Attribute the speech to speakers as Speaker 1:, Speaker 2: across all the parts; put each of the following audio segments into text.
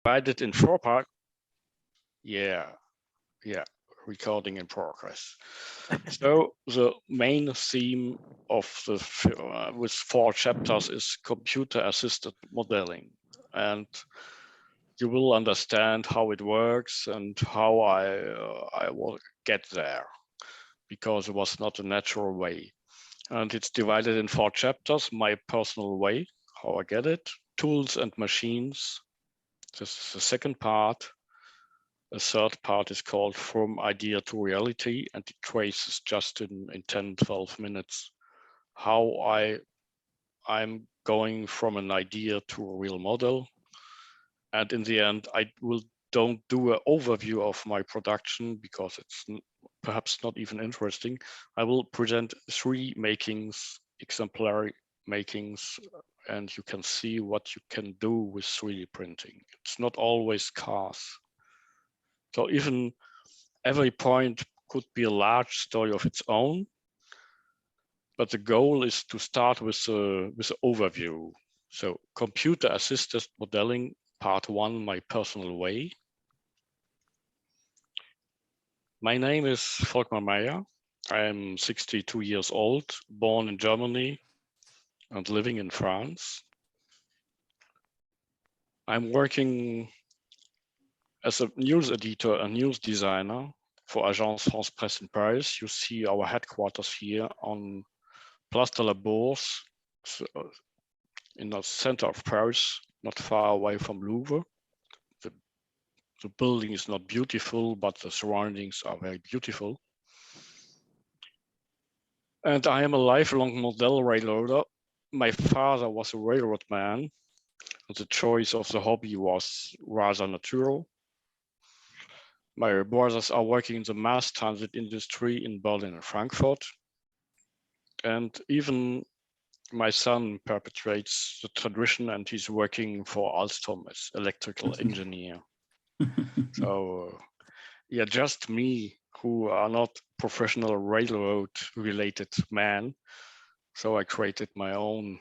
Speaker 1: divided in four parts. Yeah, recording in progress. So the main theme of the with 4 chapters is computer-assisted modeling, and you will understand how it works and how I will get there, because it was not a natural way. And it's divided in 4 chapters: my personal way, how I get it; tools and machines, this is the second part. A third part is called From Idea to Reality, and it traces just in 10, 12 minutes how I'm going from an idea to a real model. And in the end, I don't do an overview of my production because it's perhaps not even interesting. I will present 3 makings, exemplary makings, and you can see what you can do with 3D printing. It's not always cars. So even every point could be a large story of its own, but the goal is to start with an overview. So computer-assisted modeling, part 1, my personal way. My name is Volkmar Meier. I am 62 years old, born in Germany and living in France. I'm working as a news editor and news designer for Agence France Presse in Paris. You see our headquarters here on Place de la Bourse, in the center of Paris, not far away from Louvre. The building is not beautiful, but the surroundings are very beautiful. And I am a lifelong model railroader. My father was a railroad man, and the choice of the hobby was rather natural. My brothers are working in the mass transit industry in Berlin and Frankfurt. And even my son perpetuates the tradition, and he's working for Alstom as electrical engineer. So yeah, just me, who are not professional railroad related men. So I created my own.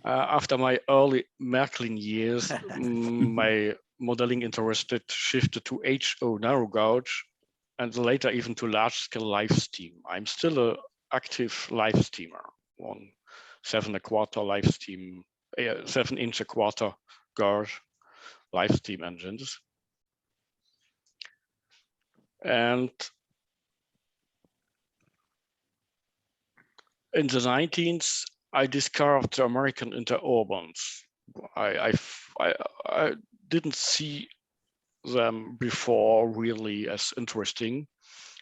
Speaker 1: After my early Märklin years, my modeling interest shifted to HO narrow gauge and later even to large scale live steam. I'm still an active live steamer, 1 7.25 live steam, 7-inch-1/4 gauge live steam engines. And in the 19th, I discovered the American interurbans. I didn't see them before really as interesting,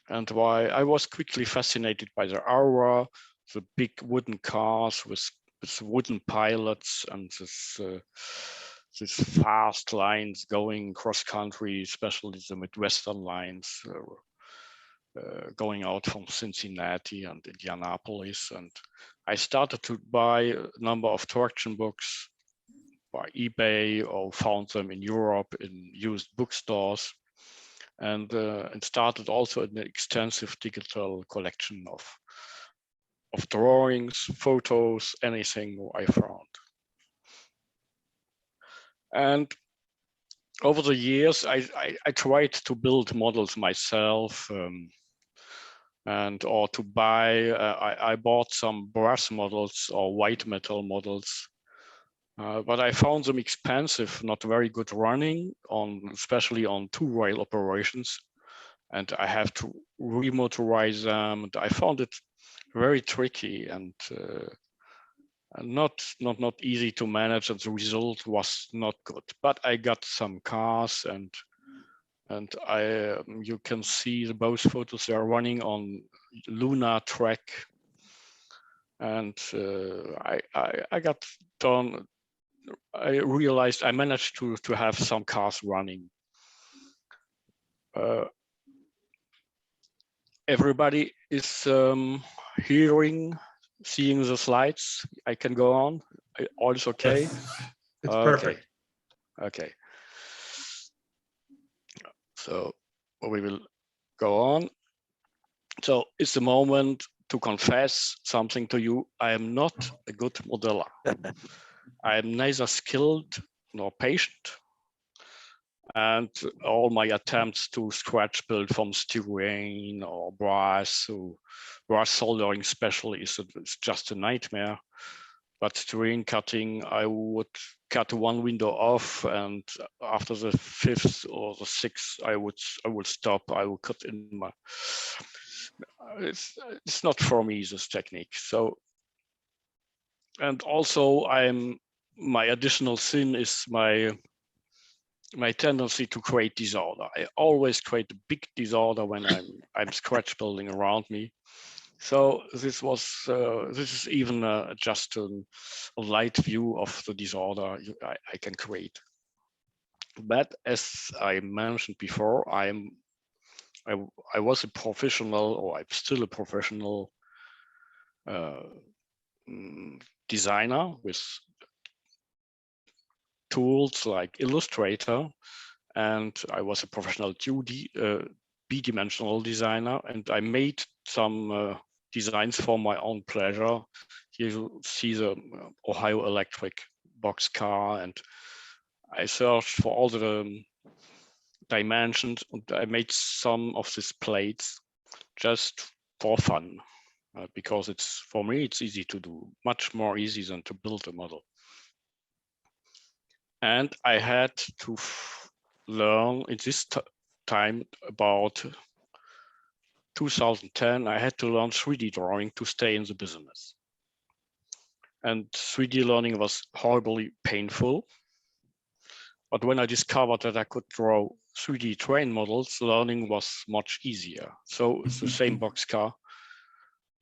Speaker 1: and why I was quickly fascinated by the aura, the big wooden cars with wooden pilots, and this fast lines going cross country, especially the Midwestern lines. Going out from Cincinnati and Indianapolis. And I started to buy a number of traction books by eBay or found them in Europe in used bookstores, and started also an extensive digital collection of drawings, photos, anything I found. And over the years, I tried to build models myself, or to buy, I bought some brass models or white metal models, but I found them expensive, not very good running, especially on 2 rail operations, and I have to remotorize them. And I found it very tricky and not easy to manage, and the result was not good. But I got some cars, and you can see both photos. They are running on Luna track, and I got done. I realized I managed to have some cars running. Everybody is seeing the slides. I can go on. All is okay.
Speaker 2: Yes. It's perfect.
Speaker 1: Okay. So we will go on. So it's the moment to confess something to you. I am not a good modeler. I am neither skilled nor patient. And all my attempts to scratch build from styrene or brass, or brass soldering especially, is just a nightmare. But styrene cutting, I would cut one window off, and after the 5th or the 6th, I would stop. I would cut in my. It's not for me, this technique. So, and also my additional sin is my tendency to create disorder. I always create a big disorder when I'm scratch building around me. So this is even just a light view of the disorder I can create. But as I mentioned before, I was a professional, or I'm still a professional designer with tools like Illustrator, and I was a professional 2D B-dimensional designer, and I made some designs for my own pleasure. Here you see the Ohio Electric boxcar, and I searched for all the dimensions, and I made some of these plates just for fun, because for me it's easy to do, much more easy than to build a model. And I had to learn in this time, about 2010, I had to learn 3D drawing to stay in the business. And 3D learning was horribly painful. But when I discovered that I could draw 3D train models, learning was much easier. So it's the same boxcar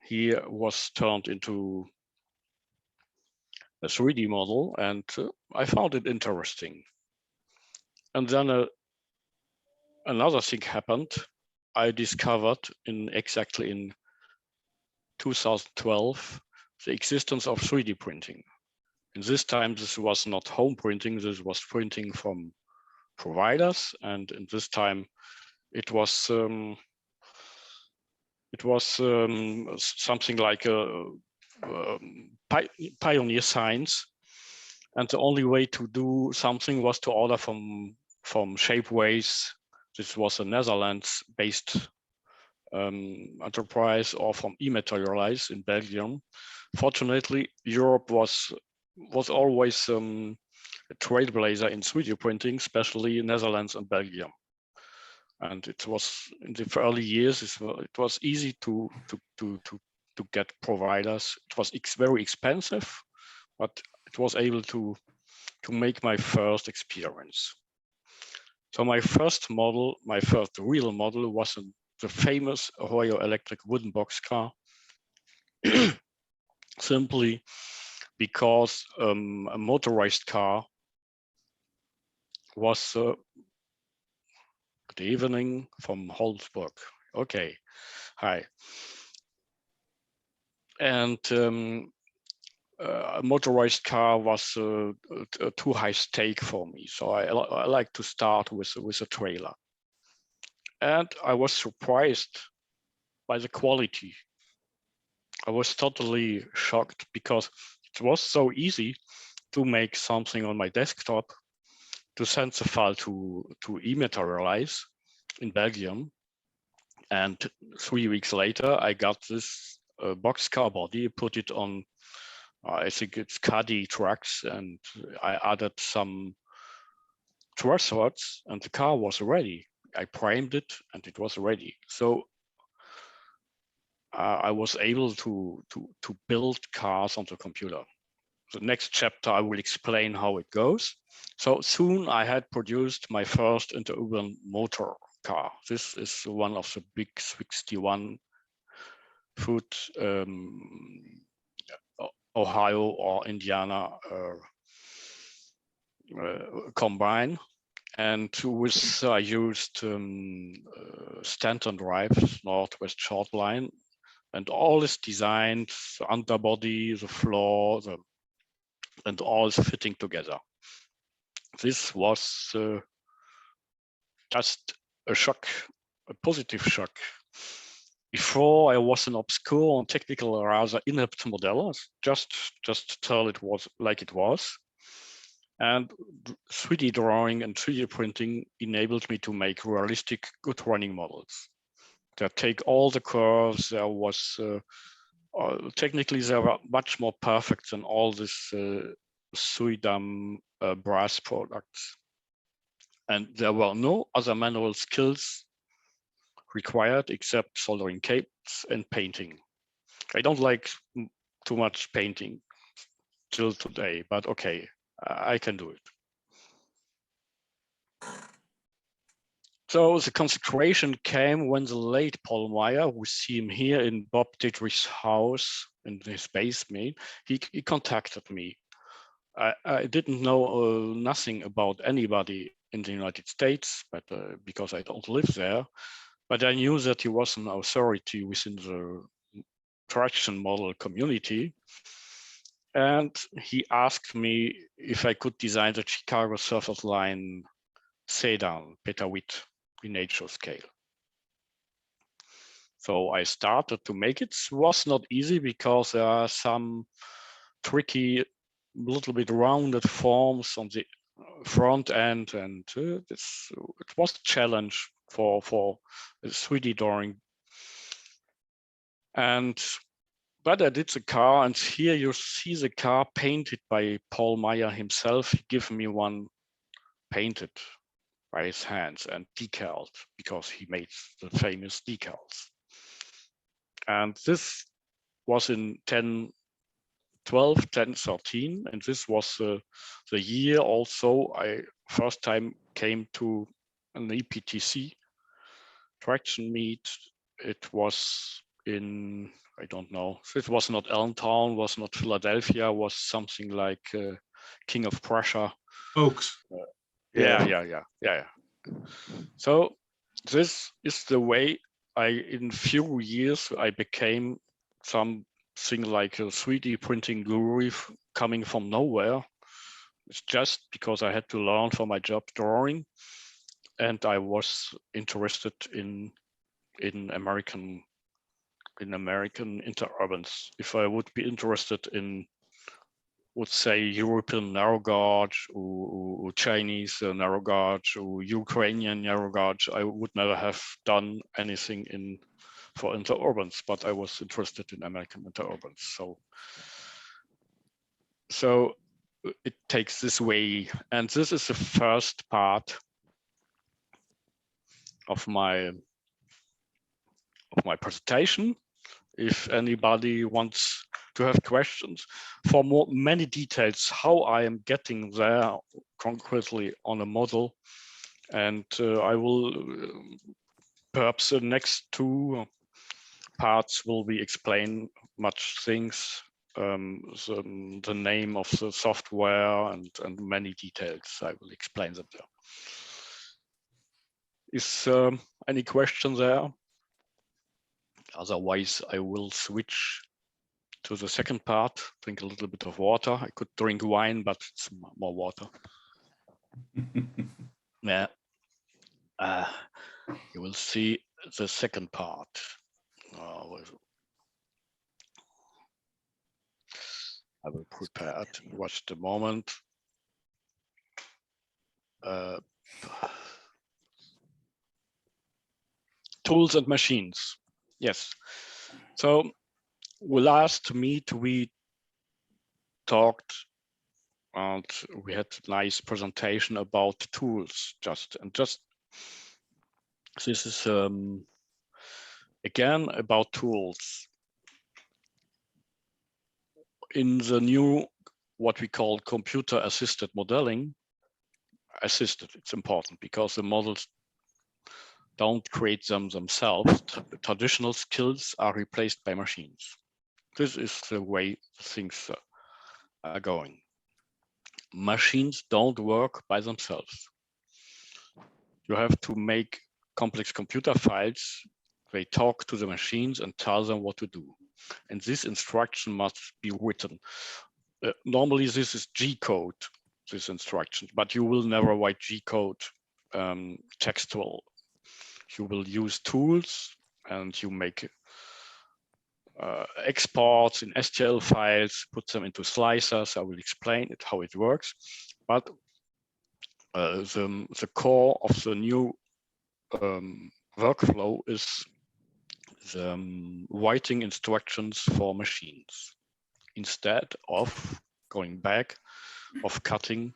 Speaker 1: here was turned into a 3D model, and I found it interesting. And then another thing happened. I discovered exactly in 2012 the existence of 3D printing. And this time, this was not home printing, this was printing from providers. And in this time, it was something like a pioneer science. And the only way to do something was to order from Shapeways. This was a Netherlands-based enterprise, or from eMaterialize in Belgium. Fortunately, Europe was always a trailblazer in 3D printing, especially in Netherlands and Belgium. And it was in the early years, it was easy to get providers. It was very expensive, but it was able to make my first experience. So my first real model was the famous Ohio Electric wooden boxcar, simply because a motorized car was good evening from Holzburg. Okay, hi. And a motorized car was a too high stake for me, so I like to start with a trailer. And I was surprised by the quality. I was totally shocked because it was so easy to make something on my desktop, to send the file to eMaterialize in Belgium. And 3 weeks later, I got this boxcar body, put it on, I think it's Caddy trucks, and I added some truss rods, and the car was ready. I primed it, and it was ready. So I was able to build cars on the computer. The next chapter, I will explain how it goes. So soon I had produced my first interurban motor car. This is one of the big 61-foot Ohio or Indiana combine. And with I used Stanton drives, Northwest short line, and all is designed, the underbody, the floor, and all is fitting together. This was just a shock, a positive shock. Before, I was an obscure and technical, rather inept modeller, just tell it was like it was. And 3D drawing and 3D printing enabled me to make realistic, good running models that take all the curves. There was technically they were much more perfect than all this Suidam brass products. And there were no other manual skills required except soldering cables and painting. I don't like too much painting till today, but okay, I can do it. So the consecration came when the late Paul Meier, we see him here in Bob Dietrich's house in his basement, he contacted me. I didn't know nothing about anybody in the United States, but because I don't live there, but I knew that he was an authority within the traction model community. And he asked me if I could design the Chicago surface line sedan Peter Witt in nature scale. So I started to make it. It was not easy because there are some tricky, little bit rounded forms on the front end, and it was a challenge for 3D drawing. But I did the car, and here you see the car painted by Paul Meier himself. He gave me one painted by his hands and decaled because he made the famous decals. And this was in 1012, 1013, and this was the year also I first time came to an EPTC traction meet. It was in, I don't know, it was not Allentown, was not Philadelphia, was something like King of Prussia.
Speaker 2: Oaks.
Speaker 1: Yeah. So this is the way in few years, I became something like a 3D printing guru coming from nowhere. It's just because I had to learn for my job drawing, and I was interested in American interurbans. If I would be interested in, would say, European narrow gauge or Chinese narrow gauge or Ukrainian narrow gauge, I would never have done anything for interurbans, but I was interested in American interurbans. So it takes this way, and this is the first part of my presentation. If anybody wants to have questions for many details, how I am getting there concretely on a model, and I will perhaps the next two parts will be explain much things, the name of the software and many details. I will explain them there. Is any question there? Otherwise, I will switch to the second part. Drink a little bit of water. I could drink wine, but it's more water. Yeah. You will see the second part. I will prepare it. Watch the moment. Tools and machines. Yes. So last meet we talked and we had a nice presentation about tools. Just this is again about tools. In the new, what we call computer assisted modeling, it's important because the models don't create them themselves. The traditional skills are replaced by machines. This is the way things are going. Machines don't work by themselves. You have to make complex computer files. They talk to the machines and tell them what to do. And this instruction must be written. Normally this is G code, this instruction, but you will never write G code textual. You will use tools and you make exports in STL files, put them into slicers. I will explain how it works. But the core of the new workflow is the writing instructions for machines instead of going back of cutting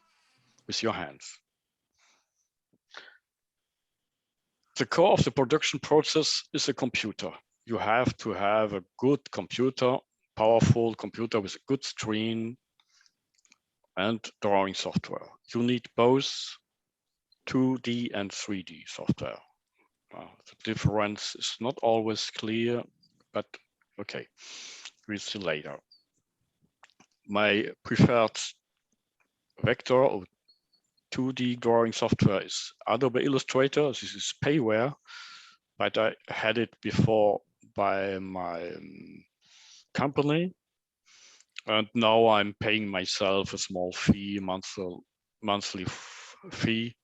Speaker 1: with your hands. The core of the production process is a computer. You have to have a good computer, powerful computer with a good screen and drawing software. You need both 2D and 3D software. The difference is not always clear, but okay, we'll see later. My preferred vector or 2D drawing software is Adobe Illustrator. This is payware, but I had it before by my company. And now I'm paying myself a small fee, monthly fee.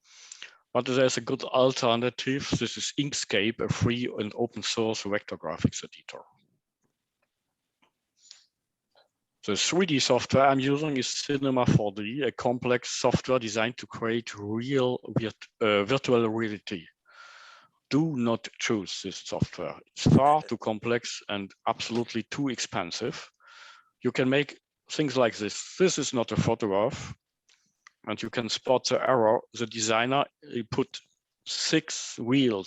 Speaker 1: But there's a good alternative. This is Inkscape, a free and open source vector graphics editor. The 3D software I'm using is Cinema 4D, a complex software designed to create real virtual reality. Do not choose this software. It's far too complex and absolutely too expensive. You can make things like this. This is not a photograph, and you can spot the error. The designer put 6-wheel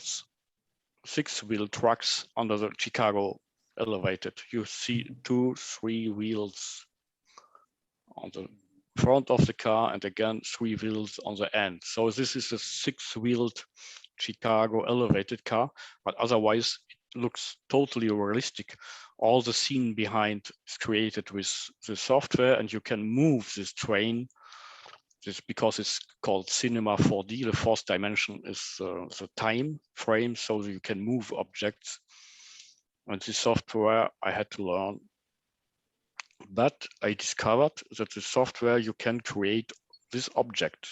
Speaker 1: trucks under the Chicago elevated. You see 2-3 wheels on the front of the car and again 3 wheels on the end. So this is a 6-wheeled Chicago elevated car, but otherwise it looks totally realistic. All the scene behind is created with the software, and you can move this train. This because it's called Cinema 4D. The fourth dimension is the time frame, so you can move objects. And this software I had to learn. But I discovered that the software you can create this object.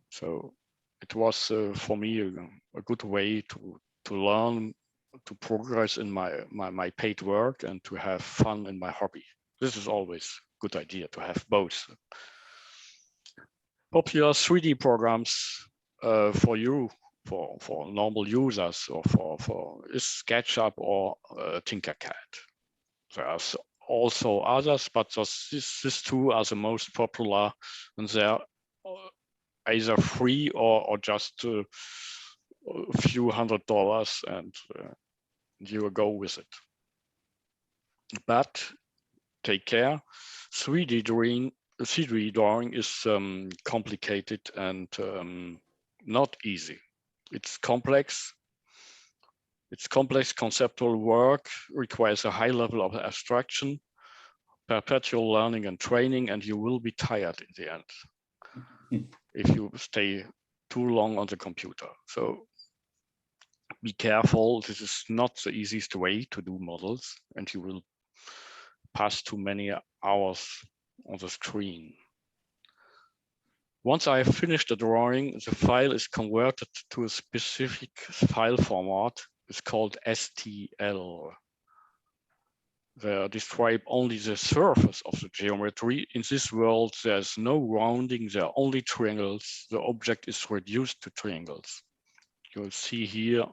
Speaker 1: So it was for me a good way to learn, to progress in my paid work and to have fun in my hobby. This is always a good idea to have both. Popular 3D programs for you, for normal users, or for is SketchUp or Tinkercad. There are also others, but these two are the most popular, and they're either free or just a few $100, and you go with it. But take care, 3D drawing is complicated and not easy. It's complex. Its complex conceptual work requires a high level of abstraction, perpetual learning and training, and you will be tired in the end if you stay too long on the computer. So be careful. This is not the easiest way to do models, and you will pass too many hours on the screen. Once I have finished the drawing, the file is converted to a specific file format. It's called STL. They describe only the surface of the geometry. In this world, there's no rounding, there are only triangles. The object is reduced to triangles. You'll see here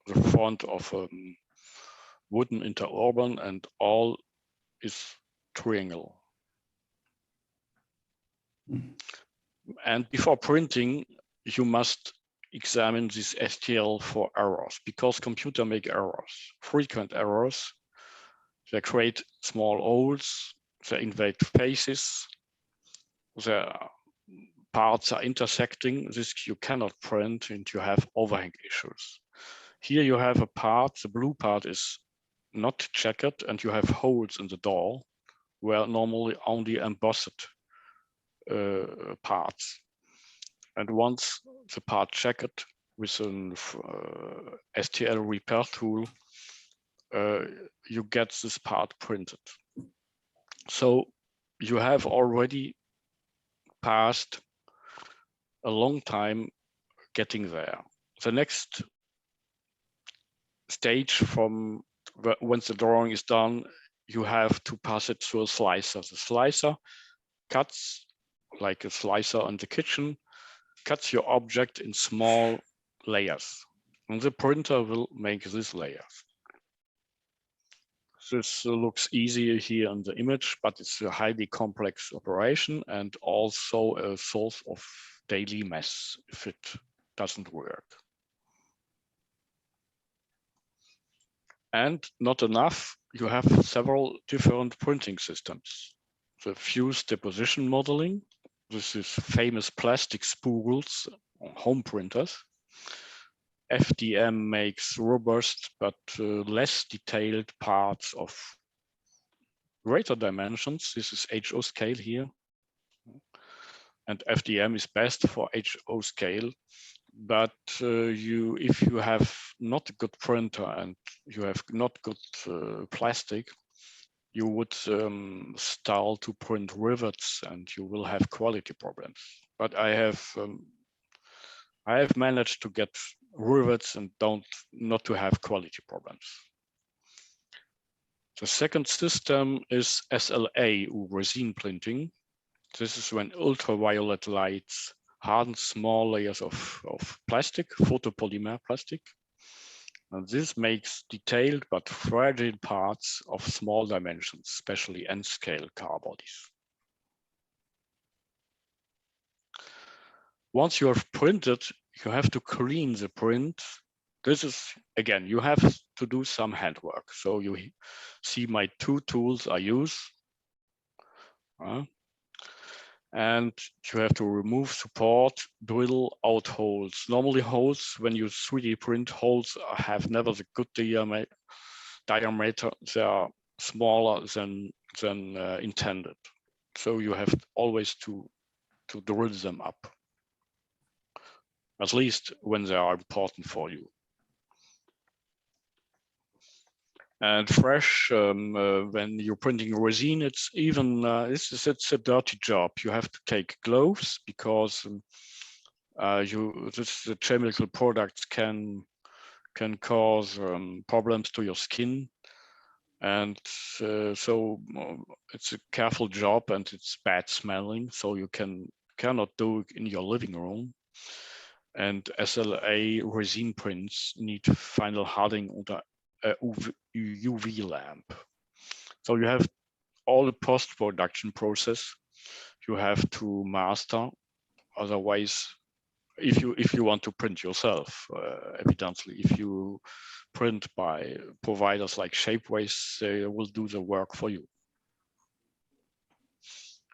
Speaker 1: the front of a wooden interurban, and all is triangle. And before printing, you must examine this STL for errors, because computer make errors, frequent errors. They create small holes, they invade faces, their parts are intersecting. This you cannot print, and you have overhang issues. Here you have a part, the blue part is not checked, and you have holes in the door where normally only embossed parts. And once the part checked with an STL repair tool, you get this part printed. So you have already passed a long time getting there. The next stage from once the drawing is done, you have to pass it through a slicer. The slicer cuts, like a slicer in the kitchen, cuts your object in small layers. And the printer will make these layers. This looks easier here in the image, but it's a highly complex operation and also a source of daily mess if it doesn't work. And not enough, you have several different printing systems. The fuse deposition modeling, this is famous plastic spools on home printers. FDM makes robust but less detailed parts of greater dimensions. This is HO scale here. And FDM is best for HO scale. But if you have not a good printer and you have not good plastic, you would start to print rivets and you will have quality problems. But I have managed to get rivets and not to have quality problems. The second system is SLA, or resin printing. This is when ultraviolet lights harden small layers of plastic, photopolymer plastic. And this makes detailed but fragile parts of small dimensions, especially N-scale car bodies. Once you have printed, you have to clean the print. This is, again, you have to do some handwork. So you see my two tools I use. And you have to remove support, drill out holes. Normally holes, when you 3D print, holes have never the good diameter. They are smaller than intended. So you have always to drill them up, at least when they are important for you. And fresh, when you're printing resin, it's even it's a dirty job. You have to take gloves because the chemical products can cause problems to your skin, and so it's a careful job and it's bad smelling. So you cannot do it in your living room. And SLA resin prints need final hardening under a UV lamp. So you have all the post-production process you have to master. Otherwise, if you want to print yourself, evidently, if you print by providers like Shapeways, they will do the work for you.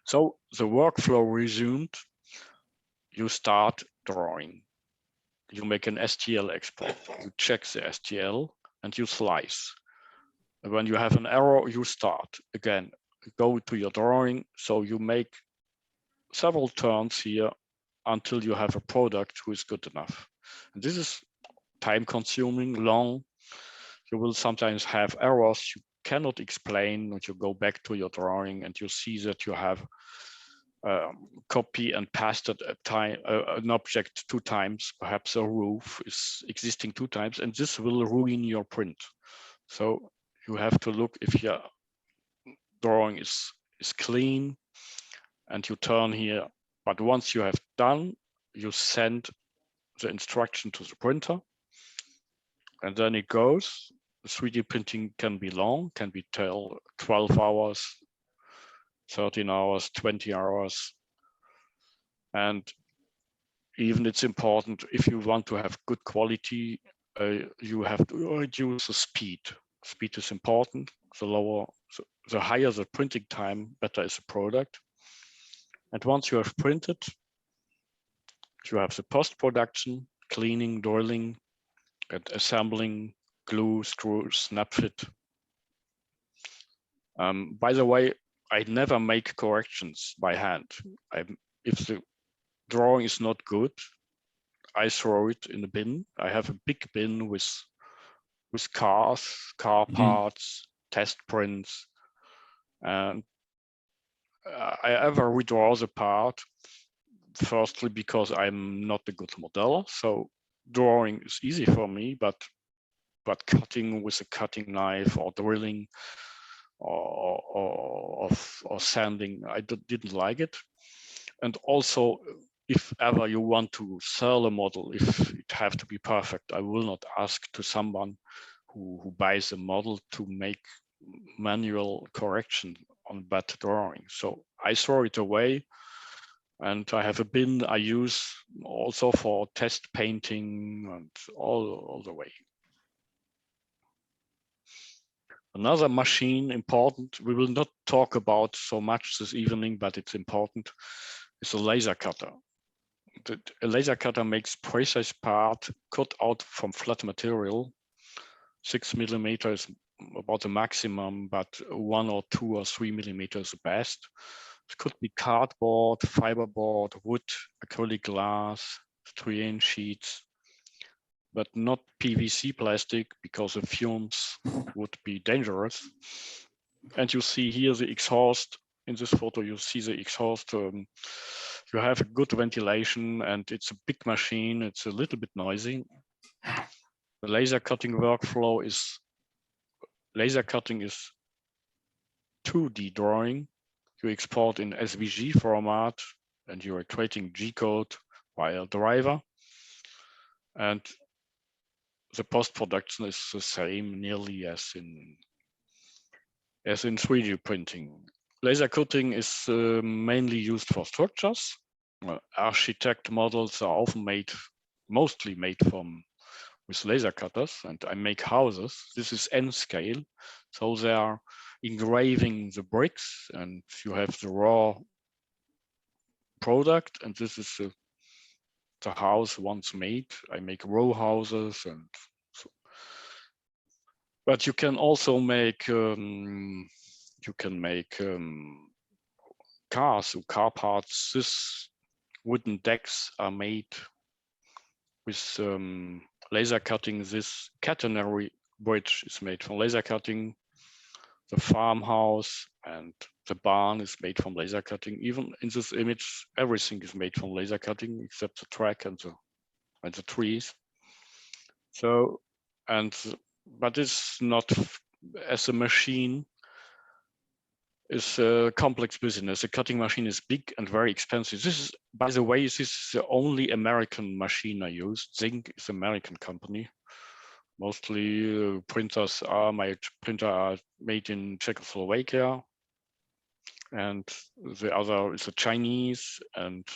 Speaker 1: So the workflow resumed. You start drawing. You make an STL export. You check the STL and you slice. When you have an error, you start again, go to your drawing. So you make several turns here until you have a product who is good enough. And this is time consuming, long. You will sometimes have errors you cannot explain, and you go back to your drawing and you see that you have copy and pasted an object 2 times. Perhaps a roof is existing 2 times, and this will ruin your print. So you have to look if your drawing is clean, and you turn here. But once you have done, you send the instruction to the printer, and then it goes. The 3D printing can be long, can be 12 hours, 13 hours, 20 hours. And even it's important, if you want to have good quality, you have to reduce the speed. Speed is important. The higher the printing time, better is the product. And once you have printed, you have the post-production, cleaning, drilling, and assembling, glue, screws, snap fit. By the way, I never make corrections by hand. If the drawing is not good, I throw it in the bin. I have a big bin with car parts, test prints, and I ever redraw the part. Firstly, because I'm not a good modeler, so drawing is easy for me, but cutting with a cutting knife or drilling, or sanding. I didn't like it. And also, if ever you want to sell a model, if it have to be perfect, I will not ask to someone who buys a model to make manual correction on bad drawing. So I throw it away, and I have a bin I use also for test painting and all the way. Another machine important, we will not talk about so much this evening, but it's important, is a laser cutter. A laser cutter makes precise part cut out from flat material. 6 millimeters about the maximum, but 1 or 2 or 3 millimeters the best. It could be cardboard, fiberboard, wood, acrylic glass, 3-inch sheets, but not PVC plastic because the fumes would be dangerous. And you see here the exhaust. In this photo, you see the exhaust. You have a good ventilation, and it's a big machine. It's a little bit noisy. The laser cutting workflow is, laser cutting is 2D drawing. You export in SVG format, and you are creating G-code via driver. And the post-production is the same nearly as in 3D printing. Laser cutting is mainly used for structures. Architect models are often mostly made with laser cutters, and I make houses. This is N scale, so they are engraving the bricks, and you have the raw product, and this is the house once made. I make row houses, and so. But you can also make cars, car parts. This wooden decks are made with laser cutting. This catenary bridge is made from laser cutting. The farmhouse and the barn is made from laser cutting. Even in this image, everything is made from laser cutting except the track and the trees. So, but it's not, as a machine, is a complex business. A cutting machine is big and very expensive. This is, by the way, this is the only American machine I use. Zinc is an American company. Mostly my printer are made in Czechoslovakia, and the other is a Chinese. And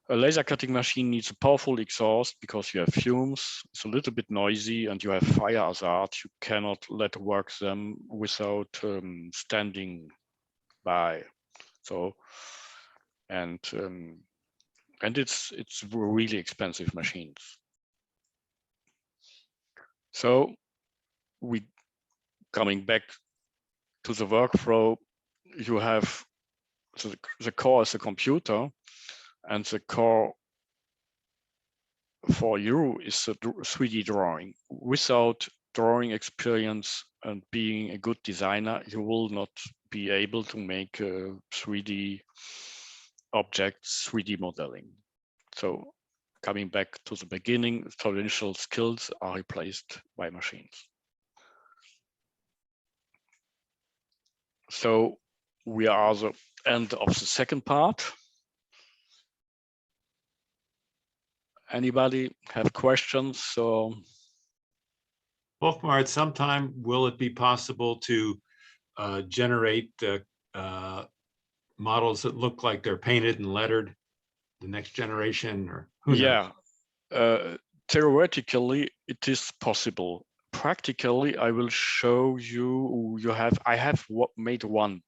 Speaker 1: a laser cutting machine needs a powerful exhaust because you have fumes. It's a little bit noisy, and you have fire hazard. You cannot let work them without standing by. So, and it's really expensive machines. So we coming back to the workflow. You have the core is a computer, and the core for you is a 3D drawing. Without drawing experience and being a good designer, you will not be able to make 3D objects, 3D modeling. So coming back to the beginning, traditional skills are replaced by machines. So we are at the end of the second part. Anybody have questions? So,
Speaker 3: Volkmar, at some time, will it be possible to generate models that look like they're painted and lettered, the next generation, or who knows?
Speaker 1: Theoretically, it is possible. Practically, I will show you. I have made one.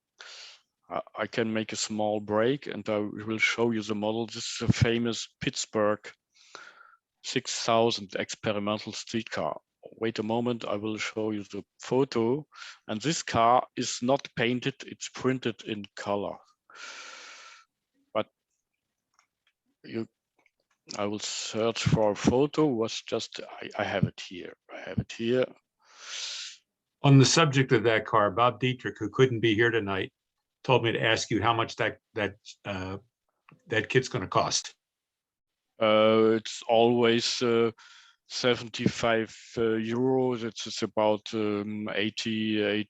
Speaker 1: I can make a small break, and I will show you the model. This is a famous Pittsburgh 6000 experimental streetcar. Wait a moment, I will show you the photo. And this car is not painted, it's printed in color. But I will search for a photo. I have it here. I have it here.
Speaker 3: On the subject of that car, Bob Dietrich, who couldn't be here tonight, told me to ask you how much that kit's going to cost.
Speaker 1: It's always 75 euros. It's about 80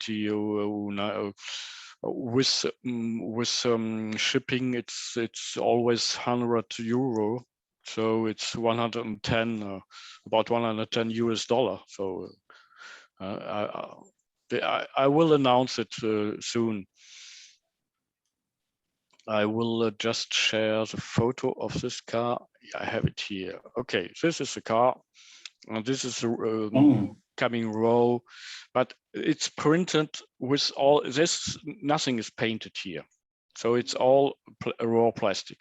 Speaker 1: with shipping. It's always 100 euro. So it's 110, about 110 US dollar. So I will announce it soon. I will just share the photo of this car. I have it here. Okay, this is the car. And this is coming raw, but it's printed with all this. Nothing is painted here, so it's all raw plastic.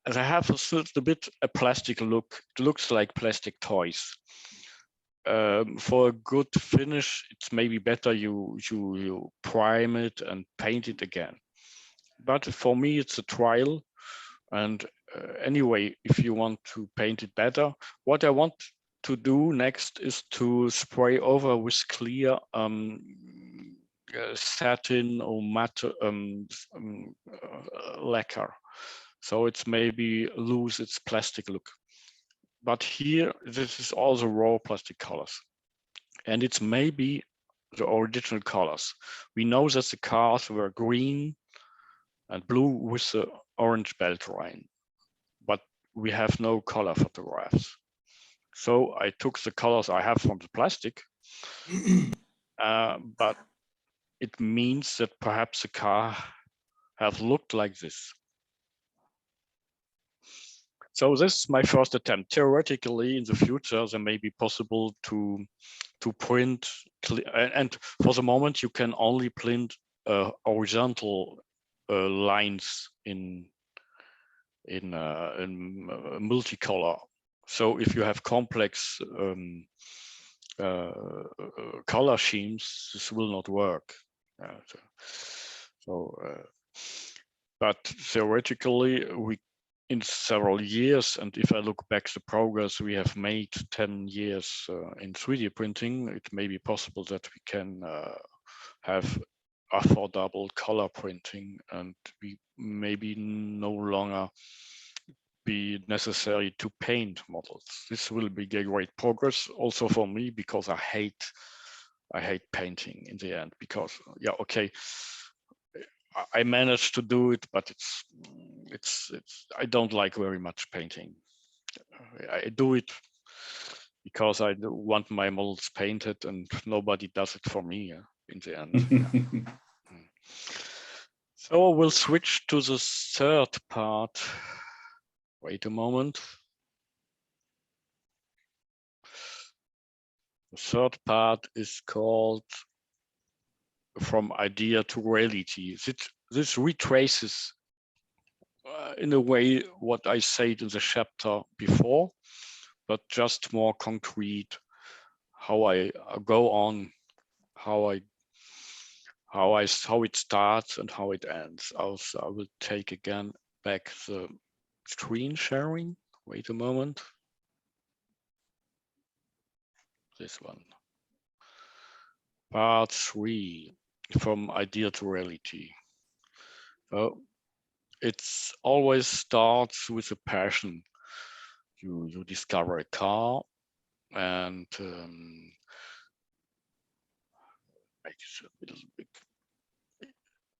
Speaker 1: And I have a little bit a plastic look. It looks like plastic toys. For a good finish, it's maybe better you prime it and paint it again. But for me, it's a trial. And anyway, if you want to paint it better, what I want to do next is to spray over with clear satin or matte lacquer. So it's maybe lose its plastic look. But here, this is all the raw plastic colors. And it's maybe the original colors. We know that the cars were green and blue with the orange belt line, but we have no color photographs. So I took the colors I have from the plastic, but it means that perhaps the car has looked like this. So this is my first attempt. Theoretically, in the future, there may be possible to print, and for the moment, you can only print horizontal lines in multicolor. So if you have complex color schemes, this will not work. But theoretically, we in several years, and if I look back the progress we have made 10 years in 3D printing, it may be possible that we can have affordable color printing, and we maybe no longer be necessary to paint models. This will be a great progress also for me, because I hate painting in the end, because yeah, okay, I managed to do it, but it's I don't like very much painting. I do it because I want my models painted, and nobody does it for me in the end. So we'll switch to the third part. Wait a moment. The third part is called From Idea to Reality. This retraces in a way what I said in the chapter before, but just more concrete, how I go on, how it starts and how it ends. Also, I will take again back the screen sharing. Wait a moment. This one. Part 3, From Idea to Reality. It's always starts with a passion. You discover a car, and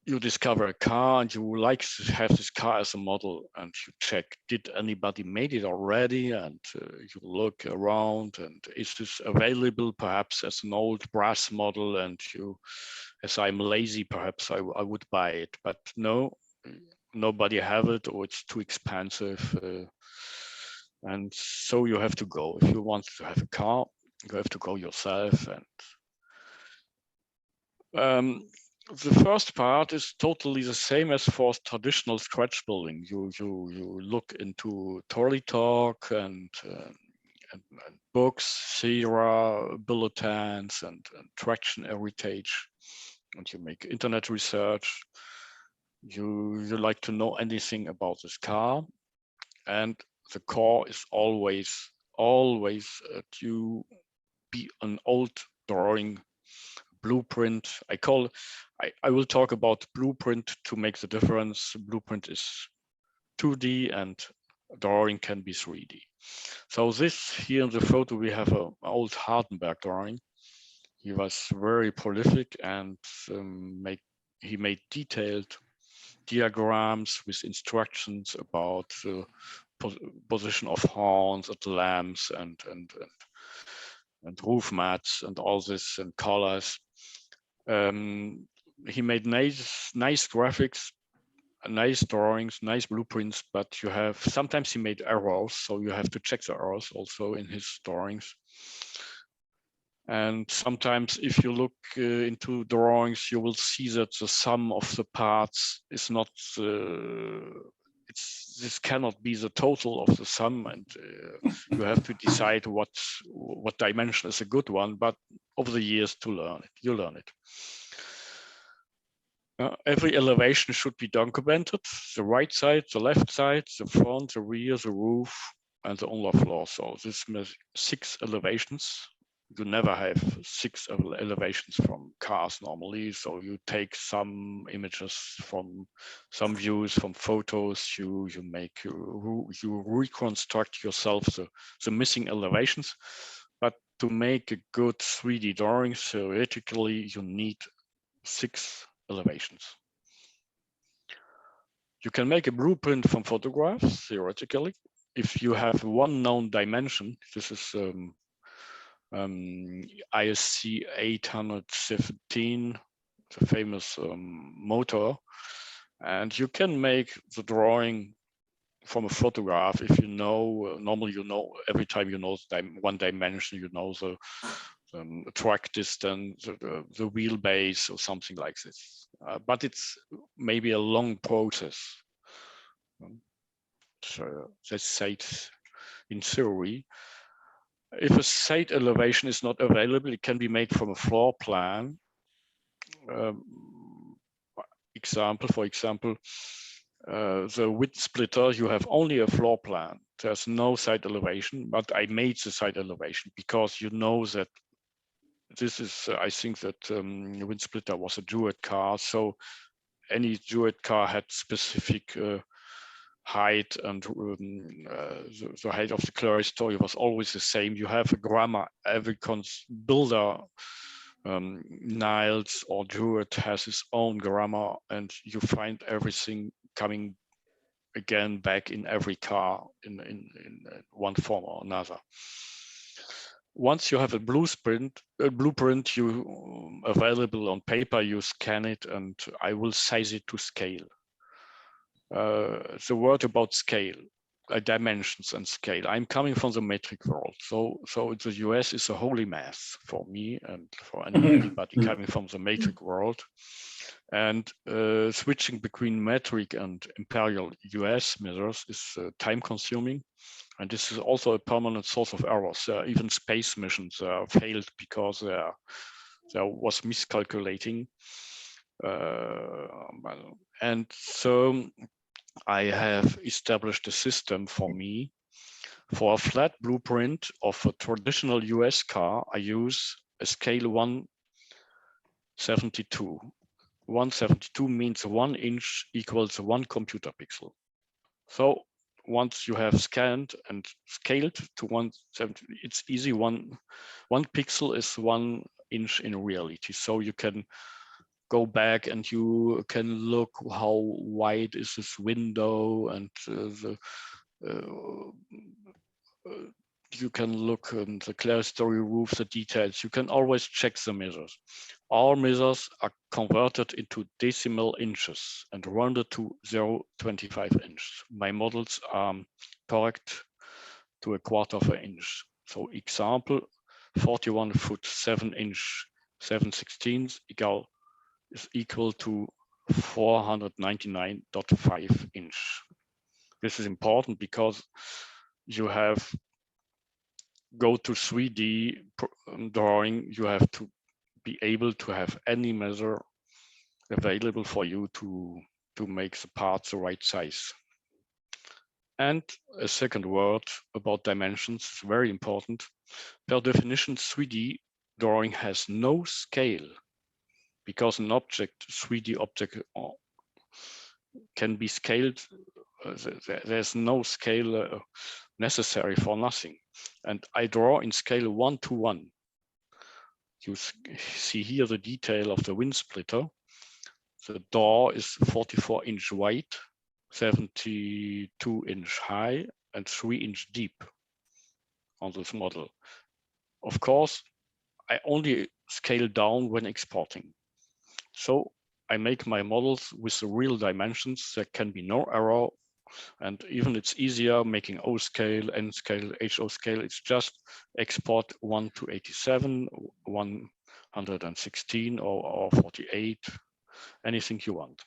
Speaker 1: you discover a car and you like to have this car as a model, and you check, did anybody made it already? And you look around, and is this available perhaps as an old brass model? And you, as I'm lazy, perhaps I would buy it, but no, nobody have it, or it's too expensive. And so you have to go. If you want to have a car, you have to go yourself. And the first part is totally the same as for traditional scratch building. You look into Tory Talk and books, Sierra, bulletins, and traction heritage, and you make internet research. You like to know anything about this car, and the core is always to be an old drawing, blueprint. I will talk about blueprint to make the difference. Blueprint is 2D and drawing can be 3D. So this here in the photo, we have an old Hardenberg drawing. He was very prolific and he made detailed diagrams with instructions about the position of horns and lamps and roof mats and all this and colors. He made nice graphics, nice drawings, nice blueprints, but sometimes he made errors, so you have to check the errors also in his drawings. And sometimes if you look into drawings, you will see that the sum of the parts is not, this cannot be the total of the sum, and you have to decide what dimension is a good one, but over the years you learn it. Every elevation should be documented, the right side, the left side, the front, the rear, the roof, and the underfloor. So this means 6 elevations. You never have 6 elevations from cars normally. So you take some images from some views, from photos, you reconstruct yourself the missing elevations. But to make a good 3D drawing, theoretically, you need 6 elevations. You can make a blueprint from photographs, theoretically. If you have one known dimension, this is ISC 817, the famous motor, and you can make the drawing from a photograph if you know, normally you know, every time you know one dimension, you know the track distance, the wheelbase or something like this. But it's maybe a long process. So let's say it in theory. If a site elevation is not available, it can be made from a floor plan. For example, the width splitter, you have only a floor plan. There's no site elevation, but I made the site elevation because you know that this is, I think that wind splitter was a Duet car. So any Duet car had specific height, and the height of the clerestory was always the same. You have a grammar, every builder, Niles or Duet has his own grammar, and you find everything coming again back in every car in one form or another. Once you have a blueprint you available on paper, you scan it, and I will size it to scale. The word about scale, dimensions and scale. I'm coming from the metric world, so the US is a holy mass for me and for anybody coming from the metric world. And switching between metric and imperial US measures is time consuming. And this is also a permanent source of errors. Even space missions failed because there was miscalculating. And so I have established a system for me. For a flat blueprint of a traditional US car, I use a scale 172. 172 means 1 inch equals 1 computer pixel. So once you have scanned and scaled to 170, it's easy. One pixel is 1 inch in reality. So you can go back and you can look how wide is this window, and you can look in the clerestory roof, the details. You can always check the measures. All measures are converted into decimal inches and rounded to 0.25 inch. My models are correct to a quarter of an inch. So example, 41 foot 7 inch 7/16 is equal to 499.5 inch. This is important because you have go to 3D drawing, you have to be able to have any measure available for you to make the parts the right size. And a second word about dimensions is very important. Per definition, 3D drawing has no scale, because an object, 3D object, can be scaled there's no scale necessary for nothing. And I draw in scale 1:1. You see here the detail of the wind splitter. The door is 44-inch wide, 72-inch high, and 3-inch deep on this model. Of course, I only scale down when exporting. So I make my models with the real dimensions. There can be no error. And even it's easier making O scale, N scale, HO scale. It's just export 1:87, 116 or 48, anything you want.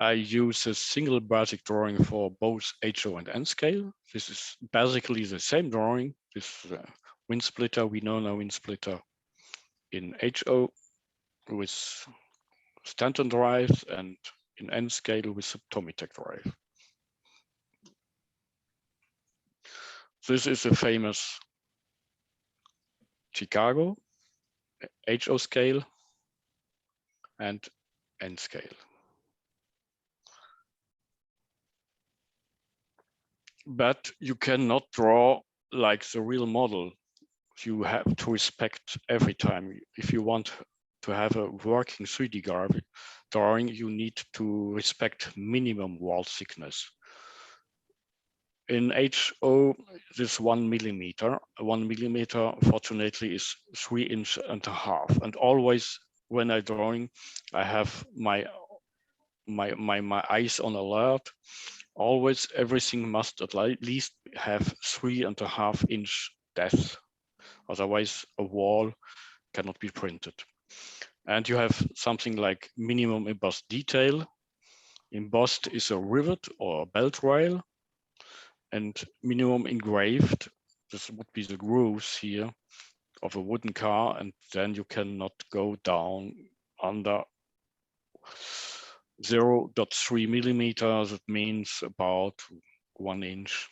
Speaker 1: I use a single basic drawing for both HO and N scale. This is basically the same drawing. This wind splitter, we know now wind splitter in HO with Stanton drives and in N scale with Tomitech drive. This is a famous Chicago HO scale and N scale. But you cannot draw like the real model. You have to respect every time. If you want to have a working 3D drawing, you need to respect minimum wall thickness. In HO, this 1 millimeter. 1 millimeter, fortunately, is 3.5 inches. And always when I'm drawing, I have my eyes on alert. Always everything must at least have 3.5 inch depth. Otherwise, a wall cannot be printed. And you have something like minimum embossed detail. Embossed is a rivet or a belt rail. And minimum engraved, this would be the grooves here of a wooden car. And then you cannot go down under 0.3 millimeters. That means about 1 inch,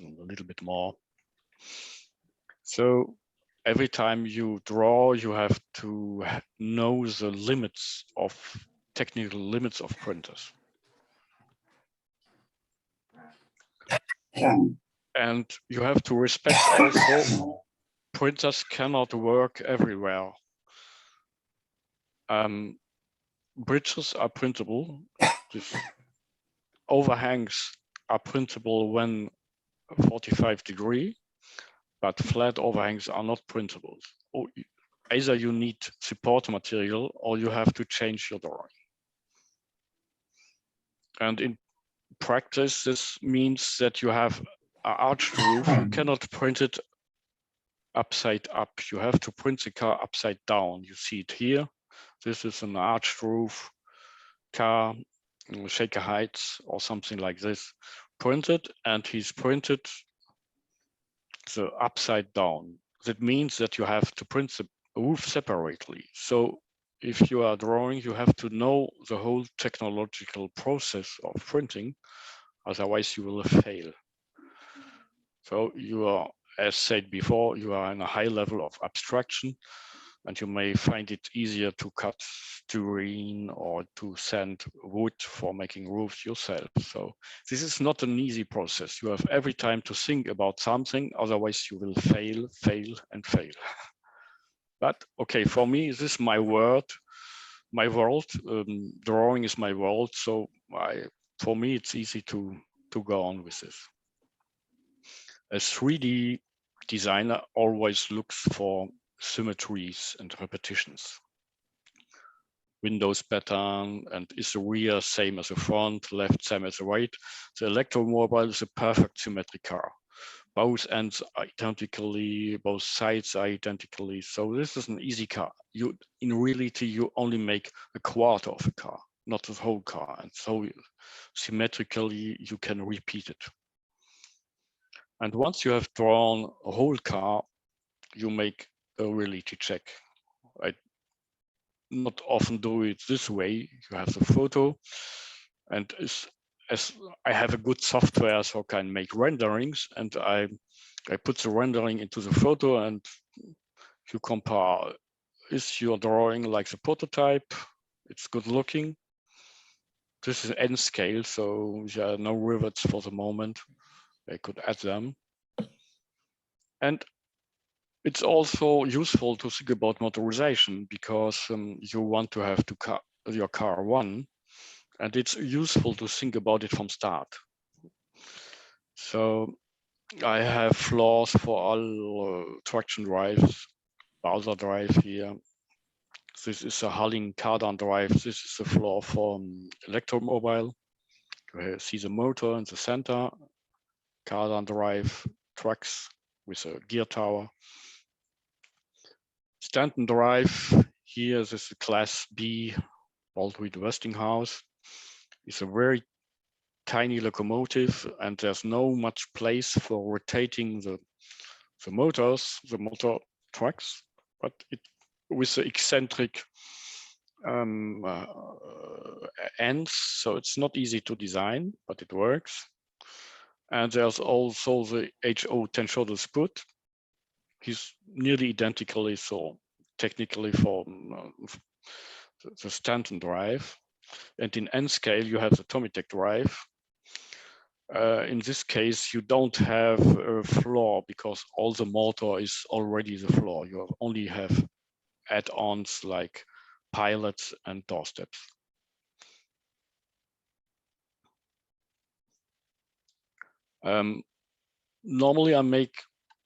Speaker 1: a little bit more. So every time you draw, you have to know the limits of technical limits of printers. And you have to respect also printers cannot work everywhere. Bridges are printable. These overhangs are printable when 45 degrees, but flat overhangs are not printable. Either you need support material or you have to change your drawing. And in practice, this means that you have an arched roof. You cannot print it upside up. You have to print the car upside down. You see it here. This is an arched roof car, Shaker Heights or something like this. Printed, and he's printed the upside down. That means that you have to print the roof separately. So if you are drawing, you have to know the whole technological process of printing, otherwise you will fail. So you are, as said before, you are in a high level of abstraction, and you may find it easier to cut styrene or to sand wood for making roofs yourself. So this is not an easy process. You have every time to think about something, otherwise you will fail, and fail. But okay, for me, this is my world. Drawing is my world. So for me, it's easy to go on with this. A 3D designer always looks for symmetries and repetitions. Windows pattern, and is the rear same as the front, left same as the right. The electromobile is a perfect symmetric car. Both ends identically, both sides identically. So this is an easy car. In reality, you only make a quarter of a car, not the whole car. And so symmetrically, you can repeat it. And once you have drawn a whole car, you make a reality check. I not often do it this way. You have the photo, and as I have a good software, so I can make renderings, and I put the rendering into the photo, and you compare, is your drawing like the prototype? It's good looking. This is N scale, so there are no rivets for the moment. I could add them. And it's also useful to think about motorization because you want to have your car run, and it's useful to think about it from start. So I have floors for all traction drives, Bowser drive here. This is a Hulling cardan drive. This is the floor for electromobile. You see the motor in the center, cardan drive trucks with a gear tower. Stanton drive, here this is class B Baldwin Westinghouse. It's a very tiny locomotive and there's no much place for rotating the motor trucks, but it with the eccentric ends, so it's not easy to design, but it works. And there's also the HO10 shuttle sput. He's nearly identically so technically for the Stanton drive. And in N scale, you have the Tomitech drive. In this case, you don't have a floor because all the motor is already the floor. You only have add-ons like pilots and doorsteps. Normally,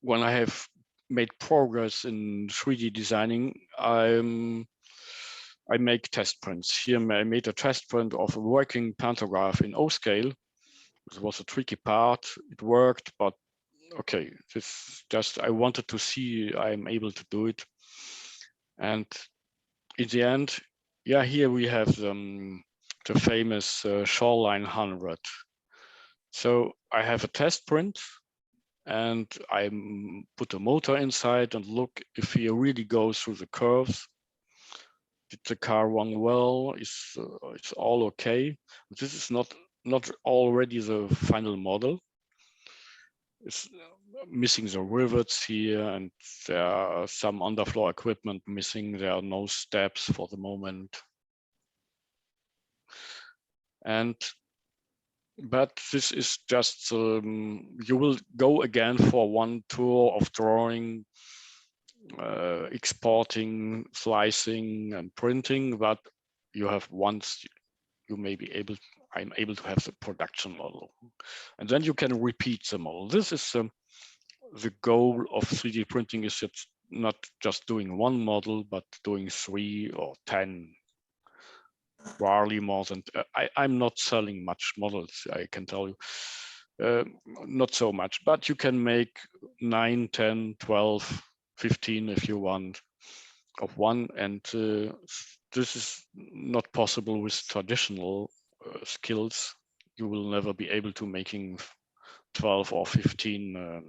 Speaker 1: when I have made progress in 3D designing, I make test prints. Here I made a test print of a working pantograph in O scale. This was a tricky part. It worked, but okay, this just I wanted to see I'm able to do it. And in the end, yeah, here we have the famous Shoreline 100. So I have a test print and I put a motor inside and look if he really goes through the curves. Did the car run well? It's all okay. This is not already the final model. It's missing the rivets here, and there are some underfloor equipment missing. There are no steps for the moment. But this is just, you will go again for one tour of drawing, exporting, slicing, and printing, but you have once you may be able, I'm able to have the production model. And then you can repeat the model. This is the goal of 3D printing is it's not just doing one model, but doing 3 or 10. Rarely more than, I'm not selling much models, I can tell you. Not so much, but you can make 9, 10, 12, 15 if you want of one. And this is not possible with traditional skills. You will never be able to making 12 or 15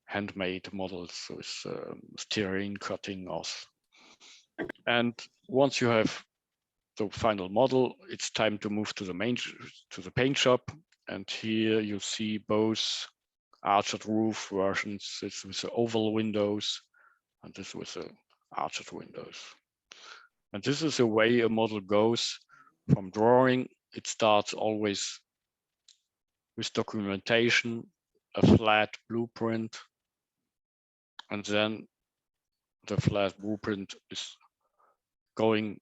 Speaker 1: handmade models with steering, cutting off. And once you have the final model, it's time to move to the paint shop. And here you see both arched roof versions. This with the oval windows and this with the arched windows. And this is the way a model goes from drawing. It starts always with documentation, a flat blueprint, and then the flat blueprint is going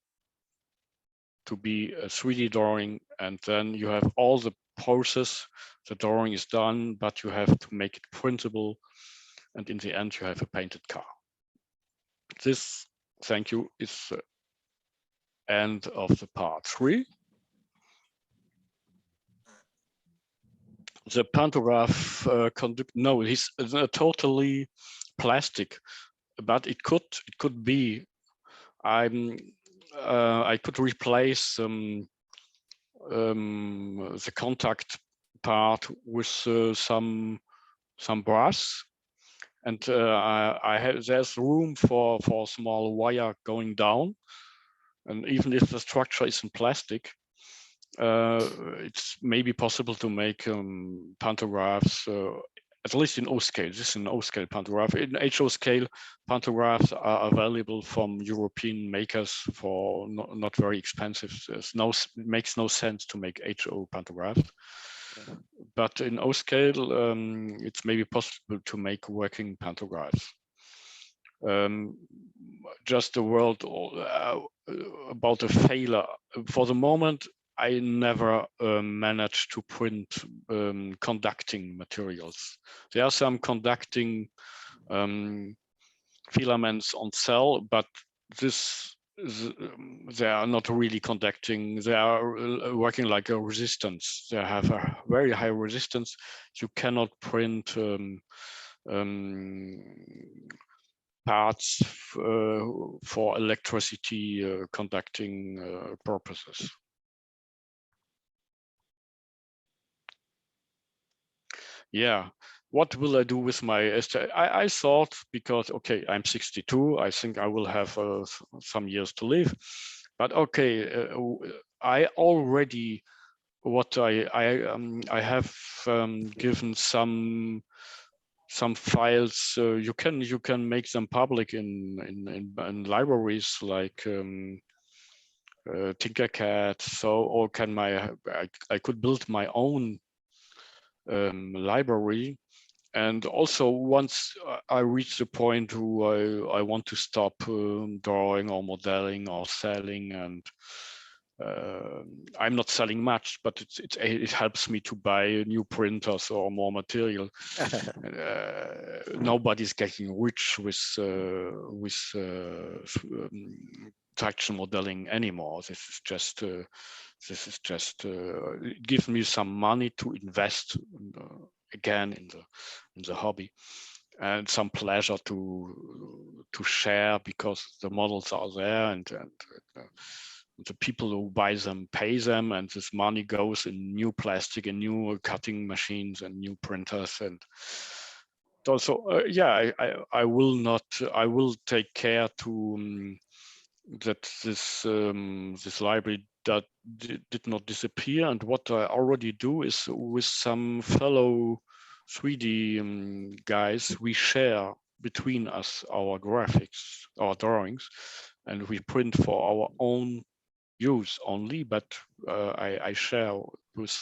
Speaker 1: to be a 3D drawing, and then you have all the process. The drawing is done, but you have to make it printable, and in the end you have a painted car. This, thank you, is the end of the part 3. The pantograph he's totally plastic, but it could be. I could replace the contact part with some brass, and there's room for a small wire going down, and even if the structure is in plastic, it's maybe possible to make pantographs at least in O scale. This is an O scale pantograph. In HO scale, pantographs are available from European makers for not very expensive. It makes no sense to make HO pantographs. But in O scale, it's maybe possible to make working pantographs. Just a word about a failure. For the moment, I never managed to print conducting materials. There are some conducting filaments on cell, but they are not really conducting. They are working like a resistance. They have a very high resistance. You cannot print parts for electricity conducting purposes. Yeah, what will I do with my STI? I thought, because, okay, I'm 62, I think I will have some years to live. But okay, I already, I have given some files. You can make them public in libraries like Tinkercad. So, or I could build my own library. And also, once I reach the point who I want to stop drawing or modeling or selling, and I'm not selling much, but it helps me to buy new printers or more material. Nobody's getting rich with traction modeling anymore. This is just it gives me some money to invest again in the hobby, and some pleasure to share, because the models are there, and the people who buy them pay them, and this money goes in new plastic and new cutting machines and new printers. And also, yeah, I will take care to that this library that did not disappear. And what I already do is, with some fellow 3D guys, we share between us our graphics, our drawings, and we print for our own use only. But I share with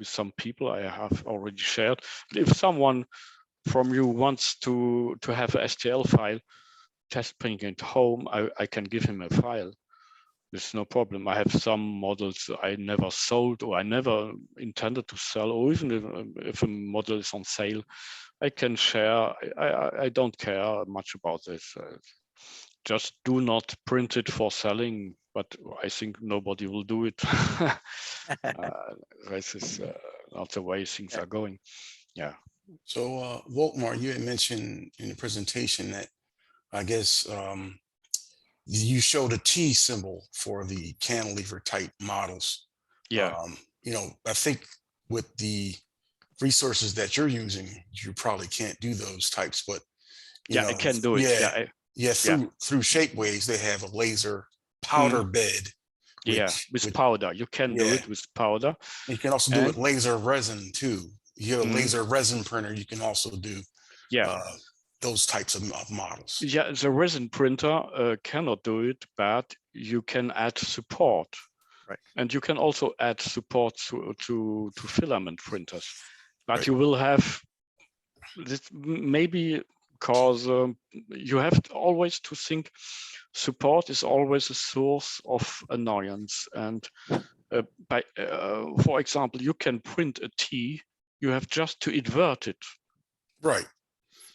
Speaker 1: some people I have already shared. If someone from you wants to have a STL file, test printing at home, I can give him a file. There's no problem. I have some models I never sold, or I never intended to sell, or even if a model is on sale, I can share. I don't care much about this. Just do not print it for selling, but I think nobody will do it. This is not the way things are going. Yeah.
Speaker 4: So, Volkmar, you had mentioned in the presentation that, I guess, you showed a T symbol for the cantilever type models.
Speaker 1: Yeah.
Speaker 4: I think with the resources that you're using, you probably can't do those types, but
Speaker 1: I can do it.
Speaker 4: Through Shapeways, they have a laser powder bed.
Speaker 1: With powder. You can do it with powder.
Speaker 4: You can also do it with laser resin too. You have a laser resin printer, you can also do those types of models. Yeah,
Speaker 1: the resin printer cannot do it, but you can add support.
Speaker 5: Right.
Speaker 1: And you can also add support to filament printers. But you will have this, maybe, because you have always to think support is always a source of annoyance. And for example, you can print a T, you have just to invert it.
Speaker 4: Right.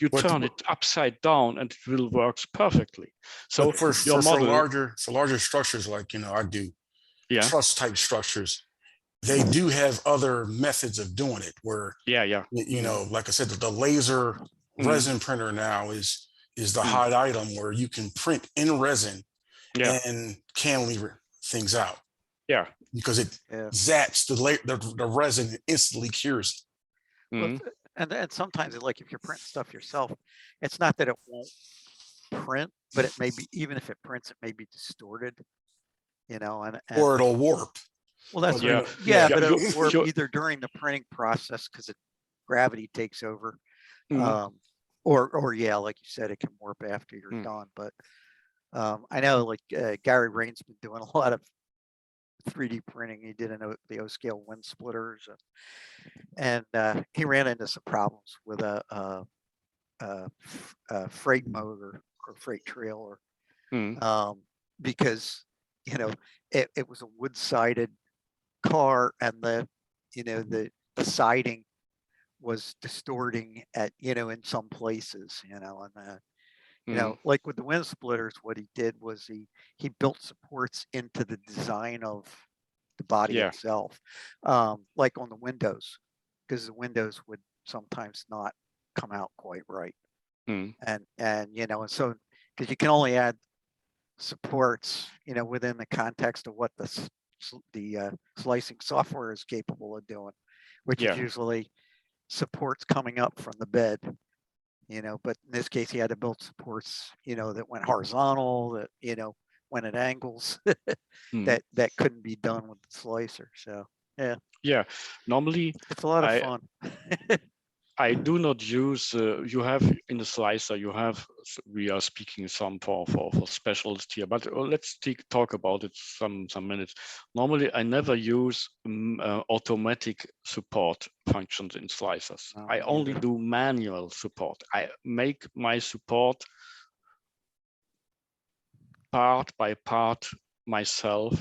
Speaker 1: You turn it upside down and it will work perfectly. So
Speaker 4: for larger structures, like I do truss type structures, they do have other methods of doing it where like I said, the laser resin printer now is the hot item, where you can print in resin and cantilever things out.
Speaker 1: Yeah,
Speaker 4: because it zaps the resin and instantly cures it.
Speaker 5: Well, and sometimes, like, if you're printing stuff yourself, it's not that it won't print, but it may be, even if it prints, it may be distorted, or
Speaker 4: it'll warp.
Speaker 5: Well, that's but it'll warp either during the printing process because gravity takes over, Or yeah, like you said, it can warp after you're done. But I know like Gary Rain's been doing a lot of 3D printing. He did the O-scale wind splitters, and he ran into some problems with a freight motor or freight trailer, because it was a wood-sided car, and the siding was distorting at in some places, and like with the wind splitters, what he did was he built supports into the design of the body itself, like on the windows, because the windows would sometimes not come out quite right, and so because you can only add supports within the context of what the slicing software is capable of doing, which is usually supports coming up from the bed, but in this case he had to build supports that went horizontal, that went at angles that couldn't be done with the slicer. So
Speaker 1: normally
Speaker 5: it's a lot of fun.
Speaker 1: I do not use, you have in the slicer, we are speaking some for specialists here, but let's talk about it some minutes. Normally, I never use automatic support functions in slicers. I only do manual support. I make my support part by part myself.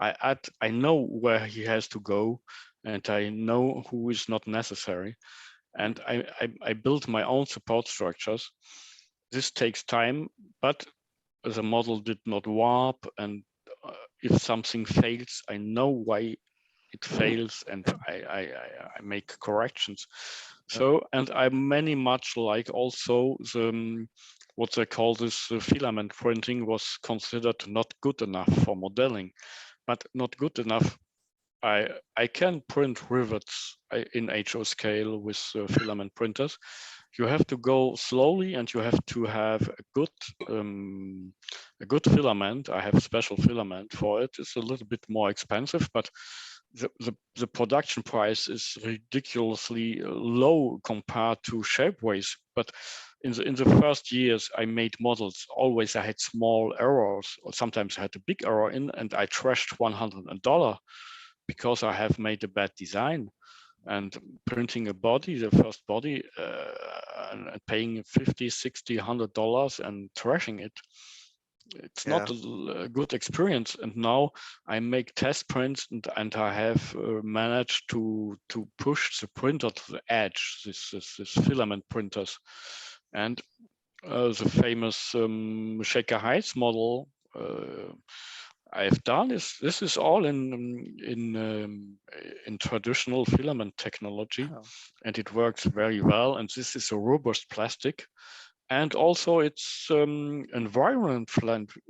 Speaker 1: I know where he has to go, and I know who is not necessary. And I built my own support structures. This takes time, but the model did not warp. And if something fails, I know why it fails, and I make corrections. So, and I much like also the what they call this filament printing was considered not good enough for modeling, but not good enough. I can print rivets in HO scale with filament printers. You have to go slowly, and you have to have a good filament. I have a special filament for it. It's a little bit more expensive, but the production price is ridiculously low compared to Shapeways. But in the first years I made models, always I had small errors, or sometimes I had a big error in, and I trashed $100 because I have made a bad design. And printing a body, the first body, and paying $50, $60, $100 and trashing it, it's not a good experience. And now I make test prints, and I have managed to push the printer to the edge, this filament printers. And the famous Shaker Heights model I've done this is all in traditional filament technology, and it works very well. And this is a robust plastic, and also it's environment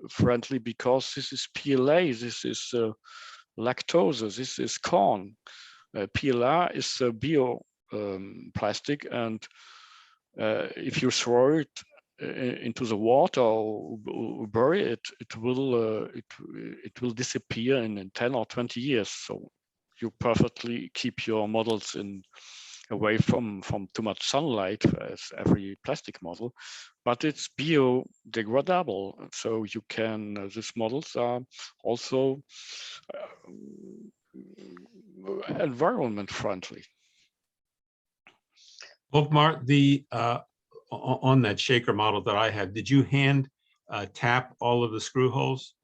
Speaker 1: friendly, because this is PLA, this is lactose, this is corn. PLA is a bio plastic, and if you throw it into the water or bury it, it will disappear in 10 or 20 years. So you perfectly keep your models away from too much sunlight, as every plastic model, but it's biodegradable. So you can, these models are also environment friendly.
Speaker 3: Volkmar, on that shaker model that I have, did you hand tap all of the screw holes?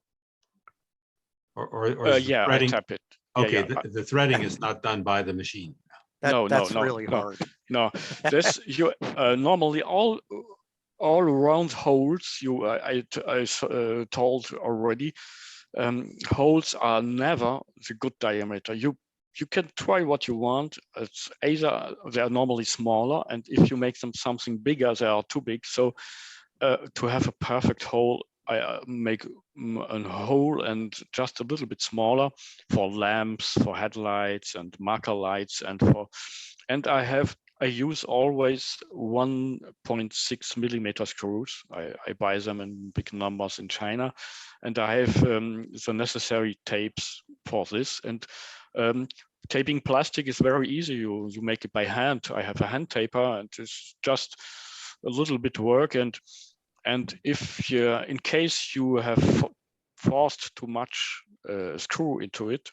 Speaker 3: Or is
Speaker 1: yeah,
Speaker 3: threading...
Speaker 1: I tap it.
Speaker 3: Okay,
Speaker 1: yeah.
Speaker 3: the threading is not done by the machine.
Speaker 5: That's really hard.
Speaker 1: No, this you normally all round holes. I told already, holes are never the good diameter. You can try what you want. It's either they are normally smaller, and if you make them something bigger, they are too big. So to have a perfect hole, I make a hole and just a little bit smaller for lamps, for headlights and marker lights, and I use always 1.6 millimeter screws. I buy them in big numbers in China, and I have the necessary tapes for this. And taping plastic is very easy. You make it by hand. I have a hand taper, and it's just a little bit work. And if you, in case you have forced too much screw into it,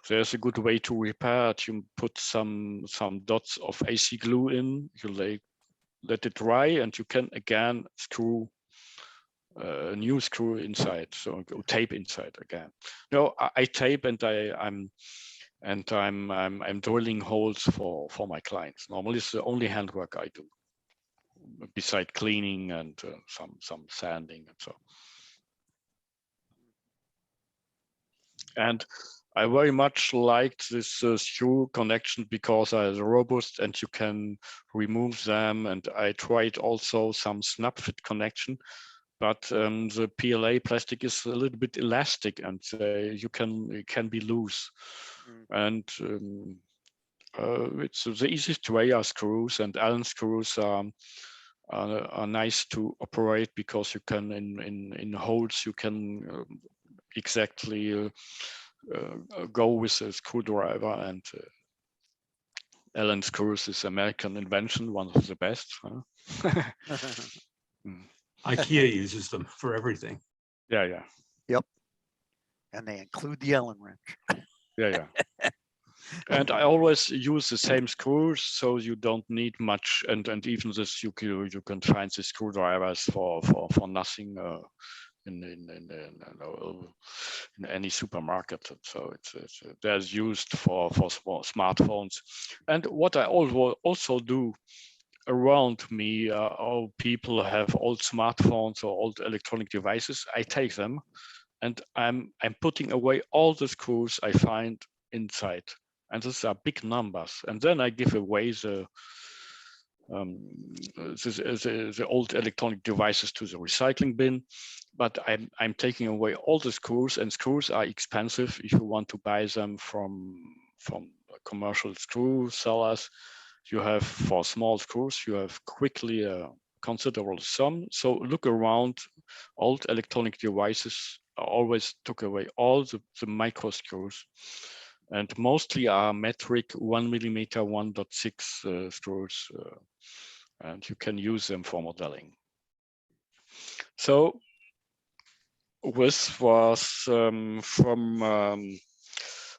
Speaker 1: there's a good way to repair it. You put some dots of AC glue in. You let it dry, and you can again screw a new screw inside. So go tape inside again. No, I tape, and I'm drilling holes for my clients. Normally, it's the only handwork I do, beside cleaning and some sanding and so. And I very much liked this screw connection because it's robust and you can remove them. And I tried also some snap fit connection, but the PLA plastic is a little bit elastic, and it can be loose. And it's the easiest way are screws, and Allen screws are nice to operate because you can in holes you can exactly go with a screwdriver, and Allen screws is American invention, one of the best. Huh?
Speaker 3: IKEA uses them for everything.
Speaker 1: Yeah.
Speaker 5: Yep. And they include the Allen wrench.
Speaker 1: Yeah. And I always use the same screws, so you don't need much. And even this you can find the screwdrivers for nothing in any supermarket. So they're used for small smartphones. And what I also do around me, all people have old smartphones or old electronic devices. I take them, and I'm putting away all the screws I find inside. And these are big numbers. And then I give away the old electronic devices to the recycling bin. But I'm taking away all the screws, and screws are expensive if you want to buy them from commercial screw sellers. You have, for small screws, you have quickly a considerable sum. So look around. Old electronic devices always took away all the micro screws, and mostly are metric 1 millimeter 1.6 screws, and you can use them for modeling. So this was from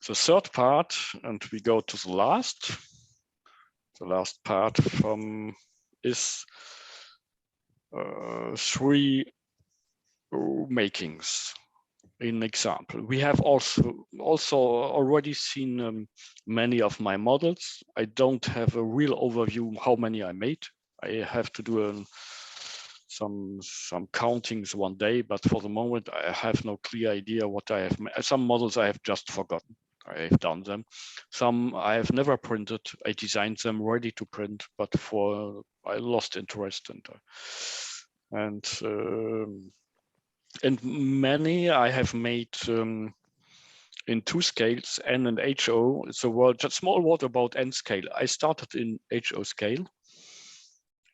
Speaker 1: the third part, and we go to the last. The last part is 3 makings. In example, we have also already seen many of my models. I don't have a real overview how many I made. I have to do some countings one day, but for the moment I have no clear idea what I have made. Some models I have just forgotten. I have done them. Some I have never printed. I designed them ready to print, but I lost interest, and many I have made in 2 scales, N and HO. It's a small word about N scale. I started in HO scale,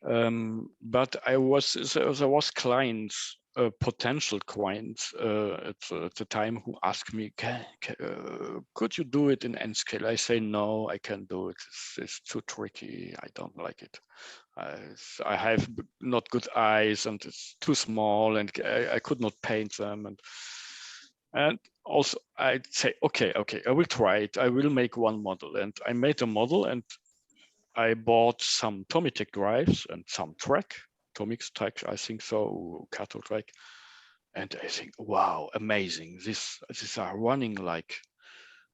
Speaker 1: but there was clients, potential clients at the time, who asked me, could you do it in N scale? I say, no, I can't do it. It's too tricky. I don't like it. I have not good eyes, and it's too small, and I could not paint them. And also I'd say, okay, I will try it. I will make one model. And I made a model, and I bought some Tomitech drives and some track, Tomix track, I think so, Cato track. And I think, wow, amazing. These are running like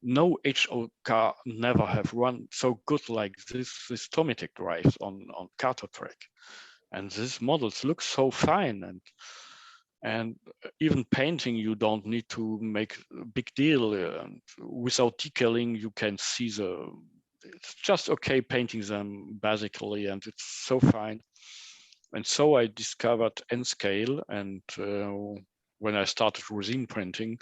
Speaker 1: no HO car never have run so good like this Tomitech drives on Cato track. And these models look so fine, and even painting, you don't need to make a big deal. And without detailing, you can see it's just okay painting them basically, and it's so fine. And so I discovered N scale, and when I started resin printing,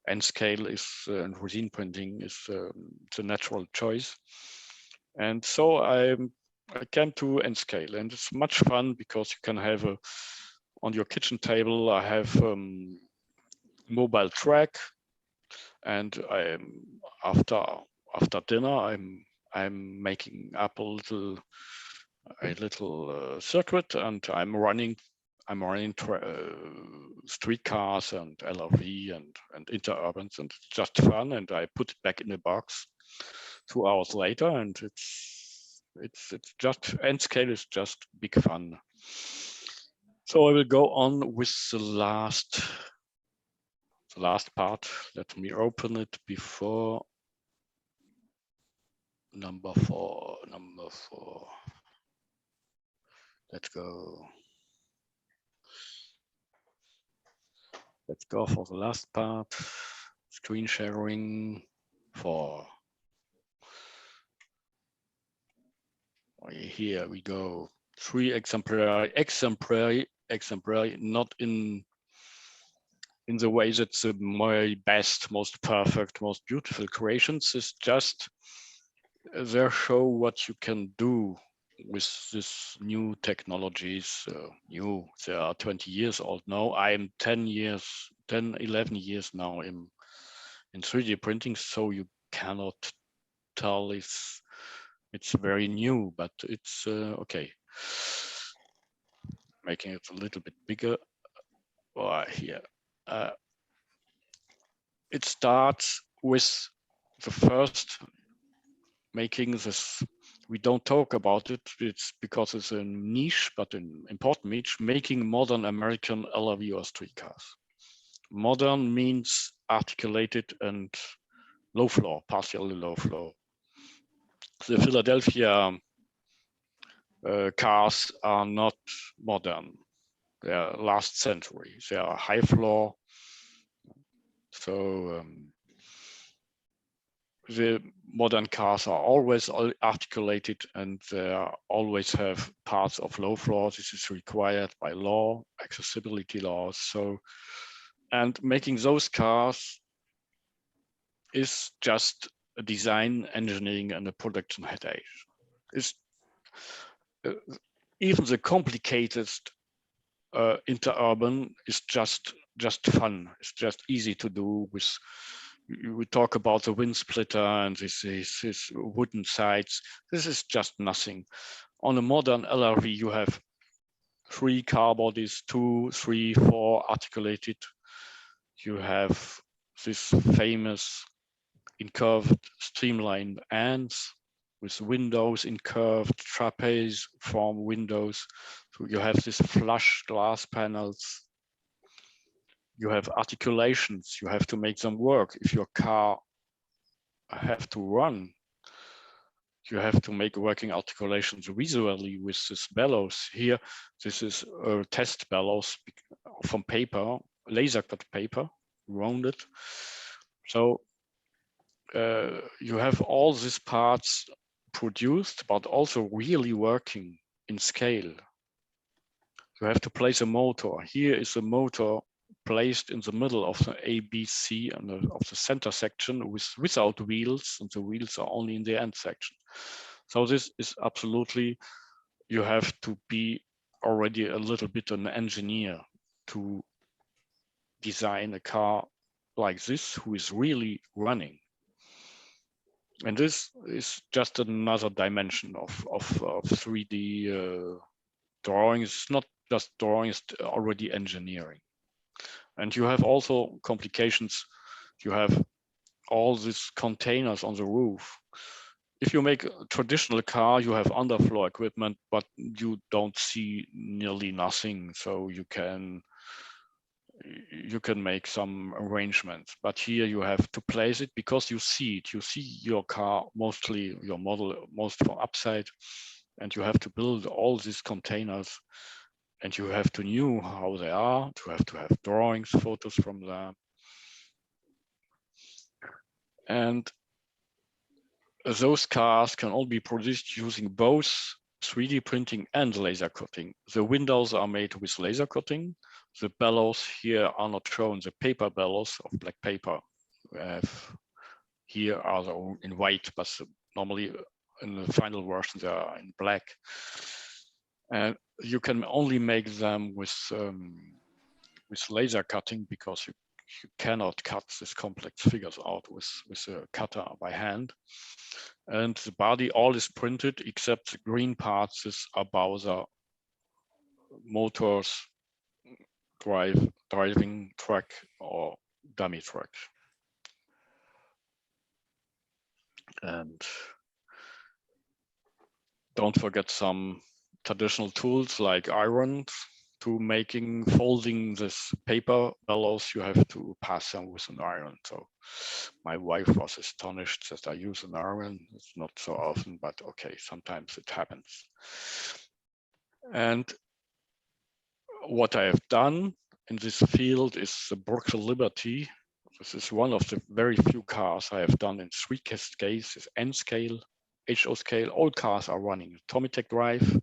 Speaker 1: N scale and resin printing is the natural choice. And so I came to N scale, and it's much fun because you can have on your kitchen table, I have mobile track, and after after dinner, I'm making up a little circuit, and I'm running streetcars and LRV and interurbans, and it's just fun. And I put it back in the box 2 hours later, and it's just end scale is just big fun. So I will go on with the last part. Let me open it before number four. Let's go. Let's go for the last part. Screen sharing for. Here we go. 3 exemplary, not in the way that's the my best, most perfect, most beautiful creations. It's just they show what you can do with this new technologies. They are 20 years old now. I'm 11 years now in 3D printing, so you cannot tell it's very new, but it's okay. Making it a little bit bigger. Here. It starts with the first making this. We don't talk about it. It's because it's a niche, but an important niche, making modern American LRV or streetcars. Modern means articulated and low floor, partially low floor. The Philadelphia cars are not modern. They are last century. They are high floor. So the modern cars are always articulated, and they always have parts of low floor. This is required by law, accessibility laws. So, and making those cars is just a design, engineering, and a production headache. It's even the complicatedest interurban is just fun. It's just easy to do. With we talk about the wind splitter and this wooden sides. This is just nothing. On a modern LRV, you have 3 car bodies, 2, 3, 4 articulated. You have this famous incurved streamlined ends with windows in curved trapeze form windows. So you have these flush glass panels. You have articulations. You have to make them work. If your car have to run, you have to make working articulations visually with this bellows. Here, this is a test bellows from paper, laser cut paper, rounded. So you have all these parts produced, but also really working in scale. You have to place a motor. Here is a motor placed in the middle of the ABC and of the center section without wheels, and the wheels are only in the end section. So this is absolutely, you have to be already a little bit an engineer to design a car like this, who is really running. And this is just another dimension of 3D drawing. It's not just drawing, it's already engineering. And you have also complications. You have all these containers on the roof. If you make a traditional car, you have underfloor equipment, but you don't see nearly nothing. So you can make some arrangements, but here you have to place it because you see it. You see your car, mostly your model, most from upside, and you have to build all these containers, and you have to know how they are. You have to have drawings, photos from them, and those cars can all be produced using both 3D printing and laser cutting. The windows are made with laser cutting. The bellows here are not shown, the paper bellows of black paper. Here are in white, but normally in the final version they are in black. And you can only make them with laser cutting because you you cannot cut these complex figures out with a cutter by hand. And the body all is printed except the green parts is about the motors, driving truck or dummy truck. And don't forget some traditional tools like iron to folding this paper bellows. You have to pass them with an iron. So my wife was astonished that I use an iron. It's not so often, but okay, sometimes it happens. And what I have done in this field is the Berkshire Liberty. This is one of the very few cars I have done in 3 cascades, N scale, HO scale. All cars are running Tomitech drive,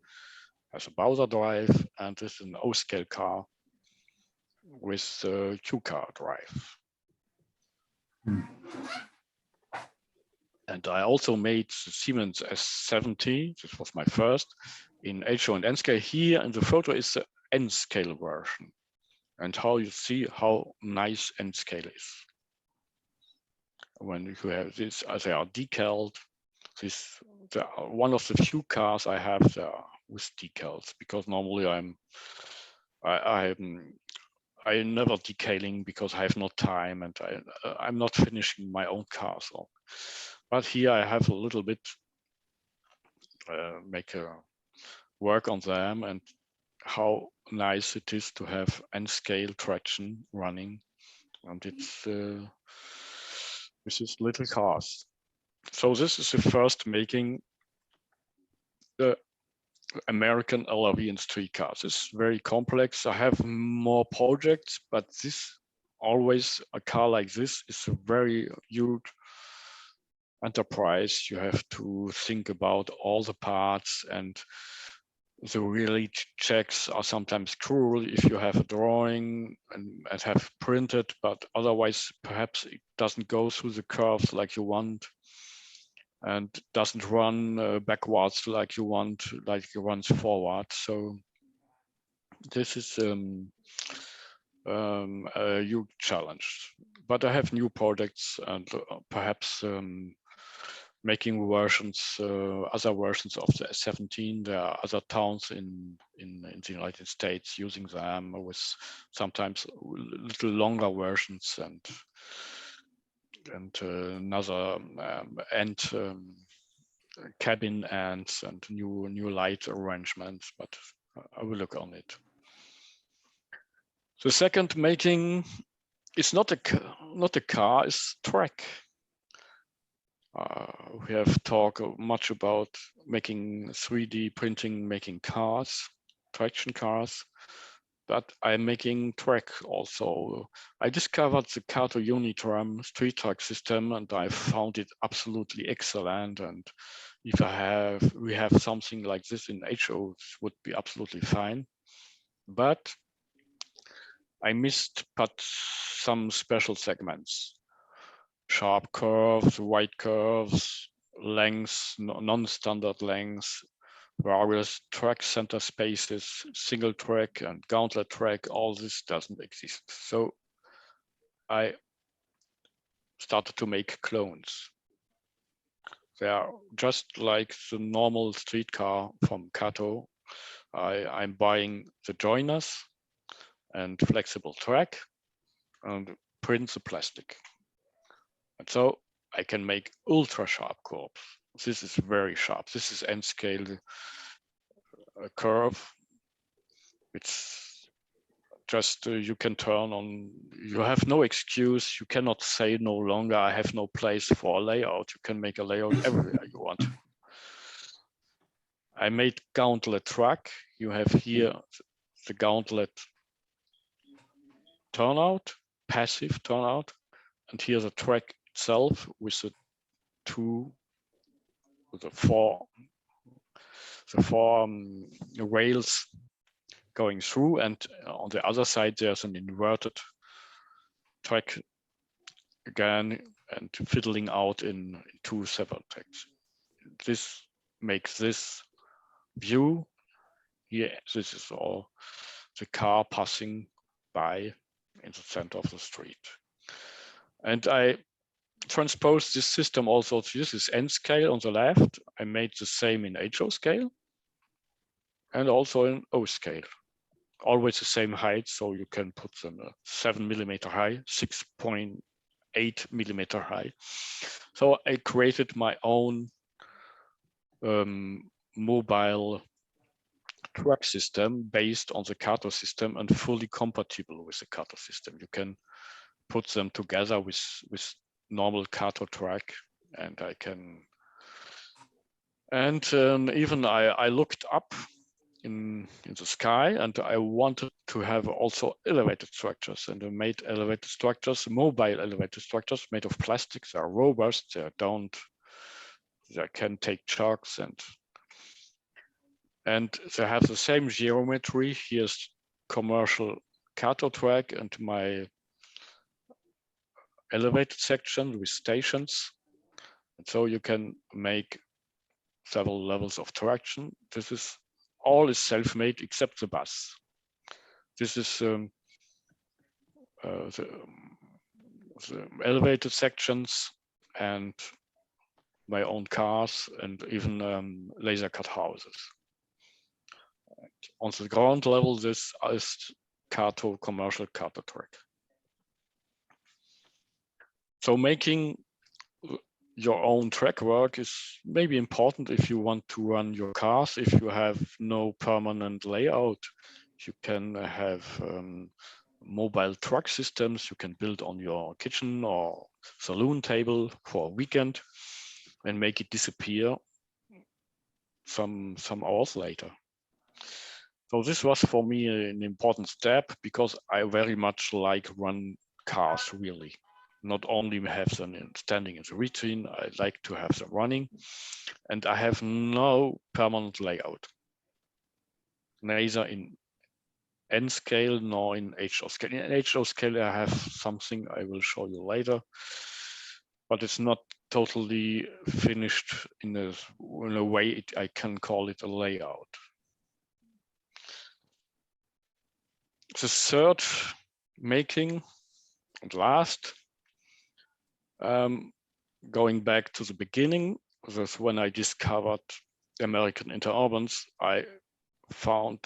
Speaker 1: has a Bowser drive, and this is an O scale car with Q car drive. And I also made the Siemens S70. This was my first in HO and N scale. Here in the photo is the N scale version, and how you see how nice N scale is. When you have this, they are decaled. This one of the few cars I have there with decals, because normally I'm never decaling because I have no time and I'm not finishing my own car. So, but here I have a little bit make a work on them and how nice it is to have N-scale traction running, and it's this is little cars. So this is the first making the American LRV in street cars. It's very complex. I have more projects, but this always a car like this is a very huge enterprise. You have to think about all the parts, and the really checks are sometimes cruel if you have a drawing and have printed, but otherwise perhaps it doesn't go through the curves like you want and doesn't run backwards like you want, like it runs forward. So this is a huge challenge. But I have new projects and perhaps making versions, other versions of the S17. There are other towns in the United States using them with sometimes little longer versions and another cabin ends and new light arrangements. But I will look on it. The second making is not a car, it's track. We have talked much about making 3D printing, making cars, traction cars, but I'm making track also. I discovered the Kato Unitram street track system and I found it absolutely excellent. And if we have something like this in HO, it would be absolutely fine. But I missed some special segments. Sharp curves, wide curves, lengths, non-standard lengths, various track center spaces, single track and gauntlet track, all this doesn't exist. So I started to make clones. They are just like the normal street car from Kato. I'm buying the joiners and flexible track and print the plastic. And so I can make ultra sharp curves. This is very sharp. This is N scale curve. It's just you can turn on. You have no excuse. You cannot say no longer, I have no place for a layout. You can make a layout everywhere you want. I made gauntlet track. You have here the gauntlet turnout, passive turnout, and here's the track itself with the four rails going through, and on the other side there's an inverted track again and fiddling out in 2 separate tracks. This makes this view here. This is all the car passing by in the center of the street. And I transposed this system also to this is N scale on the left. I made the same in HO scale and also in O scale. Always the same height, so you can put them 7 millimeter high, 6.8 millimeter high. So I created my own mobile track system based on the Kato system and fully compatible with the Kato system. You can put them together with normal Kato track, and I can. And even I looked up in the sky, and I wanted to have also elevated structures, and I made elevated structures, mobile elevated structures made of plastic. They are robust. They can take shocks, and they have the same geometry. Here's commercial Kato track and my elevated section with stations, and so you can make several levels of traction. This is all is self-made except the bus. This is the elevated sections and my own cars and even laser cut houses. And on the ground level, this is Kato, commercial Kato track. So making your own track work is maybe important if you want to run your cars. If you have no permanent layout, you can have mobile truck systems you can build on your kitchen or saloon table for a weekend and make it disappear some hours later. So this was for me an important step because I very much like run cars really. Not only have them standing in the routine, I like to have them running, and I have no permanent layout, neither in N scale nor in HO scale. In HO scale, I have something I will show you later, but it's not totally finished in a way I can call it a layout. The third making and last, going back to the beginning, that's when I discovered American interurbans. I found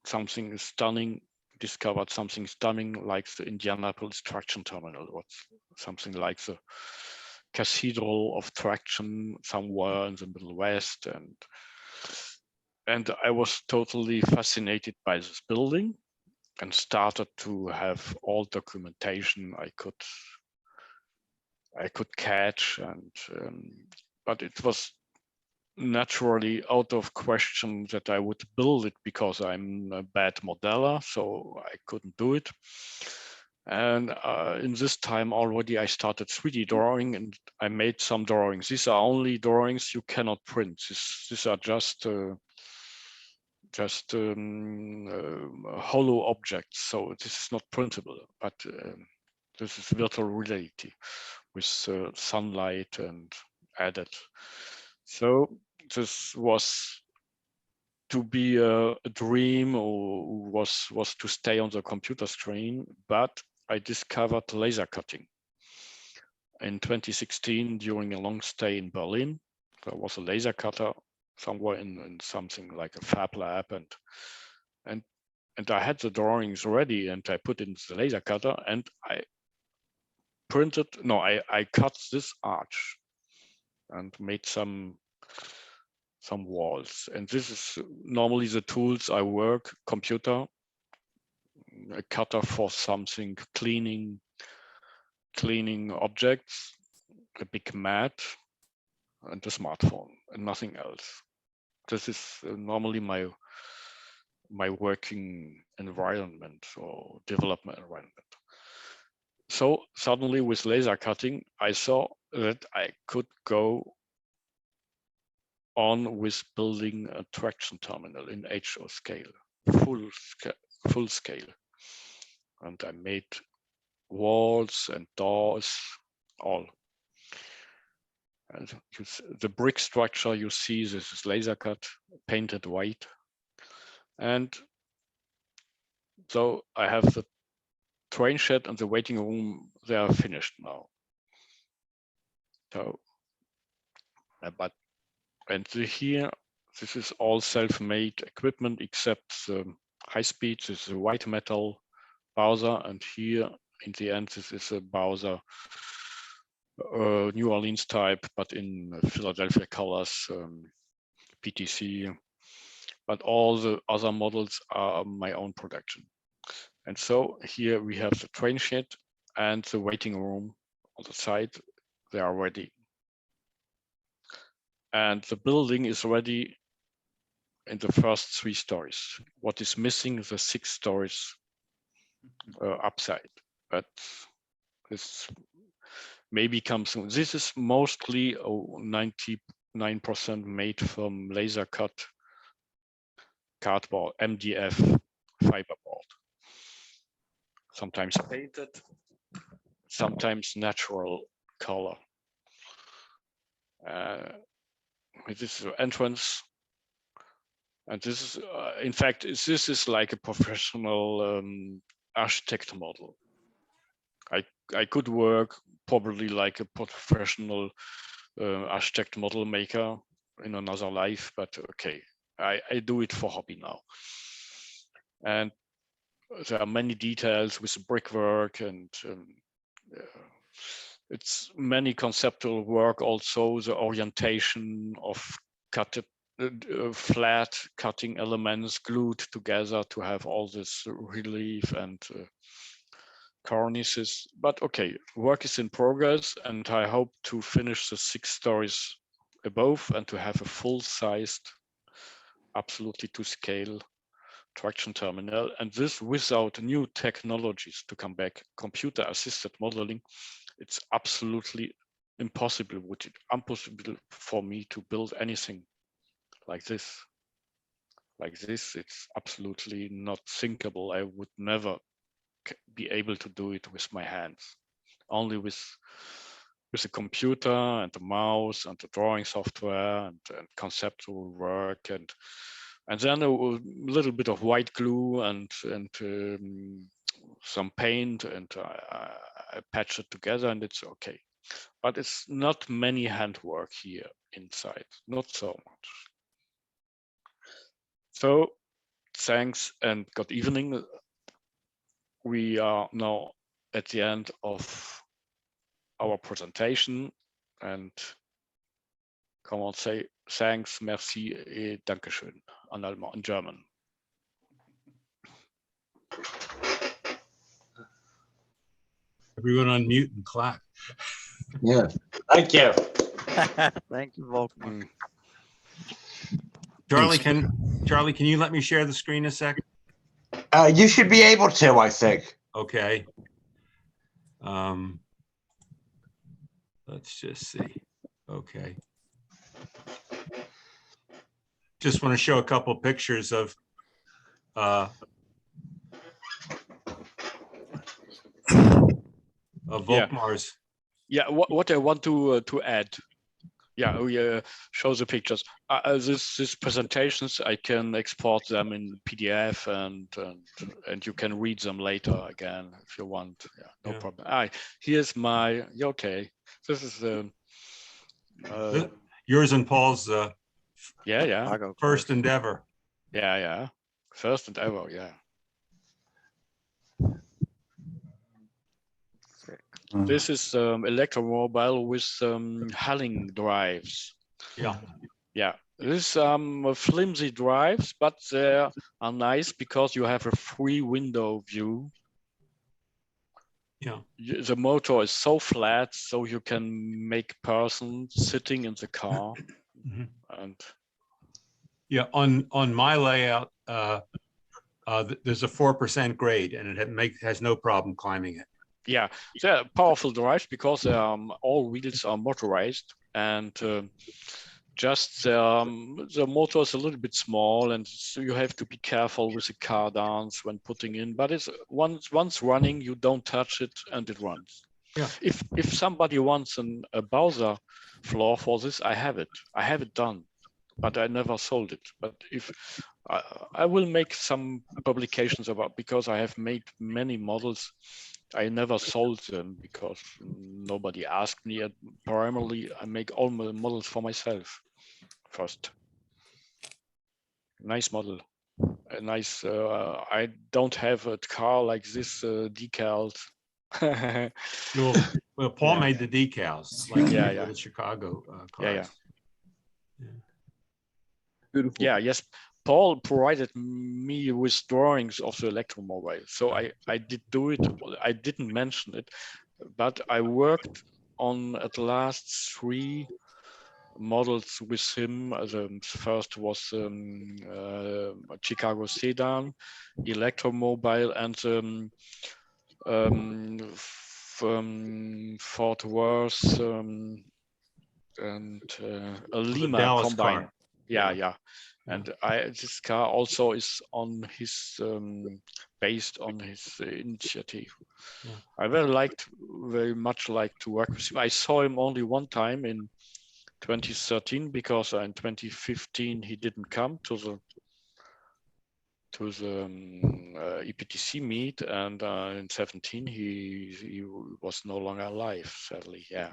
Speaker 1: something stunning, discovered something stunning like the Indianapolis traction terminal, or something like the cathedral of traction somewhere in the Middle West. And I was totally fascinated by this building and started to have all documentation I could catch, and but it was naturally out of question that I would build it because I'm a bad modeler, so I couldn't do it. And in this time already I started 3D drawing and I made some drawings. These are only drawings you cannot print. These are just hollow objects, so this is not printable, but this is virtual reality with sunlight and added. So this was to be a dream, or was to stay on the computer screen, but I discovered laser cutting. In 2016, during a long stay in Berlin, there was a laser cutter somewhere in something like a fab lab, and I had the drawings ready, and I put in the laser cutter, and I cut this arch and made some walls. And this is normally the tools I work: computer, a cutter for something, cleaning objects, a big mat, and a smartphone, and nothing else. This is normally my working environment or development environment. So suddenly with laser cutting, I saw that I could go on with building a traction terminal in HO scale, full scale. And I made walls and doors, all. And the brick structure you see, this is laser cut, painted white. And so I have the train shed and the waiting room, they are finished now. So, here, this is all self-made equipment except the high speed. This is a white metal Bowser, and here in the end, this is a Bowser New Orleans type, but in Philadelphia colors, PTC. But all the other models are my own production. And so here we have the train shed and the waiting room on the side. They are ready. And the building is ready in the first 3 stories. What is missing is the 6 stories upside, but this maybe comes soon. This is mostly 99% made from laser cut cardboard, MDF fiberboard. Sometimes painted, sometimes natural color. This is the entrance. And this is, in fact, this is like a professional architect model. I could work probably like a professional architect model maker in another life, but okay, I do it for hobby now. And there are many details with brickwork, and it's many conceptual work. Also, the orientation of flat cutting elements glued together to have all this relief and cornices. But okay, work is in progress, and I hope to finish the 6 stories above and to have a full-sized, absolutely to scale traction terminal, and this without new technologies to come back. Computer assisted modeling, it's absolutely impossible for me to build anything like this. It's absolutely not thinkable. I would never be able to do it with my hands, only with a computer and the mouse and the drawing software and conceptual work, and then a little bit of white glue and some paint, and I patch it together, and it's okay. But it's not many handwork here inside, not so much. So thanks and good evening. We are now at the end of our presentation, and come on, say thanks, merci et Dankeschön in German.
Speaker 3: Everyone unmute and clap.
Speaker 2: Yeah, thank you.
Speaker 5: Thank you, Volkmar.
Speaker 3: Charlie, can you let me share the screen a sec?
Speaker 2: You should be able to, I think.
Speaker 3: Okay. Let's just see. Okay. Just want to show a couple of pictures of Volkmar's.
Speaker 1: Yeah, what I want to add. Yeah, we show the pictures. These presentations, I can export them in PDF, and you can read them later again if you want. Yeah, no problem. Here's my. Okay, this is
Speaker 3: yours and Paul's.
Speaker 1: First
Speaker 3: endeavor.
Speaker 1: Yeah, first and ever. Yeah. This is electromobile with Halling drives. Yeah. This flimsy drives, but they are nice because you have a 3 window view.
Speaker 3: Yeah.
Speaker 1: The motor is so flat, so you can make person sitting in the car. And
Speaker 3: yeah, on my layout, there's a 4% grade, and it has no problem climbing it.
Speaker 1: Yeah, they're powerful drives because all wheels are motorized, and just the motor is a little bit small, and so you have to be careful with the car downs when putting in. But it's once running, you don't touch it, and it runs.
Speaker 3: Yeah.
Speaker 1: If somebody wants a Bowser floor for this, I have it. I have it done. but I never sold it. But if I will make some publications about, because I have made many models. I never sold them because nobody asked me. Primarily, I make all my models for myself first. Nice model. A nice. I don't have a car like this decals.
Speaker 3: Well, Paul made the decals, like
Speaker 1: yeah.
Speaker 3: the Chicago cars.
Speaker 1: Yeah.
Speaker 6: Beautiful.
Speaker 1: Yeah, yes. Paul provided me with drawings of the electromobile. So I did do it. I didn't mention it, but I worked on at last 3 models with him. The first was a Chicago sedan, electromobile, and Fort Worth and a Lima
Speaker 3: Dallas
Speaker 1: combine.
Speaker 3: car.
Speaker 1: Yeah. And this car also is on his based on his initiative.
Speaker 3: Yeah.
Speaker 1: I very much like to work with him. I saw him only one time in 2013 because in 2015 he didn't come to the EPTC meet, and in 17 he was no longer alive, sadly. Yeah.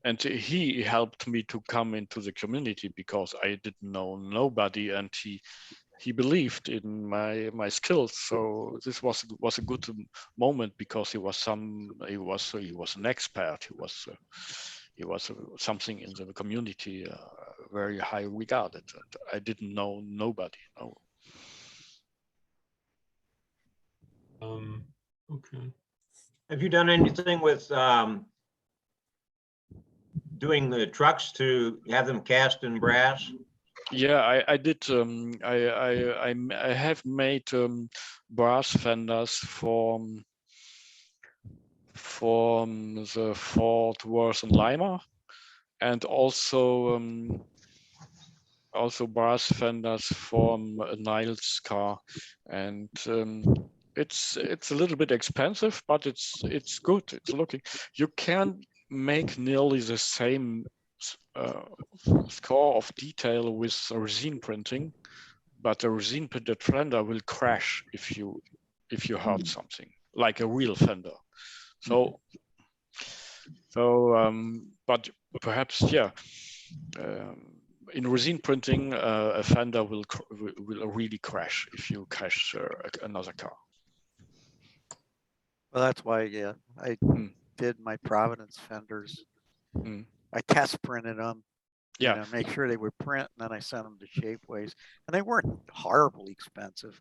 Speaker 1: And he helped me to come into the community because I didn't know nobody, and he believed in my skills. So this was a good moment because he was an expert. He was something in the community very high regarded, and I didn't know nobody. No.
Speaker 3: Okay.
Speaker 6: Have you done anything with doing the trucks to have them cast in brass?
Speaker 1: Yeah, I did. I have made brass fenders for the Fort Worth and Lima, and also brass fenders for a Niles car, and it's a little bit expensive, but it's good. It's looking. You can make nearly the same score of detail with resin printing, but a resin printed fender will crash if you hurt something, like a real fender. But perhaps, yeah. In resin printing, a fender will really crash if you crash another car.
Speaker 5: Well, that's why, yeah, I did my Providence fenders. I test printed them.
Speaker 1: Yeah.
Speaker 5: Make sure they would print, and then I sent them to Shapeways, and they weren't horribly expensive.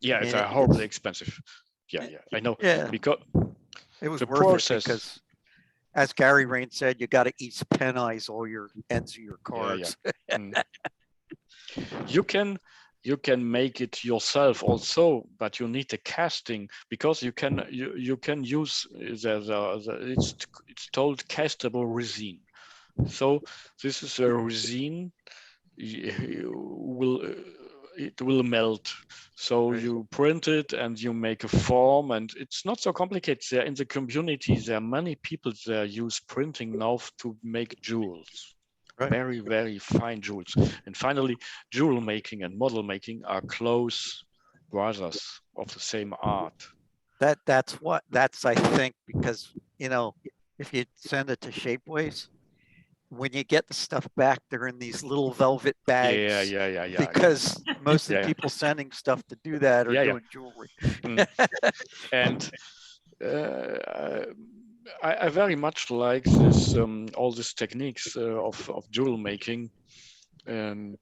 Speaker 1: Yeah, it's horribly expensive. Yeah, I know.
Speaker 5: Yeah,
Speaker 1: because
Speaker 5: it was
Speaker 1: the
Speaker 5: worth
Speaker 1: process.
Speaker 5: it because, as Gary Rain said, you got to East Pennize all your ends of your cards.
Speaker 1: Yeah. You can make it yourself also, but you need a casting because you can use it's told castable resin. So this is a resin. It will melt. So you print it and you make a form, and it's not so complicated. There in the community, there are many people that use printing now to make jewels. Right. Very, very fine jewels. And finally, jewel making and model making are close brothers of the same art.
Speaker 5: That's I think, because if you send it to Shapeways, when you get the stuff back, they're in these little velvet bags.
Speaker 1: Yeah.
Speaker 5: Because most of the people sending stuff to do that are doing jewelry.
Speaker 1: And I very much like this all these techniques of jewel making, and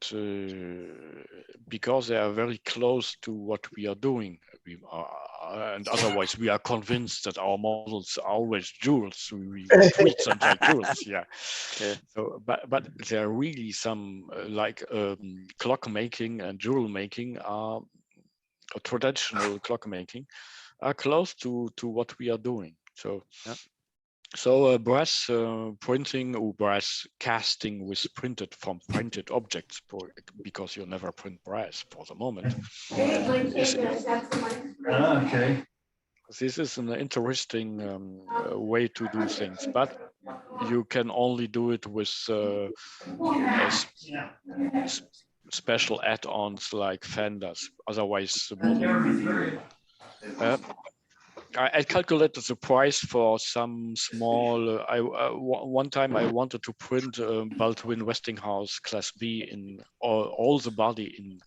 Speaker 1: because they are very close to what we are doing. And otherwise we are convinced that our models are always jewels. We treat them like jewels. Yeah. So, but there are really some clock making and jewel making are traditional clock making are close to what we are doing. So. Yeah. So brass printing or brass casting with printed objects, because you never print brass for the moment. Okay. This is an interesting way to do things, but you can only do it with special add-ons like fenders. Otherwise, the model. I calculated the price for some small. One time I wanted to print Baldwin Westinghouse Class B in all the body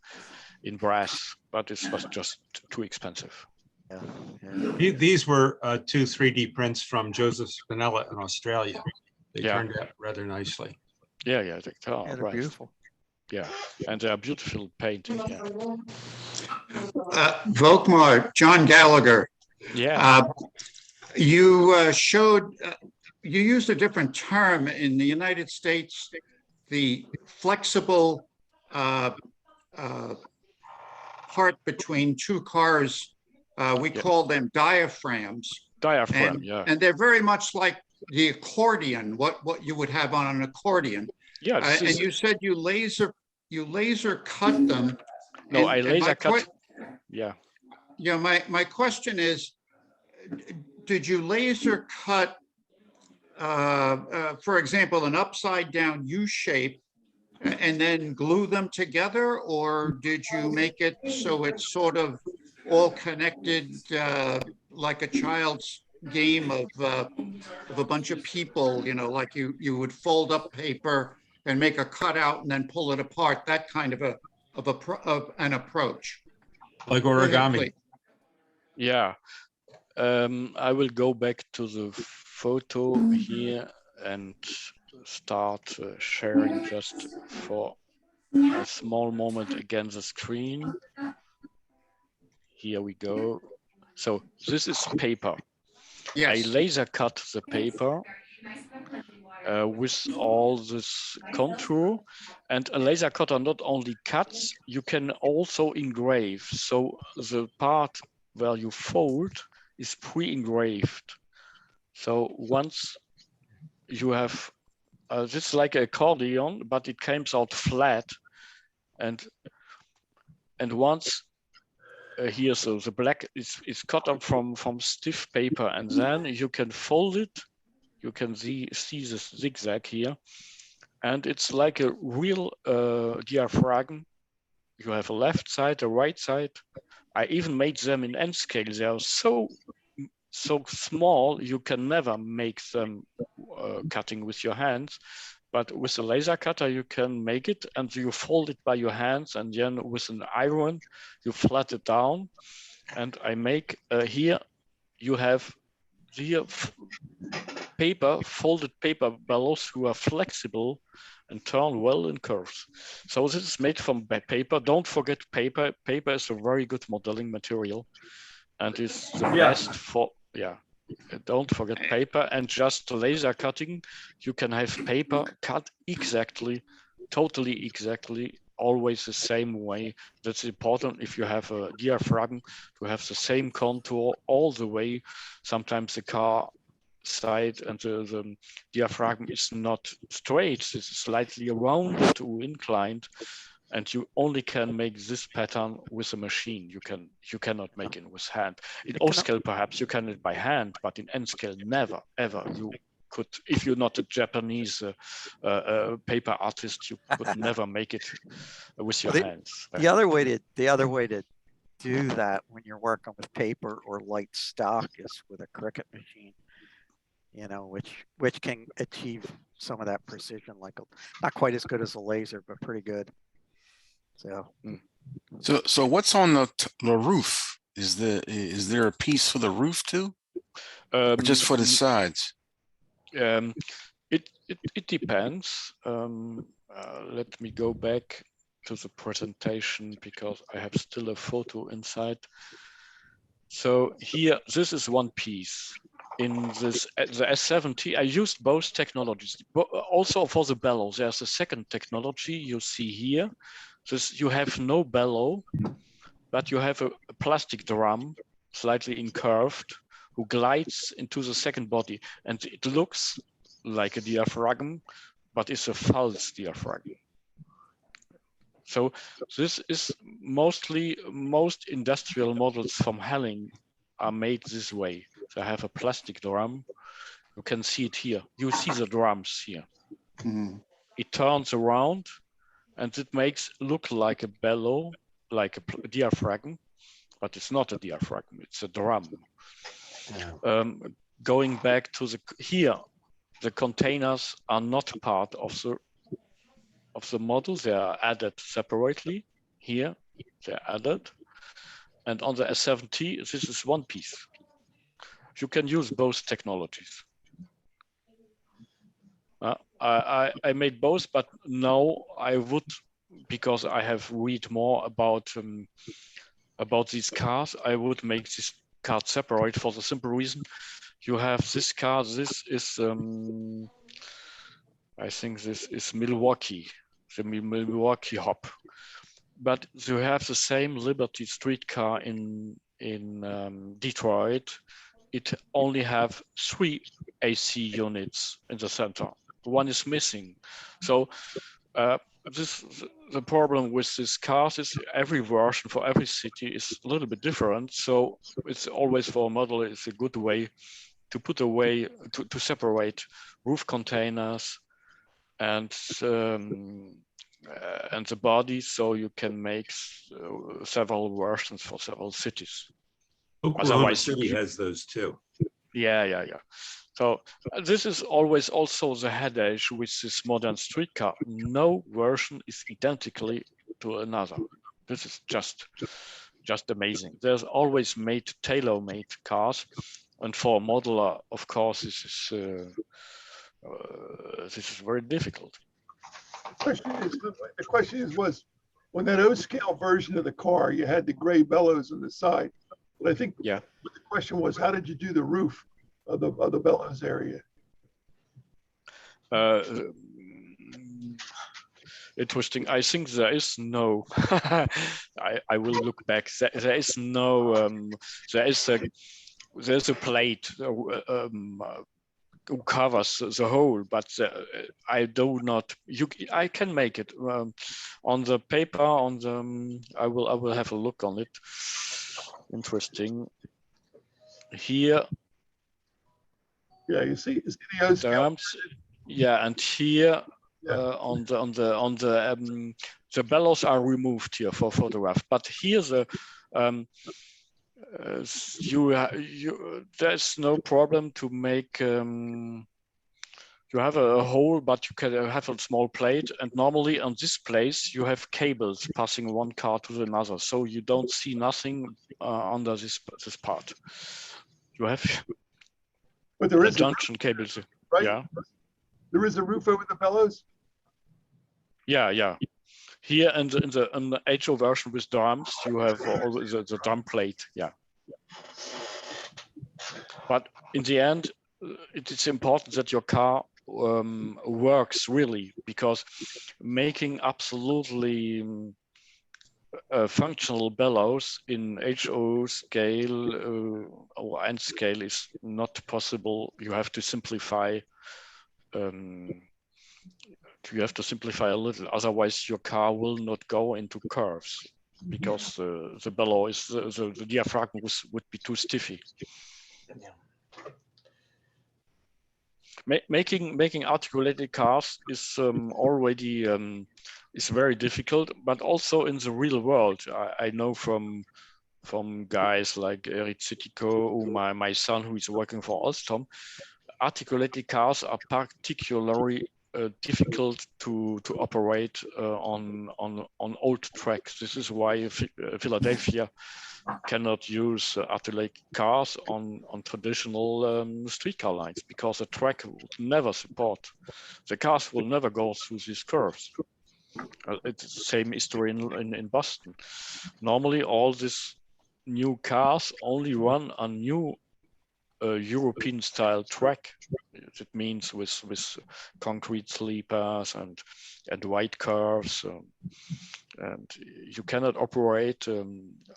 Speaker 1: in brass, but it was just too expensive.
Speaker 5: Yeah.
Speaker 3: These were two 3D prints from Joseph Spinella in Australia. They turned out rather nicely.
Speaker 1: Yeah, they are.
Speaker 5: They're beautiful.
Speaker 1: Yeah, and they are beautiful painted. Yeah.
Speaker 7: Volkmar, John Gallagher.
Speaker 1: Yeah.
Speaker 7: You showed, you used a different term in the United States, the flexible part between two cars. We call them diaphragms.
Speaker 1: Diaphragm,
Speaker 7: and they're very much like the accordion, what you would have on an accordion.
Speaker 1: Yeah.
Speaker 7: And you said you laser cut them.
Speaker 1: No, I laser cut. Yeah.
Speaker 7: Yeah, my question is, did you laser cut, for example, an upside down U shape and then glue them together, or did you make it so it's sort of all connected like a child's game of a bunch of people, like you would fold up paper and make a cutout and then pull it apart, that kind of an approach?
Speaker 3: Like origami.
Speaker 1: Yeah. I will go back to the photo here and start sharing just for a small moment again the screen. Here we go. So this is paper.
Speaker 7: Yes.
Speaker 1: I laser cut the paper with all this contour, and a laser cutter not only cuts, you can also engrave. So the part where you fold is pre-engraved. So once you have, this is like an accordion, but it comes out flat, and once here, so the black is cut up from stiff paper, and then you can fold it. You can see this zigzag here, and it's like a real diaphragm. You have a left side, a right side. I even made them in N scale. They are so small you can never make them cutting with your hands. But with a laser cutter, you can make it, and you fold it by your hands, and then with an iron, you flat it down. And I make here, you have here paper, folded paper bellows who are flexible and turn well in curves. So this is made from paper. Don't forget paper. Paper is a very good modeling material, and is the best for, don't forget paper. And just laser cutting, you can have paper cut exactly, totally exactly, always the same way. That's important if you have a diaphragm to have the same contour all the way. Sometimes the car side and the diaphragm is not straight, it's slightly rounded or inclined, and you only can make this pattern with a machine. You cannot make it with hand. In O scale, perhaps you can it by hand, but in N scale, never ever you could. If you're not a Japanese paper artist, you could never make it with your hands.
Speaker 5: The other way to do that when you're working with paper or light stock is with a Cricut machine. Which can achieve some of that precision, like not quite as good as a laser, but pretty good.
Speaker 4: So what's on the roof? Is there a piece for the roof too, or just for the sides?
Speaker 1: It depends. Let me go back to the presentation because I have still a photo inside. So here, this is one piece. In this, the S70, I used both technologies, but also for the bellow. There's a second technology you see here. This, you have no bellow, but you have a plastic drum, slightly incurved, who glides into the second body. And it looks like a diaphragm, but it's a false diaphragm. So this is most industrial models from Helling are made this way. So I have a plastic drum You can see it here. You see the drums here.
Speaker 7: Mhm.
Speaker 1: It turns around and it makes look like a bellow, like a diaphragm, but it's not a diaphragm, it's a drum. Going back to here, the containers are not part of the model. They are added separately. Here, they're added. And on the S7T, this is one piece. You can use both technologies. I made both, but now I would, because I have read more about these cars, I would make this car separate for the simple reason you have this car. This is I think this is Milwaukee, the Milwaukee hop, but you have the same Liberty street car in Detroit. It only have 3 AC units in the center. One is missing. So the problem with these cars is every version for every city is a little bit different. So it's always for a model, it's a good way to put away, to separate roof containers and the body, so you can make several versions for several cities.
Speaker 3: Oklahoma City has those too.
Speaker 1: Yeah. So this is always also the headache with this modern streetcar. No version is identically to another. This is just amazing. There's always made tailor-made cars, and for a modeler, of course, this is very difficult.
Speaker 8: The question was, when that O-scale version of the car, you had the gray bellows on the side. But I think the question was, how did you do the roof of the bellows area?
Speaker 1: Interesting. I think there is no. I will look back. There is no. There's a plate who covers the whole, but I do not. I can make it on the paper. On the. I will have a look on it. Interesting. Here.
Speaker 8: Yeah, you see the O-scale.
Speaker 1: Yeah, and here on the bellows are removed here for photograph, but here there's no problem to make. You have a hole, but you can have a small plate, and normally on this place you have cables passing one car to another, so you don't see nothing under this part. You have.
Speaker 8: But there is
Speaker 1: junction cables,
Speaker 8: right?
Speaker 1: Yeah.
Speaker 8: There is a roof over the bellows.
Speaker 1: Yeah. Here in the HO version with drums, you have all the drum plate. Yeah. But in the end, it is important that your car works really, because making absolutely functional bellows in HO scale or N scale is not possible. You have to simplify. You have to simplify a little, otherwise your car will not go into curves, because the bellow is the diaphragm would be too stiffy. Making articulated cars is already is very difficult, but also in the real world, I know from guys like Eric Citico, my son who is working for Alstom, articulated cars are particularly difficult to operate on old tracks. This is why Philadelphia cannot use articulated cars on traditional streetcar lines, because the track would never support. The cars will never go through these curves. It's the same history in Boston. Normally, all these new cars only run on new European style track. It means with concrete sleepers and wide curves, and you cannot operate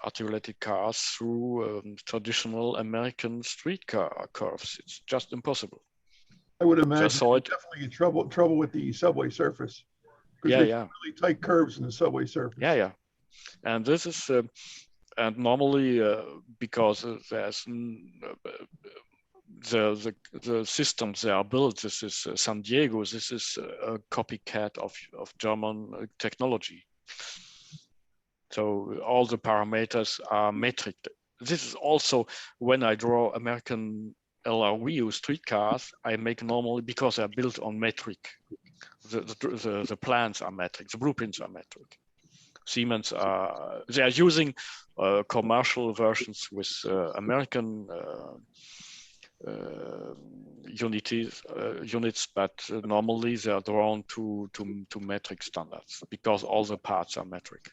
Speaker 1: articulated cars through traditional American streetcar curves. It's just impossible.
Speaker 8: I would imagine definitely trouble with the subway surface.
Speaker 1: Yeah.
Speaker 8: Really tight curves in the subway surface.
Speaker 1: Yeah. And this is and normally because there's the systems they are built. This is San Diego. This is a copycat of German technology. So all the parameters are metric. This is also when I draw American LRV streetcars, I make normally because they are built on metric. The plans are metric, the blueprints are metric. Siemens they are using commercial versions with American units, but normally they are drawn to metric standards because all the parts are metric.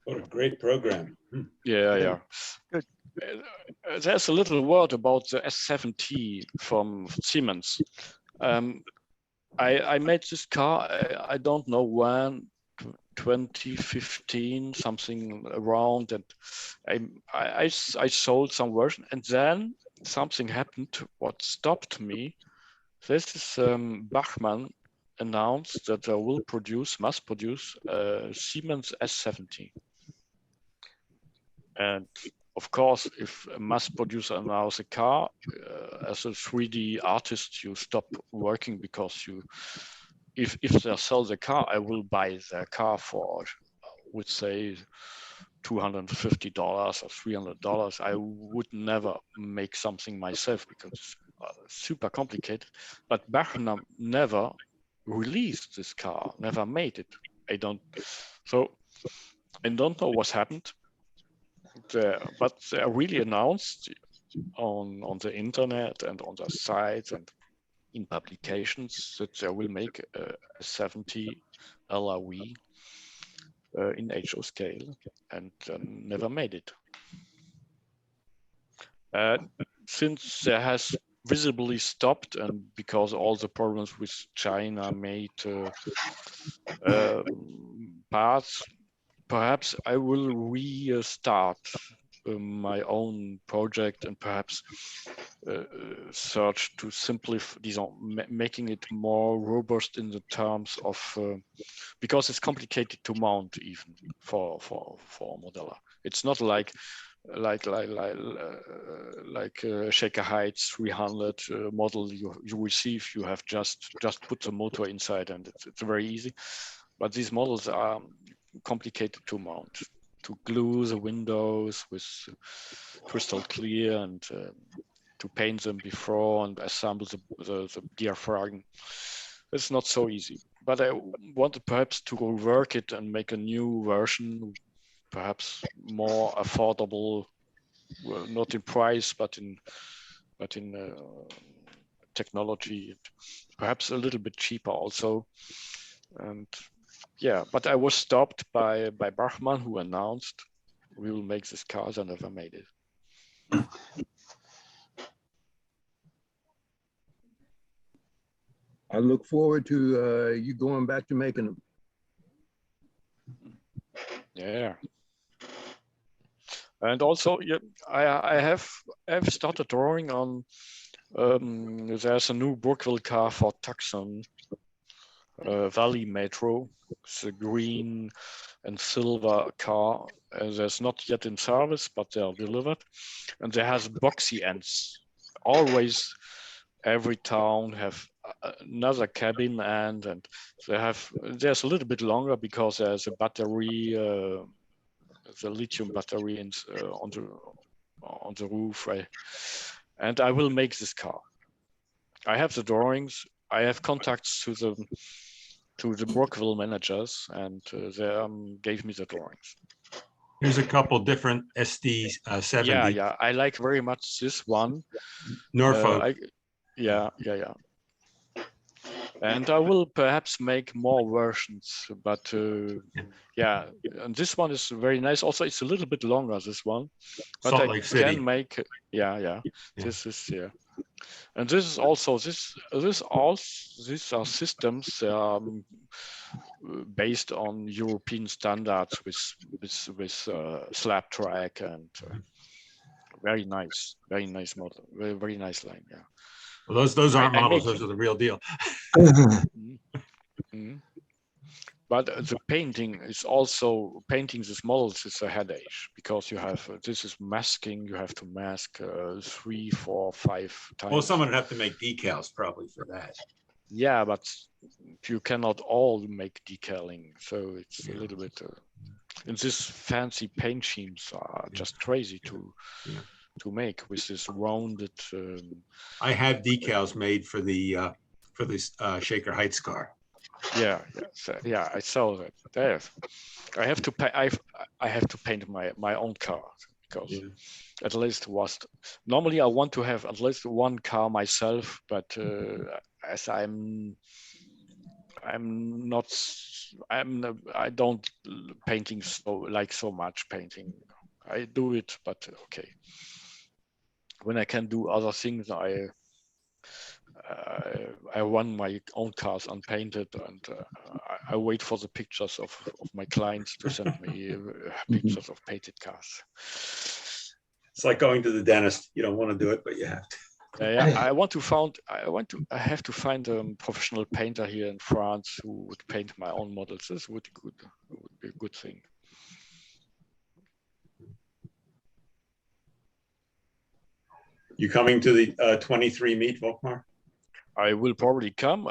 Speaker 3: What a great program.
Speaker 1: Yeah.
Speaker 5: Good.
Speaker 1: There's a little word about the S70 from Siemens. I made this car, I don't know when, 2015, something around, and I sold some version, and then something happened what stopped me. This is Bachmann announced that they will mass produce Siemens S70. And of course, if a mass producer announces a car, as a 3D artist, you stop working because if they sell the car, I will buy their car for, I would say, $250 or $300. I would never make something myself because it's super complicated. But Bachmann never released this car, never made it. I don't know what's happened. But they are really announced on the internet and on the sites and in publications that they will make a 70 LRV in HO scale, and never made it. Since there has visibly stopped, and because all the problems with China made parts, perhaps I will restart my own project and perhaps search to simplify, making it more robust in the terms of, because it's complicated to mount even for a modeler. It's not like Shaker Heights 300 model you receive. You have just put the motor inside, and it's very easy. But these models are complicated to mount, to glue the windows with crystal clear, and to paint them before and assemble the diaphragm. It's not so easy. But I wanted perhaps to rework it and make a new version, perhaps more affordable, well, not in price, but in technology, perhaps a little bit cheaper also. And yeah, but I was stopped by Bachmann, who announced we will make this car. I never made it.
Speaker 9: I look forward to you going back to making them.
Speaker 1: Yeah. And also, yeah, I have started drawing on. There's a new Brookville car for Tucson Valley Metro. It's a green and silver car. There's not yet in service, but they are delivered. And there has boxy ends. Always, every town have another cabin end, and there's a little bit longer because there's a battery, the lithium battery on the roof, right? And I will make this car. I have the drawings. I have contacts to the Brookville managers, and they gave me the drawings.
Speaker 3: Here's a couple different SD70.
Speaker 1: Yeah. I like very much this one.
Speaker 3: Norfolk.
Speaker 1: Yeah. And I will perhaps make more versions, but yeah, and this one is very nice. Also, it's a little bit longer, this one, but
Speaker 3: Salt
Speaker 1: I
Speaker 3: Lake City.
Speaker 1: can make, yeah. This is, yeah. And this is also, these are systems based on European standards with slab track and Very nice model. Very nice line. Yeah.
Speaker 3: Well, those aren't models. Those are the real deal.
Speaker 1: Mm-hmm. But the painting is also painting these models is a headache because you have this is masking. You have to mask 3, 4, 5 times.
Speaker 3: Well, someone would have to make decals probably for that.
Speaker 1: Yeah, but you cannot all make decaling, so it's a little bit. And these fancy paint schemes are just crazy to make with this rounded.
Speaker 3: I have decals made for this Shaker Heights car.
Speaker 1: Yeah, I saw that. There, I have to pay. I have to paint my own car because at least normally I want to have at least one car myself, but as I don't painting so much painting. I do it, but okay. When I can do other things, I run my own cars unpainted, and I wait for the pictures of my clients to send me pictures of painted cars.
Speaker 3: It's like going to the dentist. You don't want to do it, but you have to.
Speaker 1: I have to find a professional painter here in France who would paint my own models. This would be a good thing.
Speaker 3: You coming to the 23 meet, Volkmar?
Speaker 1: I will probably come.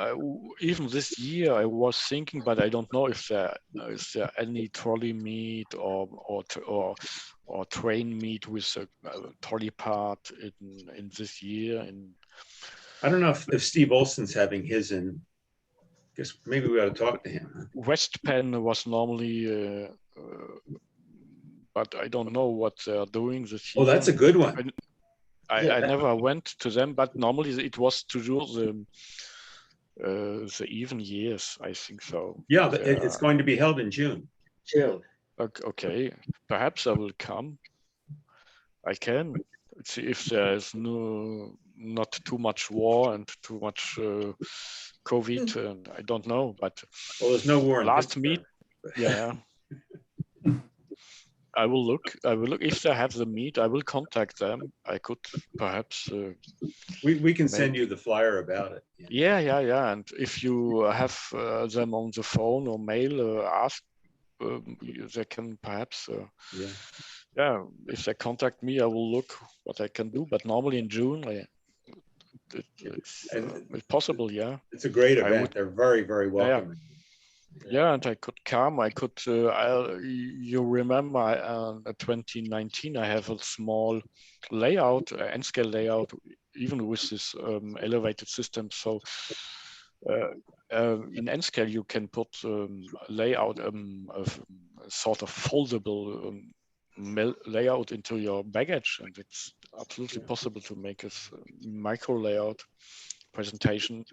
Speaker 1: Even this year, I was thinking, but I don't know if there is there any trolley meet or train meet with a trolley part in this year.
Speaker 3: I don't know if Steve Olson's having his in. Guess maybe we ought to talk to him.
Speaker 1: West Penn was normally, but I don't know what they're doing this year.
Speaker 3: Oh, that's a good one.
Speaker 1: I never went to them, but normally it was to do the even years. I think so.
Speaker 3: Yeah, it's going to be held in June.
Speaker 1: Okay, perhaps I will come. I can see if there is not too much war and too much COVID, and I don't know. But
Speaker 3: there's no war.
Speaker 1: Last meet, yeah. I will look if they have the meet. I will contact them. I could perhaps.
Speaker 3: We can send you the flyer about it.
Speaker 1: Yeah. And if you have them on the phone or mail, ask. They can perhaps. If they contact me, I will look what I can do. But normally in June, it's possible. Yeah.
Speaker 3: It's a great event. They're very, very welcoming.
Speaker 1: Yeah, and I could come. I could. You remember 2019? I have a small layout, N-scale layout, even with this elevated system. So in N-scale, you can put layout of a sort of foldable layout into your baggage, and it's absolutely possible to make a micro layout presentation.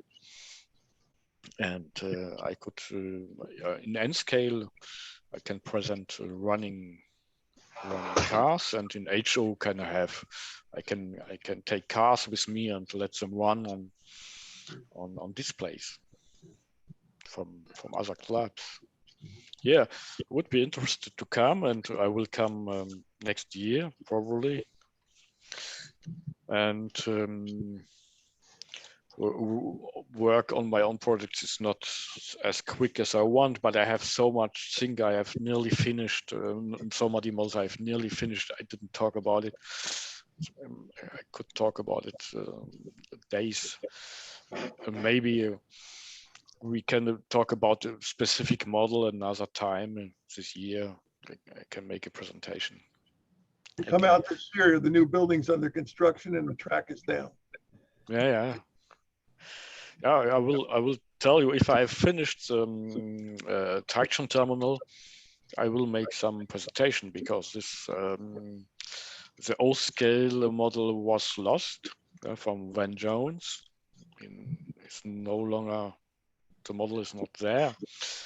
Speaker 1: And I could, in N-scale, I can present running cars, and in HO I can take cars with me and let them run on displays from other clubs. Yeah, would be interested to come, and I will come next year probably. And work on my own projects is not as quick as I want, but I have so much thing I have nearly finished. So many models I've nearly finished. I didn't talk about it. I could talk about it days. Maybe we can talk about a specific model another time this year. I can make a presentation.
Speaker 8: Come out this year, the new building's under construction and the track is down.
Speaker 1: Yeah, I will tell you if I finished traction terminal, I will make some presentation because this the old scale model was lost from Van Jones. It's no longer, the model is not there.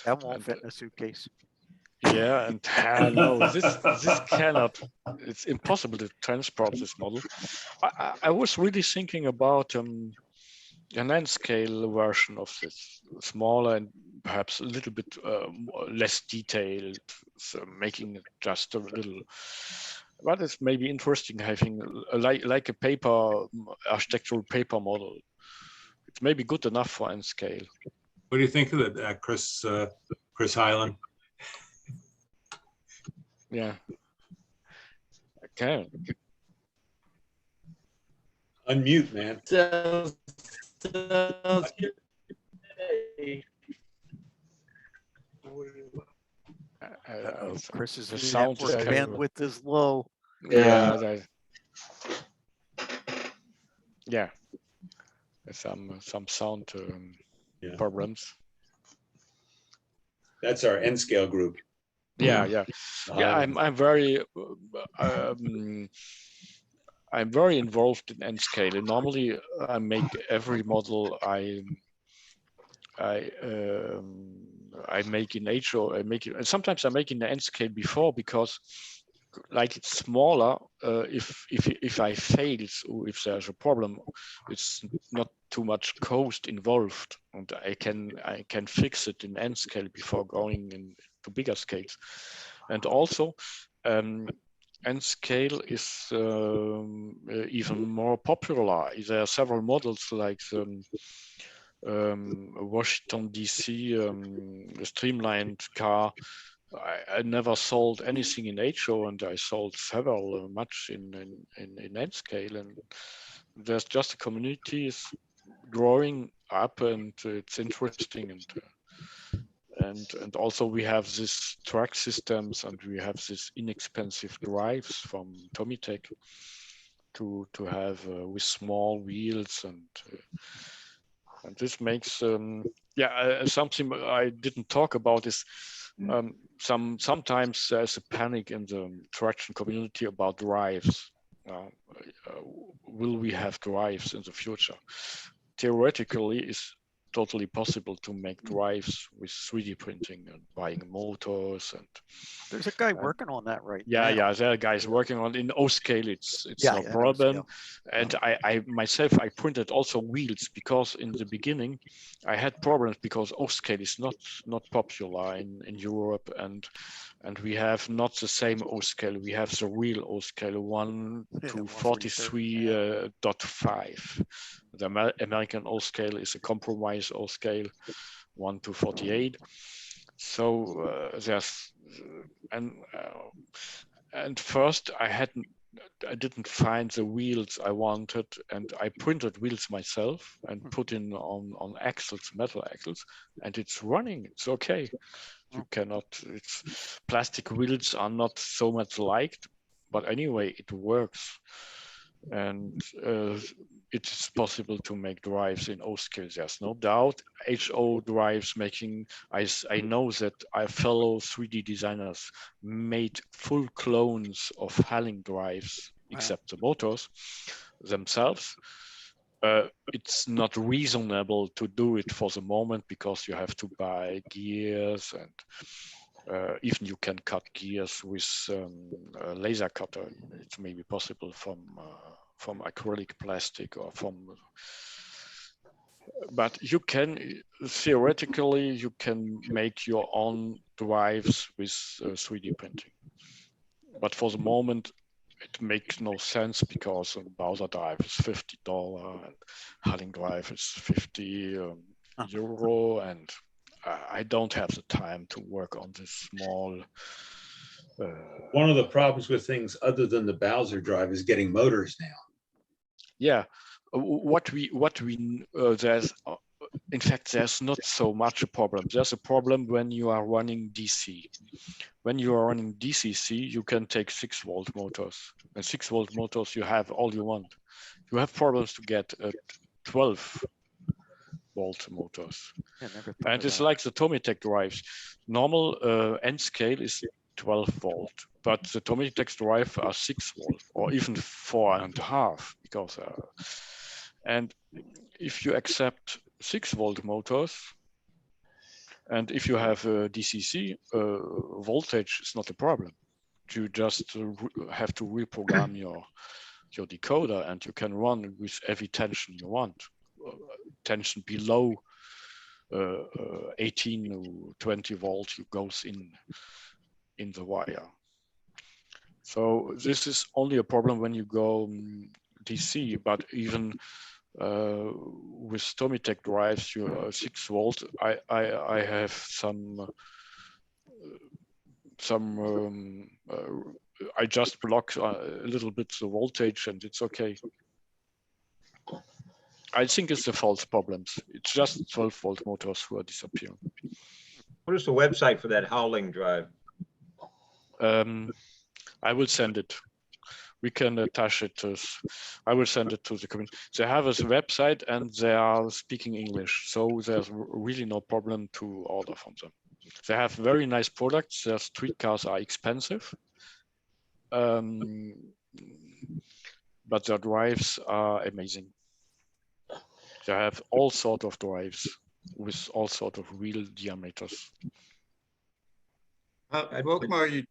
Speaker 5: That won't fit in a suitcase.
Speaker 1: Yeah, and no, this cannot. It's impossible to transport this model. I was really thinking about an N-scale version of this, smaller and perhaps a little bit less detailed, so making it just a little But it's maybe interesting having like a paper architectural paper model. It's maybe good enough for N scale.
Speaker 3: What do you think of that, Chris Highland?
Speaker 1: Yeah. Okay.
Speaker 3: Unmute, man.
Speaker 10: Sounds good.
Speaker 5: Chris's
Speaker 1: the sound is
Speaker 5: bandwidth is low.
Speaker 1: Yeah. Yeah. There's some sound problems.
Speaker 3: That's our N scale group.
Speaker 1: Yeah. I'm very I'm very involved in N scale, and normally I make every model I make in HO. I make it, and sometimes I make in the N scale before, because like it's smaller. If I fail, or if there's a problem, it's not too much cost involved, and I can fix it in N scale before going into bigger scales. And also, N scale is even more popular. There are several models like Washington DC streamlined car. I never sold anything in HO, and I sold several much in N scale. And there's just a community is growing up, and it's interesting. And also we have this track systems, and we have this inexpensive drives from Tomitech to have with small wheels, and this makes something I didn't talk about is sometimes there's a panic in the traction community about drives. Will we have drives in the future? Theoretically, it's totally possible to make drives with 3D printing and buying motors. And
Speaker 5: there's a guy working on that right
Speaker 1: now.
Speaker 5: Yeah,
Speaker 1: there are guys working on in O scale. It's no problem. And I myself, I printed also wheels, because in the beginning I had problems because O scale is not popular in Europe, and we have not the same O scale. We have the real O scale 1 to 43.5. The American O scale is a compromise O scale 1 to 48. So there's and first I didn't find the wheels I wanted, and I printed wheels myself and put in on axles, metal axles, and it's running. It's okay. You cannot. It's plastic wheels are not so much liked, but anyway, it works. And it is possible to make drives in O scale. There's no doubt. HO drives making. I know that our fellow 3D designers made full clones of Halling drives, except the motors themselves. It's not reasonable to do it for the moment, because you have to buy gears, and even you can cut gears with a laser cutter. It's maybe possible from acrylic plastic or from. But you can theoretically you can make your own drives with 3D printing. But for the moment, it makes no sense, because Bowser drive is $50 and Halling drive is 50 euro, and I don't have the time to work on this small.
Speaker 3: One of the problems with things other than the Bowser drive is getting motors now.
Speaker 1: Yeah, what we there's in fact there's not so much a problem. There's a problem when you are running DC. When you are running DCC, you can take 6-volt motors, and 6-volt motors you have all you want. You have problems to get 12-volt motors, and it's like the Tomitech drives. Normal N scale is 12 volt, but the Tomitech drive are 6 volt or even 4.5, because and if you accept 6-volt motors, and if you have a DCC, voltage is not a problem. You just have to reprogram your decoder, and you can run with every tension you want. Tension below 18 to 20 volt goes in the wire. So this is only a problem when you go DC, but even with Stomitech drives, you 6 volt. I have some I just block a little bit the voltage and it's okay. I think it's the false problems. It's just 12-volt motors who are disappearing.
Speaker 6: What is the website for that howling drive?
Speaker 1: I will send it. We can attach it to. I will send it to the community. They have a website and they are speaking English, so there's really no problem to order from them. They have very nice products. Their street cars are expensive, but their drives are amazing. They have all sort of drives with all sort of wheel diameters.
Speaker 7: Volkmar,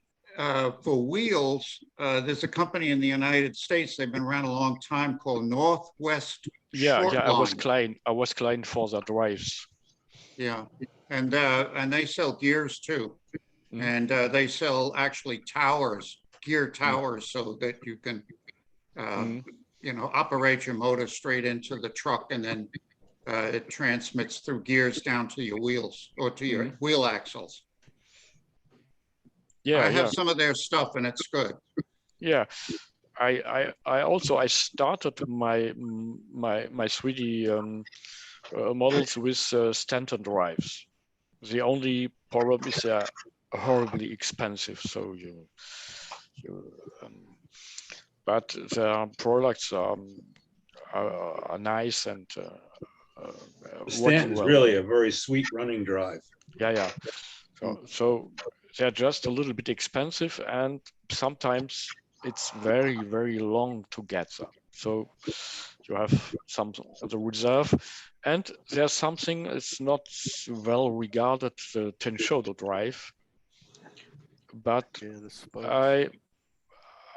Speaker 7: for wheels, there's a company in the United States. They've been around a long time called Northwest.
Speaker 1: Yeah, I was
Speaker 7: Shortline.
Speaker 1: client for the drives.
Speaker 7: Yeah, and they sell gears too, and they sell actually towers, gear towers, so that you can, you know, operate your motor straight into the truck, and then it transmits through gears down to your wheels or to your wheel axles. Yeah, I have some of their stuff, and it's good.
Speaker 1: Yeah, I started my 3D models with Stanton drives. The only problem is they're horribly expensive. So but their products are nice and
Speaker 3: Stanton is really a very sweet running drive.
Speaker 1: Yeah. So they're just a little bit expensive, and sometimes it's very, very long to get them. So you have some of the reserve, and there's something that's not well regarded, the Tenshodo drive. But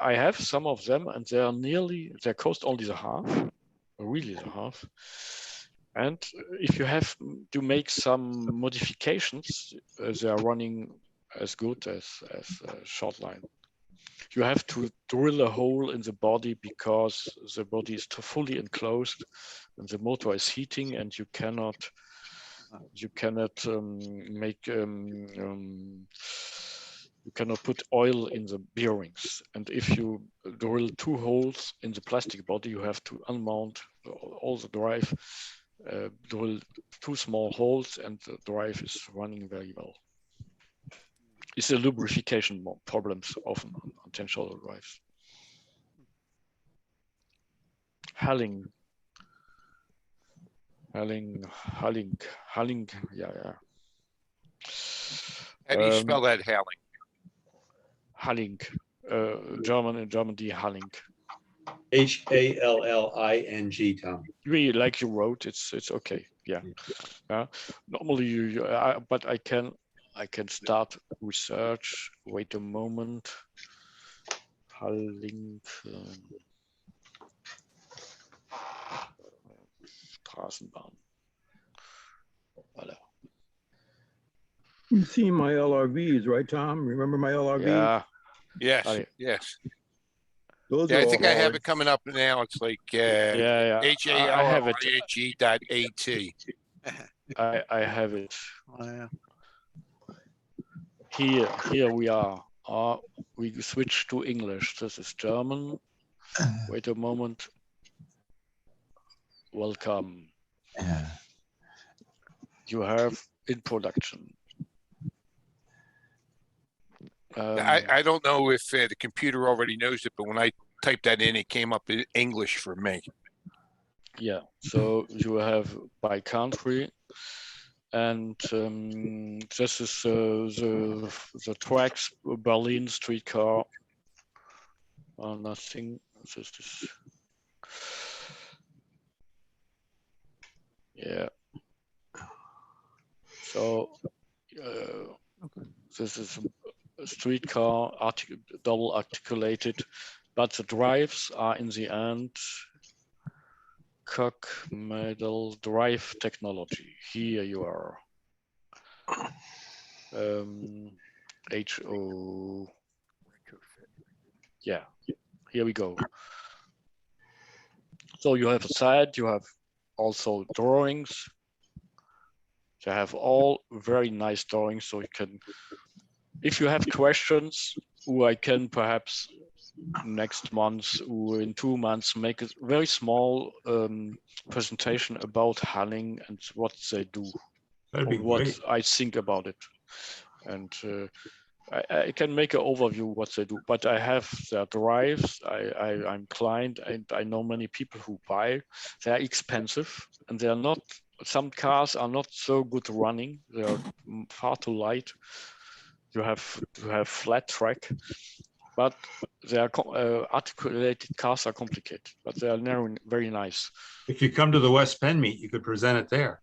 Speaker 1: I have some of them, and they cost only the half, really the half. And if you have to make some modifications, they are running as good as Shortline. You have to drill a hole in the body because the body is fully enclosed and the motor is heating, and you cannot you cannot put oil in the bearings. And if you drill 2 holes in the plastic body, you have to unmount all the drive, drill 2 small holes, and the drive is running very well. It's a lubrication problems often on Tenshodo drives. Halling, yeah.
Speaker 11: How do you spell that, Halling?
Speaker 1: Halling, German, die Halling.
Speaker 3: Halling, Tom.
Speaker 1: Really, like you wrote, it's okay. Yeah. Normally, but I can start research. Wait a moment. Halling. Straßenbahn. Voilà.
Speaker 9: You've seen my LRVs, right, Tom? Remember my LRVs?
Speaker 1: Yeah.
Speaker 11: Yes. Yes.
Speaker 9: Those
Speaker 11: I
Speaker 9: are
Speaker 11: think
Speaker 9: all
Speaker 11: I have
Speaker 9: hard.
Speaker 11: it coming up now. It's like HALLING.AT.
Speaker 1: I have it. Here we are. We switch to English. This is German. Wait a moment. Welcome. You have in production.
Speaker 11: I don't know if the computer already knows it, but when I typed that in, it came up in English for me.
Speaker 1: Yeah, so you have by country, and this is the tracks, Berlin streetcar. Nothing. This is yeah. So this is a streetcar, double articulated, but the drives are in the end cock metal drive technology. Here you are. HO. Yeah, here we go. So you have a site, you have also drawings. They have all very nice drawings, so you can, if you have questions, I can perhaps next month or in 2 months make a very small presentation about Hanning and what they do.
Speaker 3: That'd be
Speaker 1: what
Speaker 3: great.
Speaker 1: I think about it. And I can make an overview what they do, but I have their drives. I'm client, and I know many people who buy. They're expensive, and they're not. Some cars are not so good running. They are far too light. You have to have flat track, but they are articulated cars are complicated, but they are very nice.
Speaker 3: If you come to the West Penn meet, you could present it there.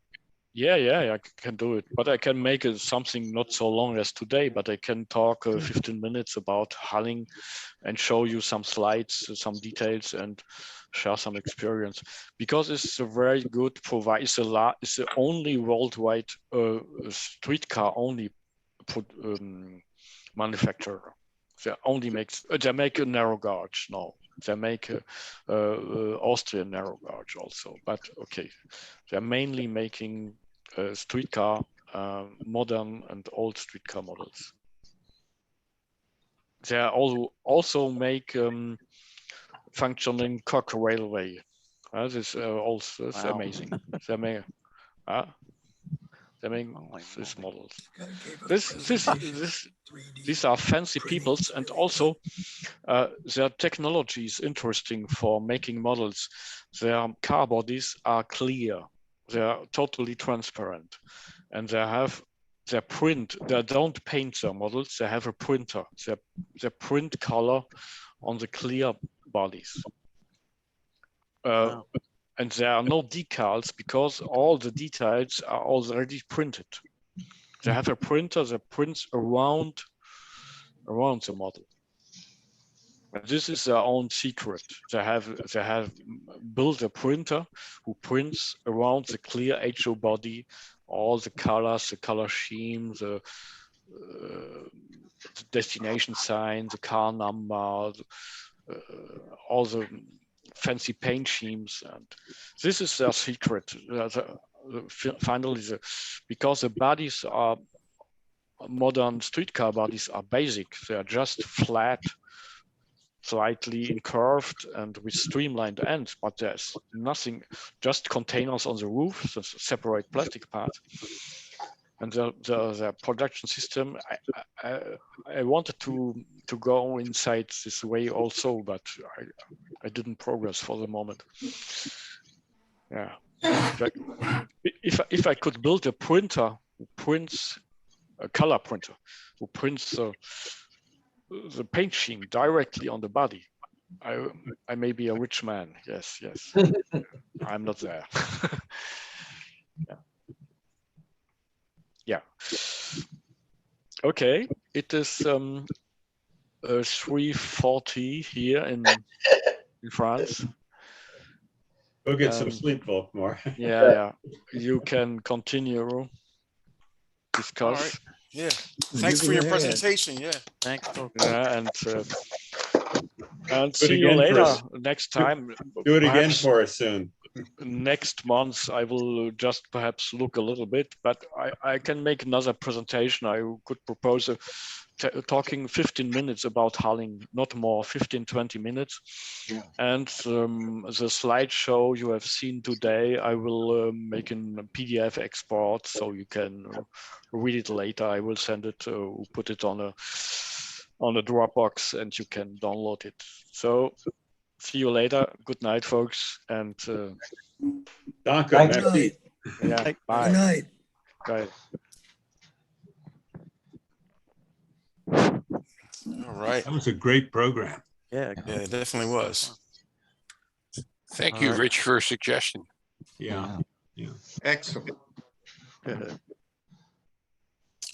Speaker 1: Yeah, I can do it, but I can make it something not so long as today, but I can talk 15 minutes about Halling and show you some slides, some details, and share some experience, because it's a very good provide. It's the only worldwide streetcar only manufacturer. They make a narrow gauge now. They make Austrian narrow gauge also, but okay, they're mainly making streetcar, modern and old streetcar models. They also make functioning coach railway. This is also amazing. They make these models. These are fancy peoples, and also their technology is interesting for making models. Their car bodies are clear. They are totally transparent, and they have their print. They don't paint their models. They have a printer. They print color on the clear bodies.
Speaker 5: Wow.
Speaker 1: And there are no decals because all the details are already printed. They have a printer that prints around the model. And this is their own secret. They have built a printer who prints around the clear HO body all the colors, the color scheme, the destination sign, the car number, all the fancy paint schemes, and this is their secret. Finally, because the bodies are modern streetcar bodies are basic. They are just flat, slightly incurved, and with streamlined ends. But there's nothing, just containers on the roof, the separate plastic part. And the production system, I wanted to go inside this way also, but I didn't progress for the moment. Yeah, if I could build a printer who prints a color printer who prints the paint scheme directly on the body, I may be a rich man. Yes. I'm not there. Yeah. Okay, it is 3:40 here in France.
Speaker 3: Go get some sleep, Volkmar.
Speaker 1: Yeah. You can continue discuss.
Speaker 4: All right. Yeah. Thanks for your presentation. Yeah.
Speaker 5: Thanks.
Speaker 1: Yeah, and see you later next time.
Speaker 3: Do it again for us soon.
Speaker 1: Next month I will just perhaps look a little bit, but I can make another presentation. I could propose talking 15 minutes about Halling, not more, 15-20 minutes.
Speaker 2: Yeah.
Speaker 1: And the slideshow you have seen today, I will make a PDF export so you can read it later. I will send it, put it on a Dropbox, and you can download it. So see you later. Good night, folks. And
Speaker 2: Thanks.
Speaker 1: yeah, bye.
Speaker 10: Good night.
Speaker 1: Bye.
Speaker 4: All right.
Speaker 3: That was a great program.
Speaker 5: Yeah.
Speaker 4: Yeah, it definitely was.
Speaker 11: Thank you, Rich, for a suggestion.
Speaker 3: Yeah.
Speaker 7: Excellent.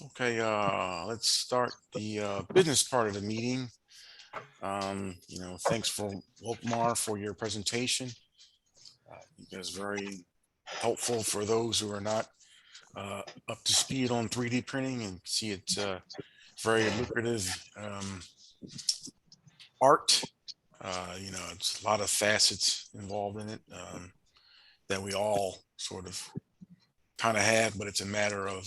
Speaker 4: Okay, let's start the business part of the meeting. Thanks for Volkmar for your presentation. It was very helpful for those who are not up to speed on 3D printing and see it's very lucrative art. It's a lot of facets involved in it that we all sort of kind of have, but it's a matter of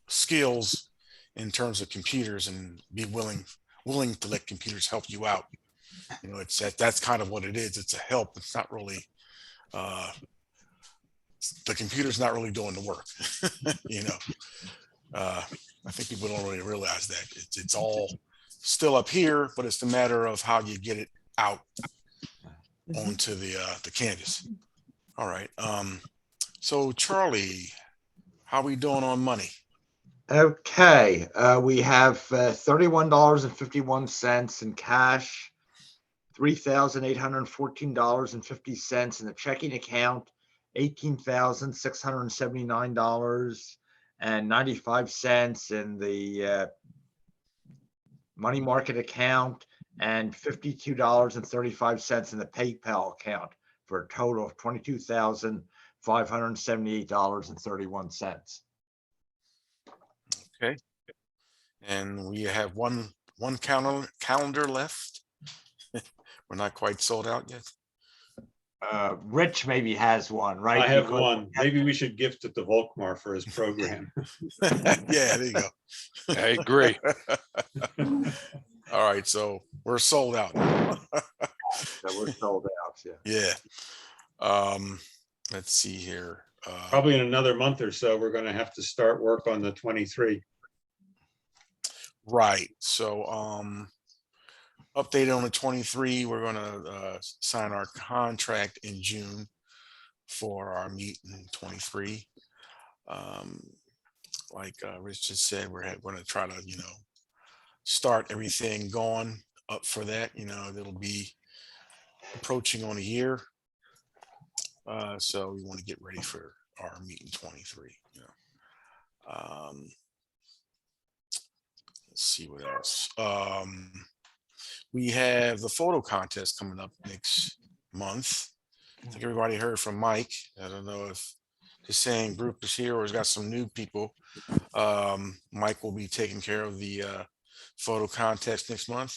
Speaker 4: skills in terms of computers and be willing to let computers help you out. It's that's kind of what it is. It's a help. It's not really the computer's not really doing the work. I think people don't really realize that it's all still up here, but it's the matter of how you get it out onto the canvas. All right. So Charlie, how we doing on money?
Speaker 2: Okay, we have $31.51 in cash, $3,814.50 in the checking account, $18,679.95 in the money market account, and $52.35 in the PayPal account, for a total of $22,578.31.
Speaker 4: Okay. And we have one calendar left. We're not quite sold out yet.
Speaker 2: Rich maybe has one, right?
Speaker 3: I have
Speaker 2: Because-
Speaker 3: one. Maybe we should gift it to Volkmar for his program.
Speaker 4: Yeah, there you go.
Speaker 11: I agree.
Speaker 4: All right, so we're sold out.
Speaker 2: So we're sold out, yeah.
Speaker 4: Yeah. Let's see here.
Speaker 3: Probably in another month or so, we're going to have to start work on the 23.
Speaker 4: Right. So update on the 23, we're going to sign our contract in June for our meet in 23. Like Rich just said, we're going to try to, start everything going up for that. It'll be approaching on a year. So we want to get ready for our meet in 23. Let's see what else. We have the photo contest coming up next month. I think everybody heard from Mike. I don't know if the same group is here or has got some new people. Mike will be taking care of the photo contest next month.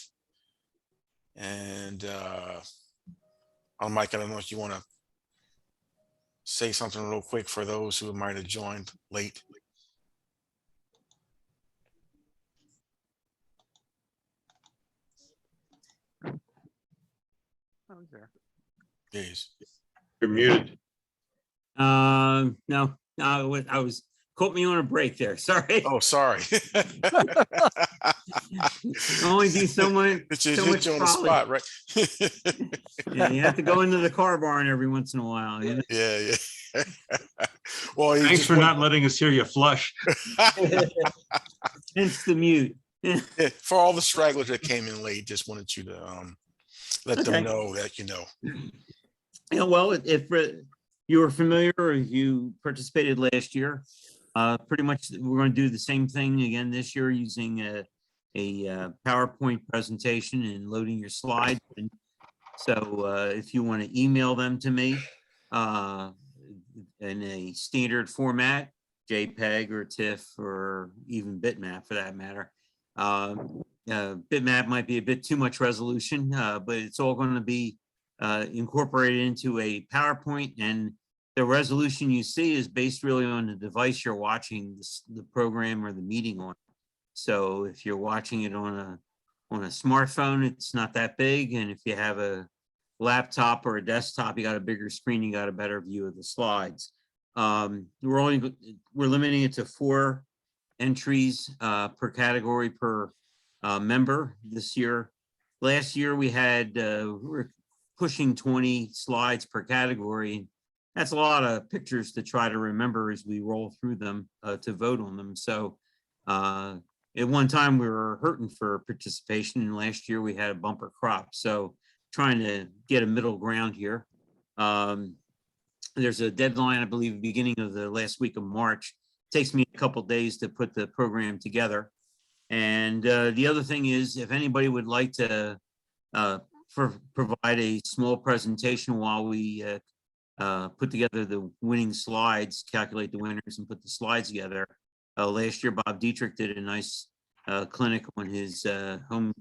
Speaker 4: And Mike, I don't know if you want to say something real quick for those who might have joined late.
Speaker 5: I was there.
Speaker 4: Yes.
Speaker 3: You're muted.
Speaker 10: No, I was caught me on a break there. Sorry.
Speaker 4: Oh, sorry.
Speaker 10: Only do so much.
Speaker 4: It's
Speaker 10: So
Speaker 4: just
Speaker 10: much
Speaker 4: you on the
Speaker 10: trolley.
Speaker 4: spot, right?
Speaker 10: Yeah, you have to go into the car barn every once in a while. You know?
Speaker 4: Yeah. Well,
Speaker 3: Thanks for not letting us hear you flush.
Speaker 10: Hence the mute.
Speaker 4: Yeah, for all the stragglers that came in late, just wanted you to let them know that
Speaker 10: Yeah, well, if you were familiar or you participated last year, pretty much we're going to do the same thing again this year using a PowerPoint presentation and loading your slides. And so if you want to email them to me in a standard format, JPEG or TIFF or even bitmap for that matter. Bitmap might be a bit too much resolution, but it's all going to be incorporated into a PowerPoint, and the resolution you see is based really on the device you're watching the program or the meeting on. So if you're watching it on a smartphone, it's not that big, and if you have a laptop or a desktop, you got a bigger screen, you got a better view of the slides. We're limiting it to 4 entries per category per member this year. Last year we had we're pushing 20 slides per category. That's a lot of pictures to try to remember as we roll through them to vote on them. So at one time we were hurting for participation, and last year we had a bumper crop. So trying to get a middle ground here. There's a deadline, I believe, beginning of the last week of March. It takes me a couple of days to put the program together. And the other thing is, if anybody would like to provide a small presentation while we put together the winning slides, calculate the winners and put the slides together. Last year, Bob Dietrich did a nice clinic on his home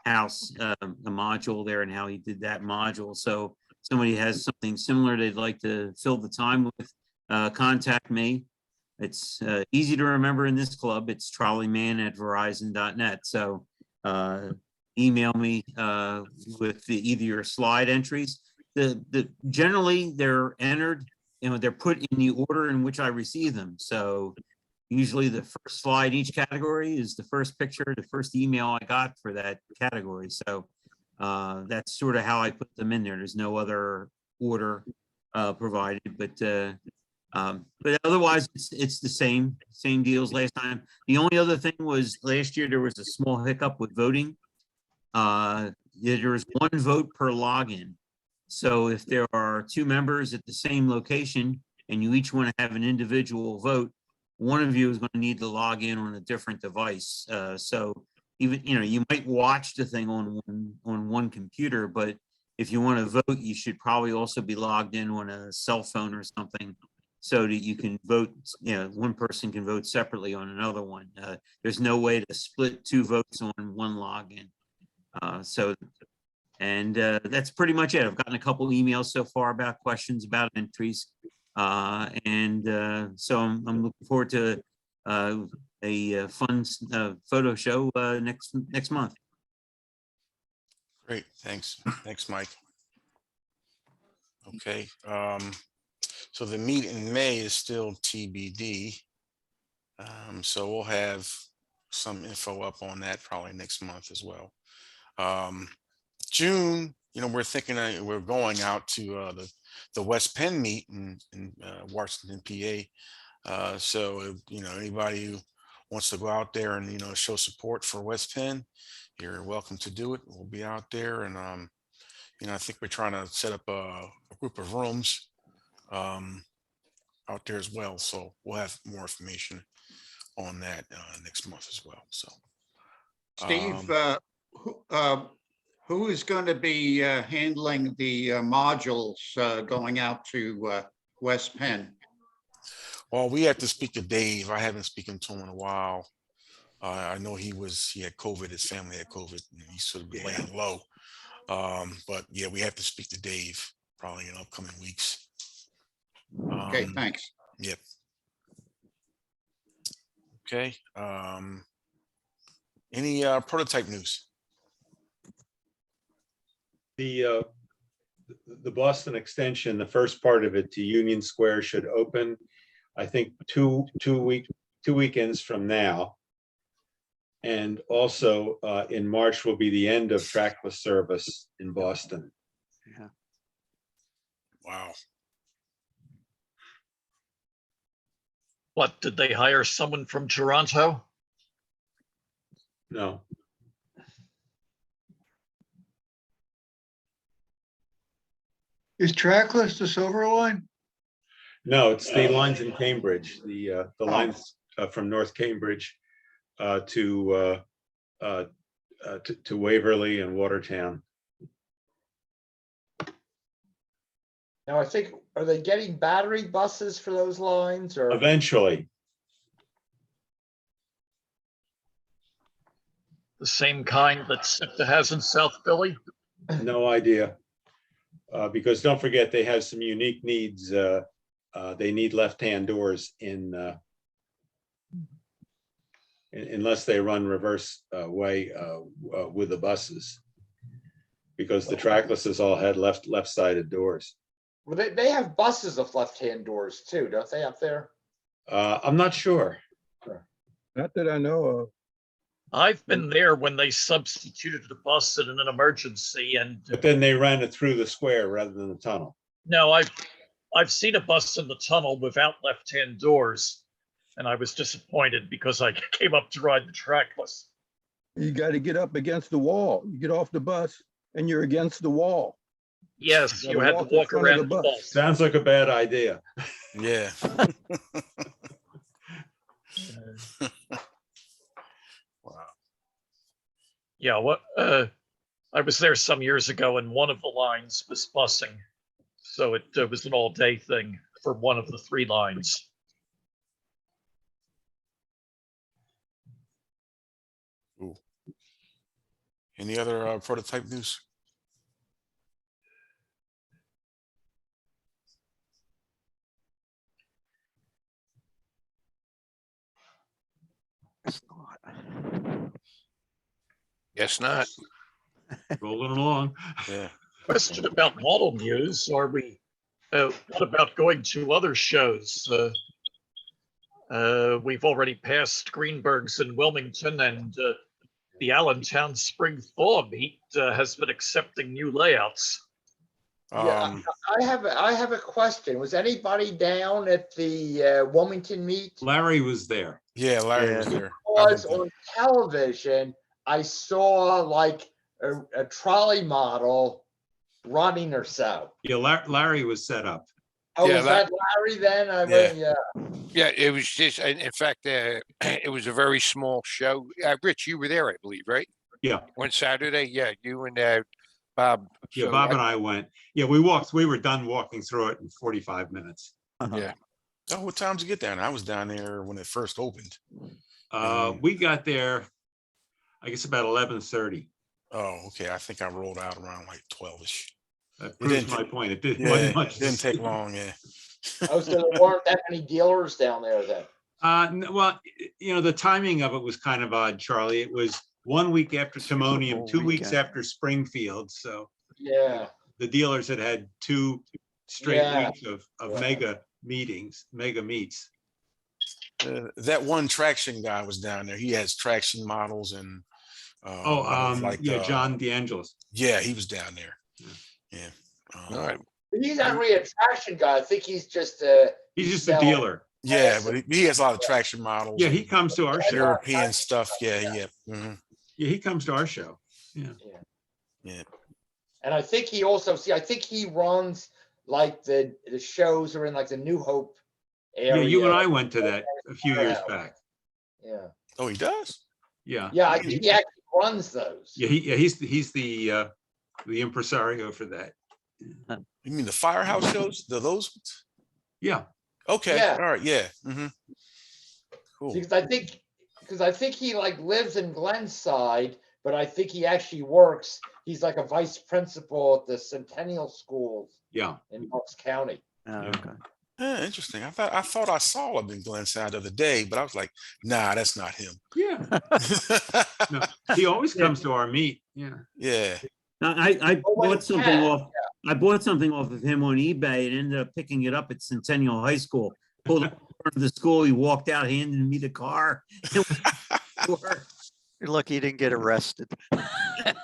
Speaker 10: house, a module there and how he did that module. So somebody has something similar they'd like to fill the time with, contact me. It's easy to remember in this club. It's trolleyman@verizon.net. So email me with either your slide entries. Generally they're entered, they're put in the order in which I receive them. So usually the first slide each category is the first picture, the first email I got for that category. So that's sort of how I put them in there. There's no other order provided, but otherwise it's the same deals last time. The only other thing was last year there was a small hiccup with voting. There was 1 vote per login. So if there are 2 members at the same location and you each want to have an individual vote, one of you is going to need to log in on a different device. So even, you might watch the thing on one computer, but if you want to vote, you should probably also be logged in on a cell phone or something so that you can vote, one person can vote separately on another one. There's no way to split 2 votes on one login. That's pretty much it. I've gotten a couple emails so far about questions about entries. So I'm looking forward to a fun photo show next month.
Speaker 4: Great, thanks. Thanks, Mike. Okay, so the meet in May is still TBD. So we'll have some info up on that probably next month as well. June, we're thinking we're going out to the West Penn meet in Washington, PA. So anybody who wants to go out there and show support for West Penn, you're welcome to do it. We'll be out there, and I think we're trying to set up a group of rooms out there as well. So we'll have more information on that next month as well. So
Speaker 7: Steve, who is going to be handling the modules going out to West Penn?
Speaker 4: Well, we have to speak to Dave. I haven't spoken to him in a while. I know he had COVID. His family had COVID. And he's sort of laying low. But yeah, we have to speak to Dave probably in upcoming weeks.
Speaker 7: Okay, thanks.
Speaker 4: Yep. Okay. Any prototype news?
Speaker 3: The Boston extension, the first part of it to Union Square should open, I think, two weekends from now. And also in March will be the end of trackless service in Boston.
Speaker 5: Yeah.
Speaker 4: Wow.
Speaker 12: What, did they hire someone from Toronto?
Speaker 3: No.
Speaker 8: Is trackless the Silver Line?
Speaker 3: No, it's the lines in Cambridge, the lines from North Cambridge to Waverly and Watertown.
Speaker 2: Now, I think, are they getting battery buses for those lines or?
Speaker 3: Eventually.
Speaker 12: The same kind that SIPTA has in South Philly?
Speaker 3: No idea. Because don't forget, they have some unique needs. They need left-hand doors unless they run reverse way with the buses, because the tracklesses all had left-sided doors.
Speaker 2: Well, they have buses of left-hand doors too, don't they, up there?
Speaker 3: I'm not sure.
Speaker 9: Not that I know of.
Speaker 12: I've been there when they substituted the bus in an emergency, and
Speaker 3: But then they ran it through the square rather than the tunnel.
Speaker 12: no, I've seen a bus in the tunnel without left-hand doors, and I was disappointed because I came up to ride the trackless.
Speaker 9: You got to get up against the wall. You get off the bus and you're against the wall.
Speaker 12: Yes, you had to walk around the bus.
Speaker 3: Sounds like a bad idea.
Speaker 4: Yeah. Wow.
Speaker 12: Yeah, I was there some years ago, and one of the lines was busing, so it was an all-day thing for one of the 3 lines.
Speaker 4: Ooh. Any other prototype news?
Speaker 5: It's not.
Speaker 11: Guess not.
Speaker 3: Rolling along.
Speaker 4: Yeah.
Speaker 12: Question about model news. Are we, what about going to other shows? We've already passed Greenberg's in Wilmington, and the Allentown Spring Thaw Meet has been accepting new layouts.
Speaker 2: Yeah, I have a question. Was anybody down at the Wilmington meet?
Speaker 3: Larry was there.
Speaker 4: Yeah, Larry was there.
Speaker 2: Because on television, I saw like a trolley model running or so.
Speaker 3: Yeah, Larry was set up.
Speaker 2: Oh,
Speaker 11: Yeah,
Speaker 2: was that Larry then?
Speaker 11: Yeah, it was just, in fact, it was a very small show. Rich, you were there, I believe, right?
Speaker 3: Yeah.
Speaker 11: On Saturday, yeah, you and Bob.
Speaker 3: Yeah,
Speaker 11: So
Speaker 3: Bob and I went. Yeah, we were done walking through it in 45 minutes.
Speaker 11: Yeah.
Speaker 4: Oh, what time did you get there? And I was down there when it first opened.
Speaker 3: We got there, I guess about 11:30.
Speaker 4: Oh, okay. I think I rolled out around like 12ish.
Speaker 3: That proves my point. It wasn't much.
Speaker 4: Didn't take long, yeah.
Speaker 2: Oh, so there weren't that many dealers down there then?
Speaker 3: Well, the timing of it was kind of odd, Charlie. It was 1 week after Timonium, 2 weeks after Springfield. So
Speaker 2: yeah,
Speaker 3: the dealers had 2 straight weeks of mega meetings, mega meets.
Speaker 4: That one traction guy was down there. He has traction models and
Speaker 3: John DeAngelis.
Speaker 4: Yeah, he was down there. Yeah.
Speaker 11: All right.
Speaker 2: He's not really a traction guy. I think he's just
Speaker 3: a dealer.
Speaker 4: Yeah, but he has a lot of traction models.
Speaker 3: Yeah, he comes to our show.
Speaker 4: European stuff. Yeah. Mm-hmm.
Speaker 3: Yeah, he comes to our show.
Speaker 4: Yeah.
Speaker 2: And I think he runs like the shows are in like the New Hope area.
Speaker 3: Yeah, you and I went to that a few years back.
Speaker 2: Yeah.
Speaker 4: Oh, he does?
Speaker 3: Yeah.
Speaker 2: Yeah, I think he actually runs those.
Speaker 3: Yeah, he's the impresario for that.
Speaker 4: You mean the Firehouse shows? Those ones?
Speaker 3: Yeah.
Speaker 4: Okay.
Speaker 2: Yeah.
Speaker 4: All right. Yeah. Mm-hmm. Cool.
Speaker 2: Because I think he like lives in Glenside, but I think he actually works. He's like a vice principal at the Centennial Schools.
Speaker 3: Yeah.
Speaker 2: In Bucks County.
Speaker 5: Okay.
Speaker 4: Interesting. I thought I saw him in Glenside the other day, but I was like, nah, that's not him.
Speaker 3: Yeah. No, he always comes to our meet. Yeah.
Speaker 4: Yeah.
Speaker 10: I bought something off. I bought something off of him on eBay and ended up picking it up at Centennial High School. Pulled up in front of the school. He walked out, handed me the car.
Speaker 5: You're lucky you didn't get arrested.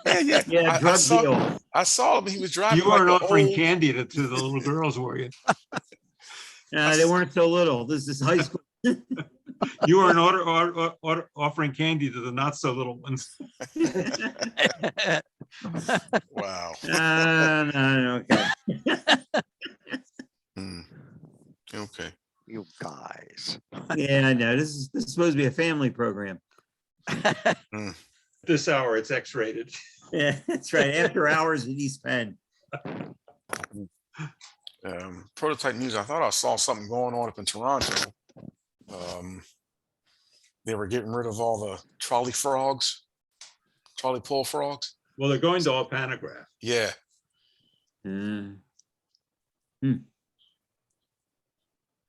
Speaker 10: Yeah, drug deal.
Speaker 4: I saw him. He was driving.
Speaker 3: You weren't offering candy to the little girls, were you?
Speaker 10: They weren't so little. This is high school.
Speaker 3: You weren't offering candy to the not so little ones.
Speaker 4: Wow.
Speaker 10: No, okay.
Speaker 4: Okay.
Speaker 5: You guys.
Speaker 10: Yeah, I know. This is supposed to be a family program.
Speaker 3: This hour, it's X-rated.
Speaker 10: Yeah, that's right. After hours at East Penn.
Speaker 4: Prototype news. I thought I saw something going on up in Toronto. They were getting rid of all the trolley pull frogs.
Speaker 3: Well, they're going to all pantograph.
Speaker 4: Yeah.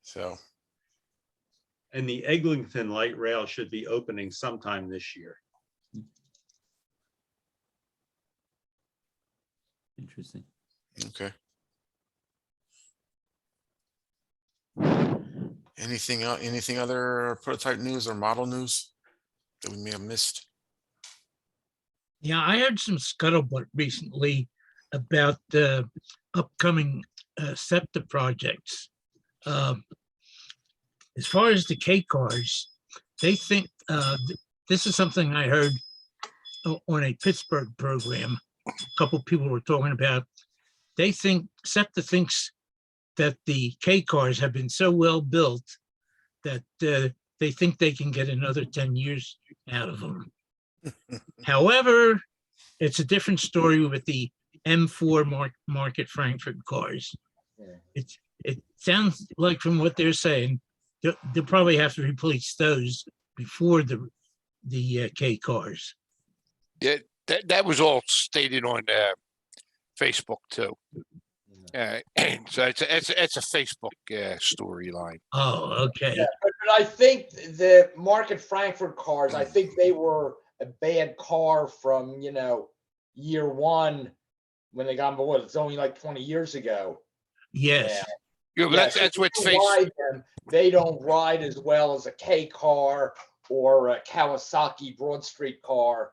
Speaker 4: So.
Speaker 3: And the Eglinton light rail should be opening sometime this year.
Speaker 10: Interesting.
Speaker 4: Okay. Anything other prototype news or model news that we may have missed?
Speaker 13: Yeah, I heard some scuttlebutt recently about the upcoming SEPTA projects. As far as the K cars, they think this is something I heard on a Pittsburgh program. A couple people were talking about. They think SEPTA thinks that the K cars have been so well built that they think they can get another 10 years out of them. However, it's a different story with the M4 Market Frankfurt cars. It sounds like from what they're saying, they'll probably have to replace those before the K cars.
Speaker 11: Yeah, that was all stated on Facebook too. So it's a Facebook storyline.
Speaker 13: Oh, okay.
Speaker 2: Yeah, but I think the Market Frankfurt cars, I think they were a bad car from, year one when they got on board. It's only like 20 years ago.
Speaker 13: Yes.
Speaker 11: Yeah, that's what Facebook.
Speaker 2: They don't ride as well as a K car or a Kawasaki Broad Street car.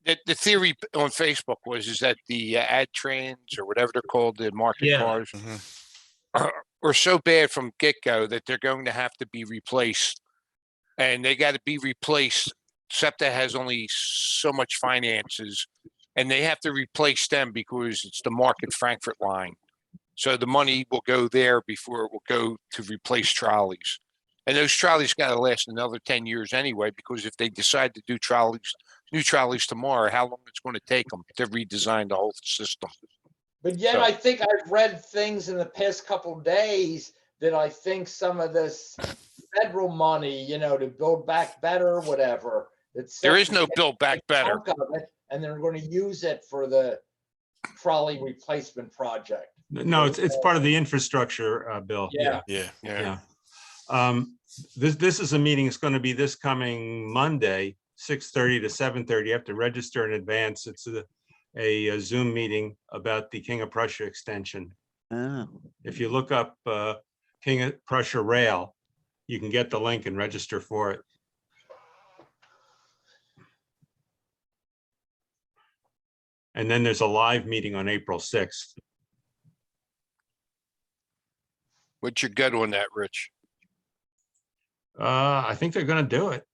Speaker 11: The theory on Facebook is that the ad trans or whatever they're called, the market cars, are so bad from get-go that they're going to have to be replaced. And they got to be replaced. SEPTA has only so much finances, and they have to replace them because it's the Market Frankfurt line. So the money will go there before it will go to replace trolleys. And those trolleys got to last another 10 years anyway, because if they decide to do new trolleys tomorrow, how long it's going to take them to redesign the whole system.
Speaker 2: But yet, I think I've read things in the past couple of days that I think some of this federal money, to build back better, whatever.
Speaker 11: There is no build back better.
Speaker 2: And they're going to use it for the trolley replacement project.
Speaker 3: No, it's part of the infrastructure bill.
Speaker 2: Yeah.
Speaker 3: This is a meeting. It's going to be this coming Monday, 6:30 to 7:30. You have to register in advance. It's a Zoom meeting about the King of Prussia extension.
Speaker 5: Oh.
Speaker 3: If you look up King of Prussia Rail, you can get the link and register for it. And then there's a live meeting on April 6th.
Speaker 11: What's your gut on that, Rich?
Speaker 3: I think they're going to do it.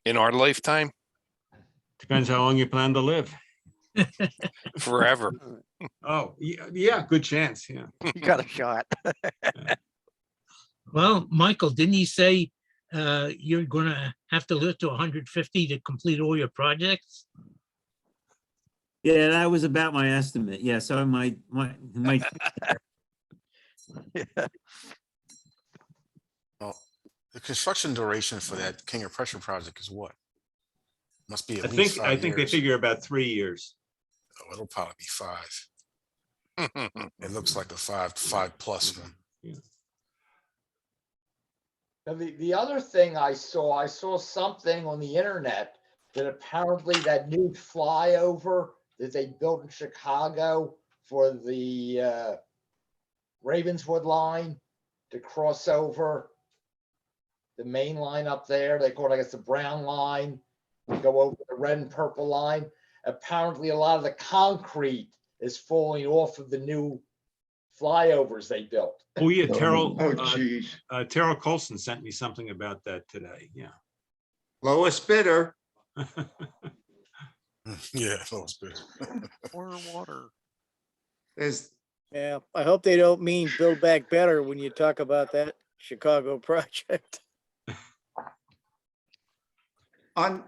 Speaker 11: In our lifetime?
Speaker 3: Depends how long you plan to live.
Speaker 11: Forever.
Speaker 3: Oh, yeah, good chance. Yeah.
Speaker 5: You got a shot.
Speaker 13: Well, Michael, didn't you say you're going to have to live to 150 to complete all your projects?
Speaker 10: Yeah, that was about my estimate. Yeah, so I might.
Speaker 4: Well, the construction duration for that King of Prussia project is what? Must be at
Speaker 3: I
Speaker 4: least
Speaker 3: think
Speaker 4: 5
Speaker 3: I think they
Speaker 4: years.
Speaker 3: figure about 3 years.
Speaker 4: Oh, it'll probably be 5. It looks like a 5+ one.
Speaker 3: Yeah.
Speaker 2: Now, the other thing I saw something on the internet that apparently that new flyover that they built in Chicago for the Ravenswood line to cross over the main line up there. They call it, I guess, the brown line, to go over the red and purple line. Apparently, a lot of the concrete is falling off of the new flyovers they built.
Speaker 3: Oh yeah, Terrell.
Speaker 8: geez.
Speaker 3: Terrell Colson sent me something about that today. Yeah.
Speaker 7: Lowest bidder.
Speaker 4: Yeah, lowest bidder.
Speaker 5: Pour water.
Speaker 14: Yeah, I hope they don't mean build back better when you talk about that Chicago project.
Speaker 7: On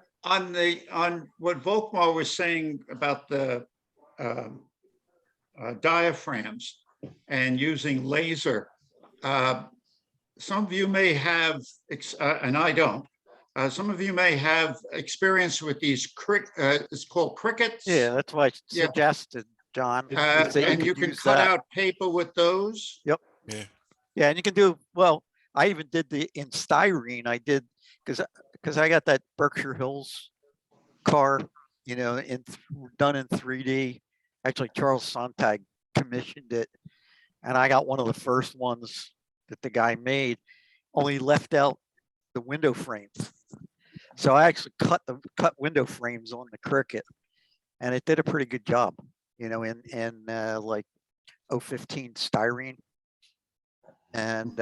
Speaker 7: what Volkmar was saying about the diaphragms and using laser, some of you may have, and I don't, some of you may have experience with these, it's called crickets.
Speaker 5: Yeah, that's why I suggested, John.
Speaker 7: And you can cut out paper with those.
Speaker 5: Yep.
Speaker 4: Yeah.
Speaker 5: Yeah, and you can do, well, I even did in styrene. I did, because I got that Berkshire Hills car, done in 3D. Actually, Charles Sontag commissioned it, and I got one of the first ones that the guy made, only left out the window frames. So I actually cut window frames on the Cricut, and it did a pretty good job, in like 015 styrene. And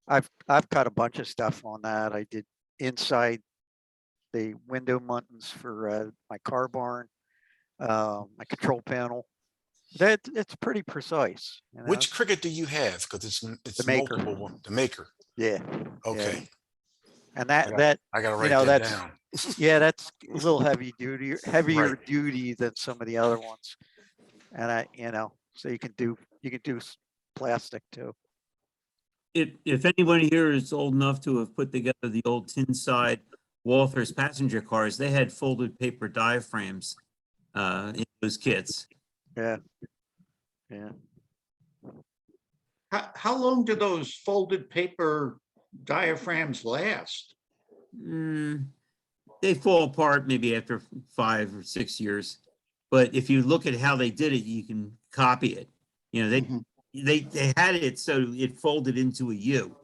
Speaker 5: I've cut a bunch of stuff on that. I did inside the window muntins for my car barn, my control panel. It's pretty precise.
Speaker 4: Which Cricut do you have? Because it's
Speaker 5: the Maker.
Speaker 4: multiple. The Maker.
Speaker 5: Yeah.
Speaker 4: Okay.
Speaker 5: Yeah. And
Speaker 4: I gotta write that down.
Speaker 5: Yeah, that's a little heavier duty than some of the other ones. And so you can do plastic too.
Speaker 10: If anybody here is old enough to have put together the old tin side Walther's passenger cars, they had folded paper diaphragms in those kits.
Speaker 5: Yeah. Yeah.
Speaker 7: How long do those folded paper diaphragms last?
Speaker 10: They fall apart maybe after 5 or 6 years. But if you look at how they did it, you can copy it. You know, they had it so it folded into a U.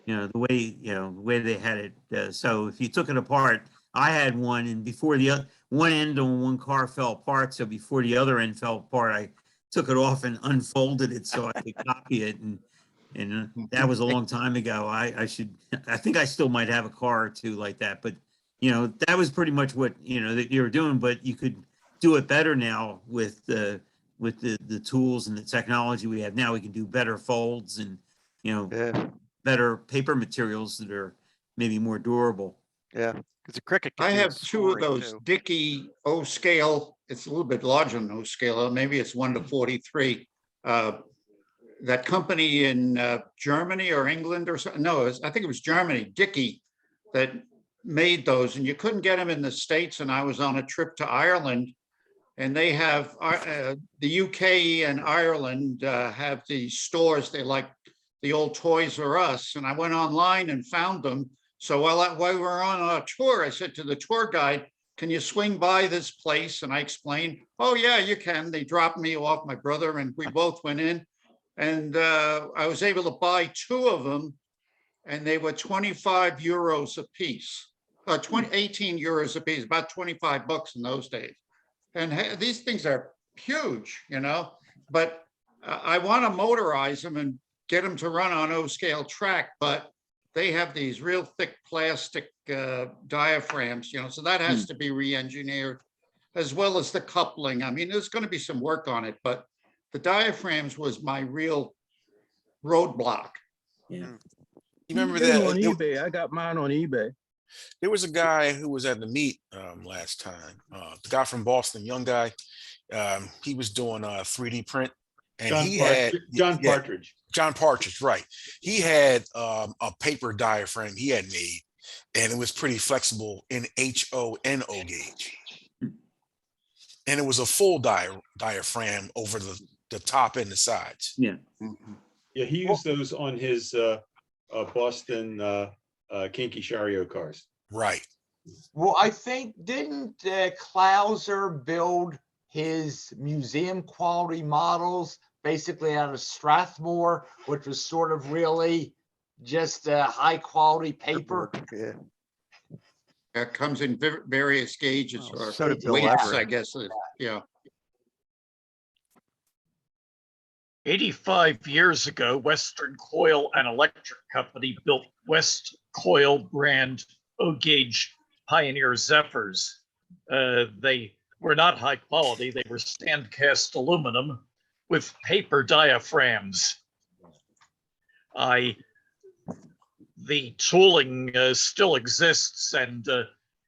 Speaker 10: You know, the way they had it. So if you took it apart, I had one, and before the one end on one car fell apart, so before the other end fell apart, I took it off and unfolded it so I could copy it, and that was a long time ago. I think I still might have a car or two like that, but you know, that was pretty much what that you were doing. But you could do it better now with the tools and the technology we have now. We can do better folds and better paper materials that are maybe more durable.
Speaker 5: Yeah, because the Cricket.
Speaker 7: I have two of those Dickey O scale. It's a little bit larger than O scale. Maybe it's 1:43. That company in Germany or England or something. No, I think it was Germany, Dickey, that made those, and you couldn't get them in the States. And I was on a trip to Ireland, and they have the UK and Ireland have these stores. They like the old Toys R Us, and I went online and found them. So while we were on our tour, I said to the tour guide, "Can you swing by this place?" And I explained, "Oh yeah, you can." They dropped me off, my brother, and we both went in, and I was able to buy 2 of them, and they were 25 euros a piece, 18 euros a piece, about 25 bucks in those days. And these things are huge, but I want to motorize them and get them to run on O-scale track, but they have these real thick plastic diaphragms, so that has to be re-engineered, as well as the coupling. I mean, there's going to be some work on it, but the diaphragms was my real roadblock.
Speaker 4: Yeah. You remember
Speaker 9: Get 'em
Speaker 4: that?
Speaker 9: on eBay? I got mine on eBay.
Speaker 4: There was a guy who was at the meet last time. The guy from Boston, young guy. He was doing 3D print, and
Speaker 3: John Partridge.
Speaker 4: John Partridge, right? He had a paper diaphragm he had made, and it was pretty flexible in HONO gauge, and it was a full diaphragm over the top and the sides.
Speaker 10: Yeah.
Speaker 3: Yeah, he used those on his Boston Kinky Chariot cars.
Speaker 4: Right.
Speaker 2: Well, I think, didn't Klauser build his museum quality models basically out of Strathmore, which was sort of really just high quality paper?
Speaker 5: Yeah.
Speaker 7: It comes in various gauges or
Speaker 5: so did Bill
Speaker 7: weights,
Speaker 5: Everett.
Speaker 7: I guess. Yeah.
Speaker 12: 85 years ago, Western Coil and Electric Company built West Coil brand O-gauge Pioneer Zephyrs. They were not high quality. They were stand cast aluminum with paper diaphragms. The tooling still exists and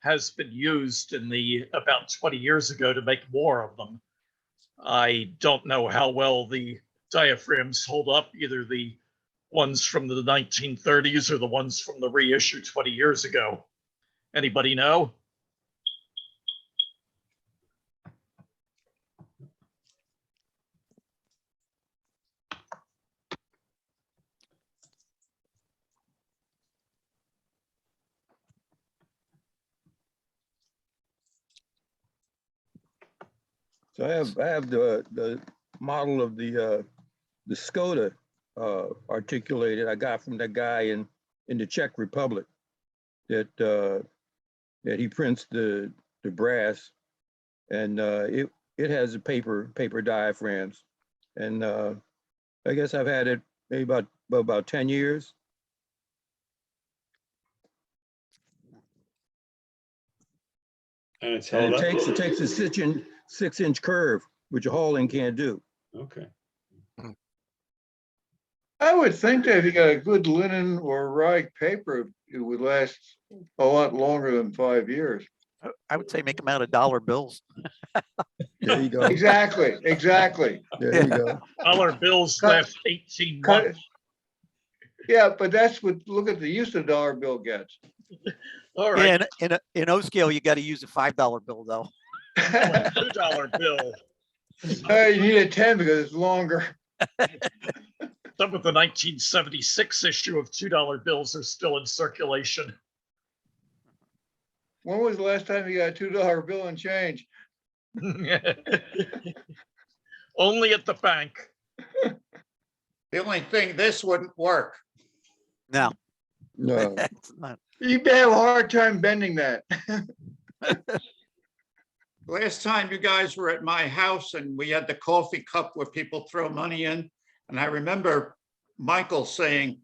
Speaker 12: has been used about 20 years ago to make more of them. I don't know how well the diaphragms hold up, either the ones from the 1930s or the ones from the reissue 20 years ago. Anybody know?
Speaker 9: So I have the model of the Skoda articulated. I got from that guy in the Czech Republic that he prints the brass, and it has a paper diaphragms, and I guess I've had it maybe about 10 years.
Speaker 3: And it's held up.
Speaker 9: It takes a 6-inch curve, which a Hauling can't do.
Speaker 3: Okay.
Speaker 15: I would think that if you got a good linen or rag paper, it would last a lot longer than 5 years.
Speaker 5: I would say make them out of dollar bills.
Speaker 9: There you go.
Speaker 15: Exactly.
Speaker 9: There you go.
Speaker 12: Dollar bills last 18 months.
Speaker 15: Yeah, but that's what, look at the use the dollar bill gets.
Speaker 12: All
Speaker 5: Yeah,
Speaker 12: right.
Speaker 5: in O scale, you got to use a $5 bill though.
Speaker 12: $2 bill.
Speaker 15: You need a 10 because it's longer.
Speaker 12: Some of the 1976 issue of $2 bills are still in circulation.
Speaker 15: When was the last time you got a $2 bill and change?
Speaker 12: Only at the bank.
Speaker 7: The only thing, this wouldn't work.
Speaker 5: No.
Speaker 15: No.
Speaker 5: It's not.
Speaker 15: You'd have a hard time bending that.
Speaker 7: Last time you guys were at my house and we had the coffee cup where people throw money in. And I remember Michael saying,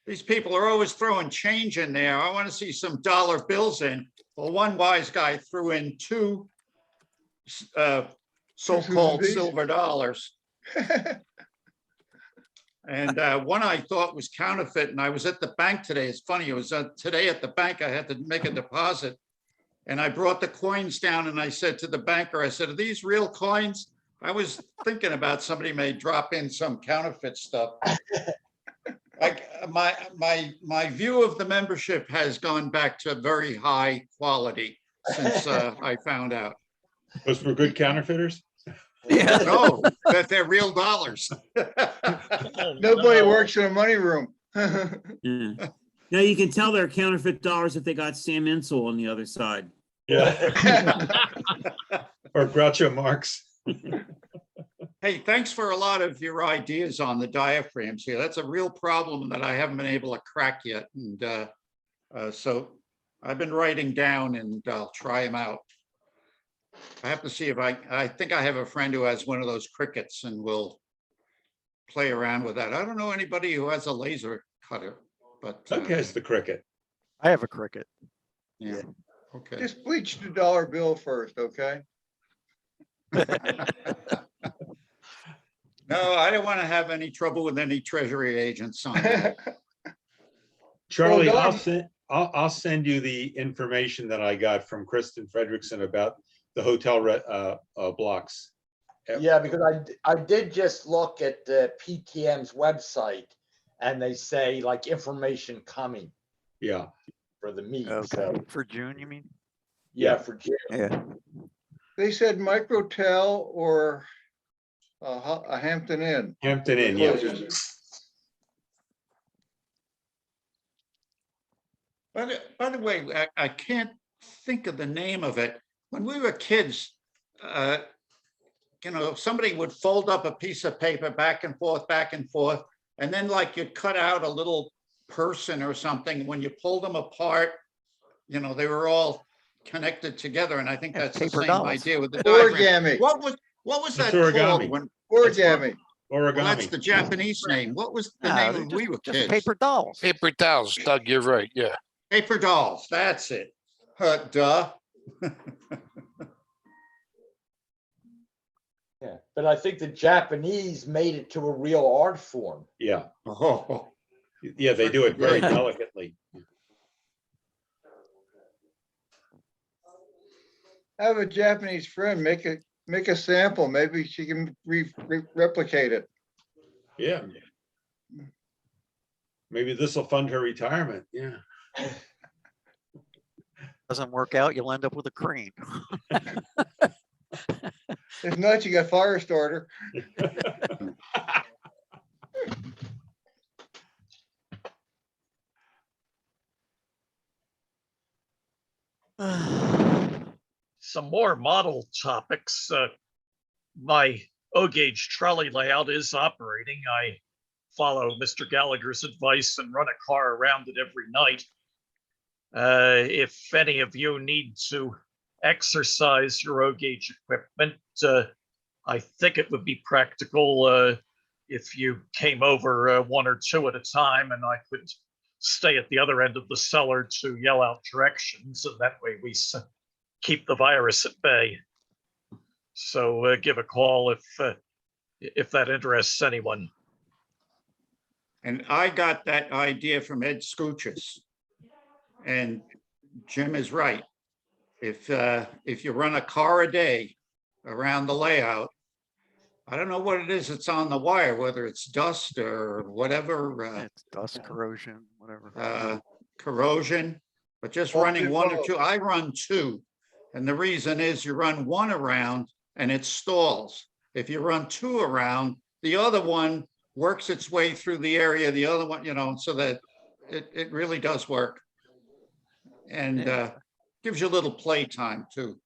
Speaker 7: these people are always throwing change in there. I want to see some dollar bills in. Well, one wise guy threw in two so-called silver dollars. And one I thought was counterfeit, and I was at the bank today. It's funny, it was today at the bank, I had to make a deposit. And I brought the coins down and I said to the banker, I said, are these real coins? I was thinking about somebody may drop in some counterfeit stuff. Like my view of the membership has gone back to very high quality since I found out.
Speaker 3: Those were good counterfeiters?
Speaker 5: Yeah.
Speaker 7: No, that they're real dollars.
Speaker 15: Nobody works in a money room.
Speaker 10: Yeah. Now you can tell they're counterfeit dollars if they got Sam Insel on the other side.
Speaker 3: Yeah. Or Groucho Marx.
Speaker 7: Hey, thanks for a lot of your ideas on the diaphragms here. That's a real problem that I haven't been able to crack yet. And so I've been writing down and I'll try them out. I have to see if I think I have a friend who has one of those crickets and we'll play around with that. I don't know anybody who has a laser cutter, but.
Speaker 3: Doug has the cricket.
Speaker 5: I have a cricket.
Speaker 7: Yeah. Okay.
Speaker 15: Just bleach the dollar bill first, okay?
Speaker 7: No, I don't want to have any trouble with any treasury agents on that.
Speaker 3: Charlie,
Speaker 15: Well,
Speaker 3: I'll send you the information that I got from Kristen Fredrickson about the hotel blocks.
Speaker 2: Yeah, because I did just look at the PTM's website and they say like information coming
Speaker 3: Yeah.
Speaker 2: for the meet.
Speaker 5: Okay.
Speaker 2: So
Speaker 5: For June, you mean?
Speaker 2: yeah, for June.
Speaker 5: Yeah.
Speaker 15: They said Microtel or a Hampton Inn.
Speaker 3: Hampton Inn, yeah.
Speaker 7: By the way, I can't think of the name of it. When we were kids, you know, somebody would fold up a piece of paper back and forth, and then like you'd cut out a little person or something. When you pulled them apart, you know, they were all connected together. And I think that's the same idea with the diagram.
Speaker 15: Origami.
Speaker 7: What was that
Speaker 3: origami.
Speaker 7: called? When,
Speaker 15: Origami.
Speaker 3: Origami.
Speaker 7: well, that's the Japanese name. What was the name when we were kids?
Speaker 5: Paper dolls.
Speaker 11: Paper dolls, Doug, you're right, yeah.
Speaker 7: Paper dolls, that's it. Duh.
Speaker 2: Yeah, but I think the Japanese made it to a real art form.
Speaker 3: Yeah.
Speaker 7: Oh.
Speaker 3: Yeah, they do it very delicately.
Speaker 15: I have a Japanese friend, make a sample. Maybe she can replicate it.
Speaker 3: Yeah. Maybe this will fund her retirement. Yeah.
Speaker 5: Doesn't work out, you'll end up with a crane.
Speaker 15: If not, you got fire starter.
Speaker 12: Some more model topics. My O-gauge trolley layout is operating. I follow Mr. Gallagher's advice and run a car around it every night. If any of you need to exercise your O-gauge equipment, I think it would be practical if you came over one or two at a time, and I could stay at the other end of the cellar to yell out directions, and that way we keep the virus at bay. So give a call if that interests anyone.
Speaker 7: And I got that idea from Ed Scoochis. And Jim is right. If you run a car a day around the layout, I don't know what it is that's on the wire, whether it's dust or whatever.
Speaker 5: It's dust, corrosion, whatever.
Speaker 7: Corrosion. But just
Speaker 2: Or
Speaker 7: running
Speaker 2: do
Speaker 7: one or
Speaker 2: both.
Speaker 7: two, I run two. And the reason is you run one around and it stalls. If you run two around, the other one works its way through the area, the other one, so that it really does work. And gives you a little play time too.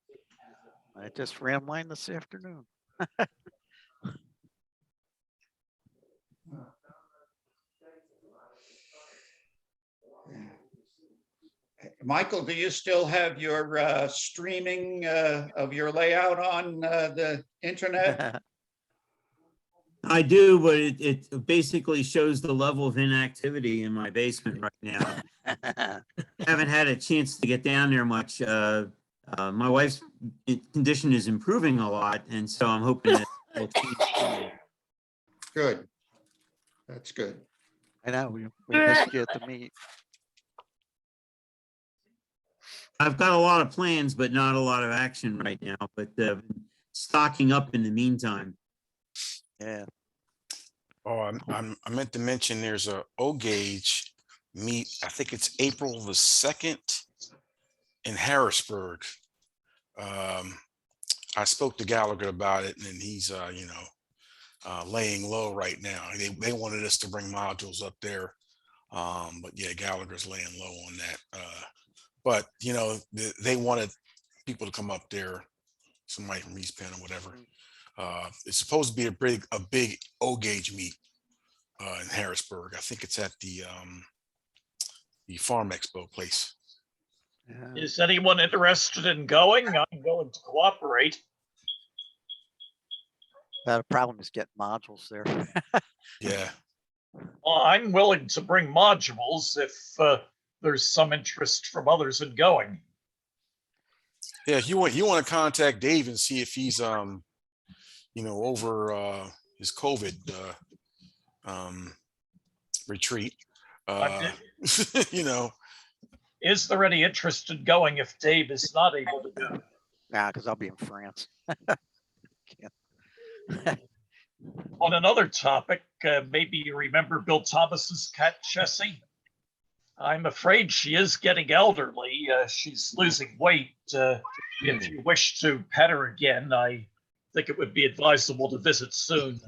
Speaker 5: I just ran mine this afternoon.
Speaker 7: Michael, do you still have your streaming of your layout on the internet?
Speaker 10: I do, but it basically shows the level of inactivity in my basement right now. Haven't had a chance to get down there much. My wife's condition is improving a lot, and so I'm hoping that will change.
Speaker 7: Good. That's good.
Speaker 5: I know, we missed you at the meet.
Speaker 10: I've got a lot of plans, but not a lot of action right now, but stocking up in the meantime.
Speaker 5: Yeah.
Speaker 4: Oh, I meant to mention there's a O-Gauge meet. I think it's April the 2nd in Harrisburg. I spoke to Gallagher about it, and he's laying low right now. They wanted us to bring modules up there, but yeah, Gallagher's laying low on that. But they wanted people to come up there, somebody from East Penn or whatever. It's supposed to be a big O-Gauge meet in Harrisburg. I think it's at the Farm Expo place.
Speaker 5: Yeah.
Speaker 12: Is anyone interested in going? I'm willing to cooperate.
Speaker 5: The problem is getting modules there.
Speaker 4: Yeah.
Speaker 12: Well, I'm willing to bring modules if there's some interest from others in going.
Speaker 4: Yeah, you want to contact Dave and see if he's over his COVID retreat.
Speaker 12: Is there any interest in going if Dave is not able to go?
Speaker 5: Nah, because I'll be in France.
Speaker 12: On another topic, maybe you remember Bill Thomas's cat, Jessie. I'm afraid she is getting elderly. She's losing weight. If you wish to pet her again, I think it would be advisable to visit soon.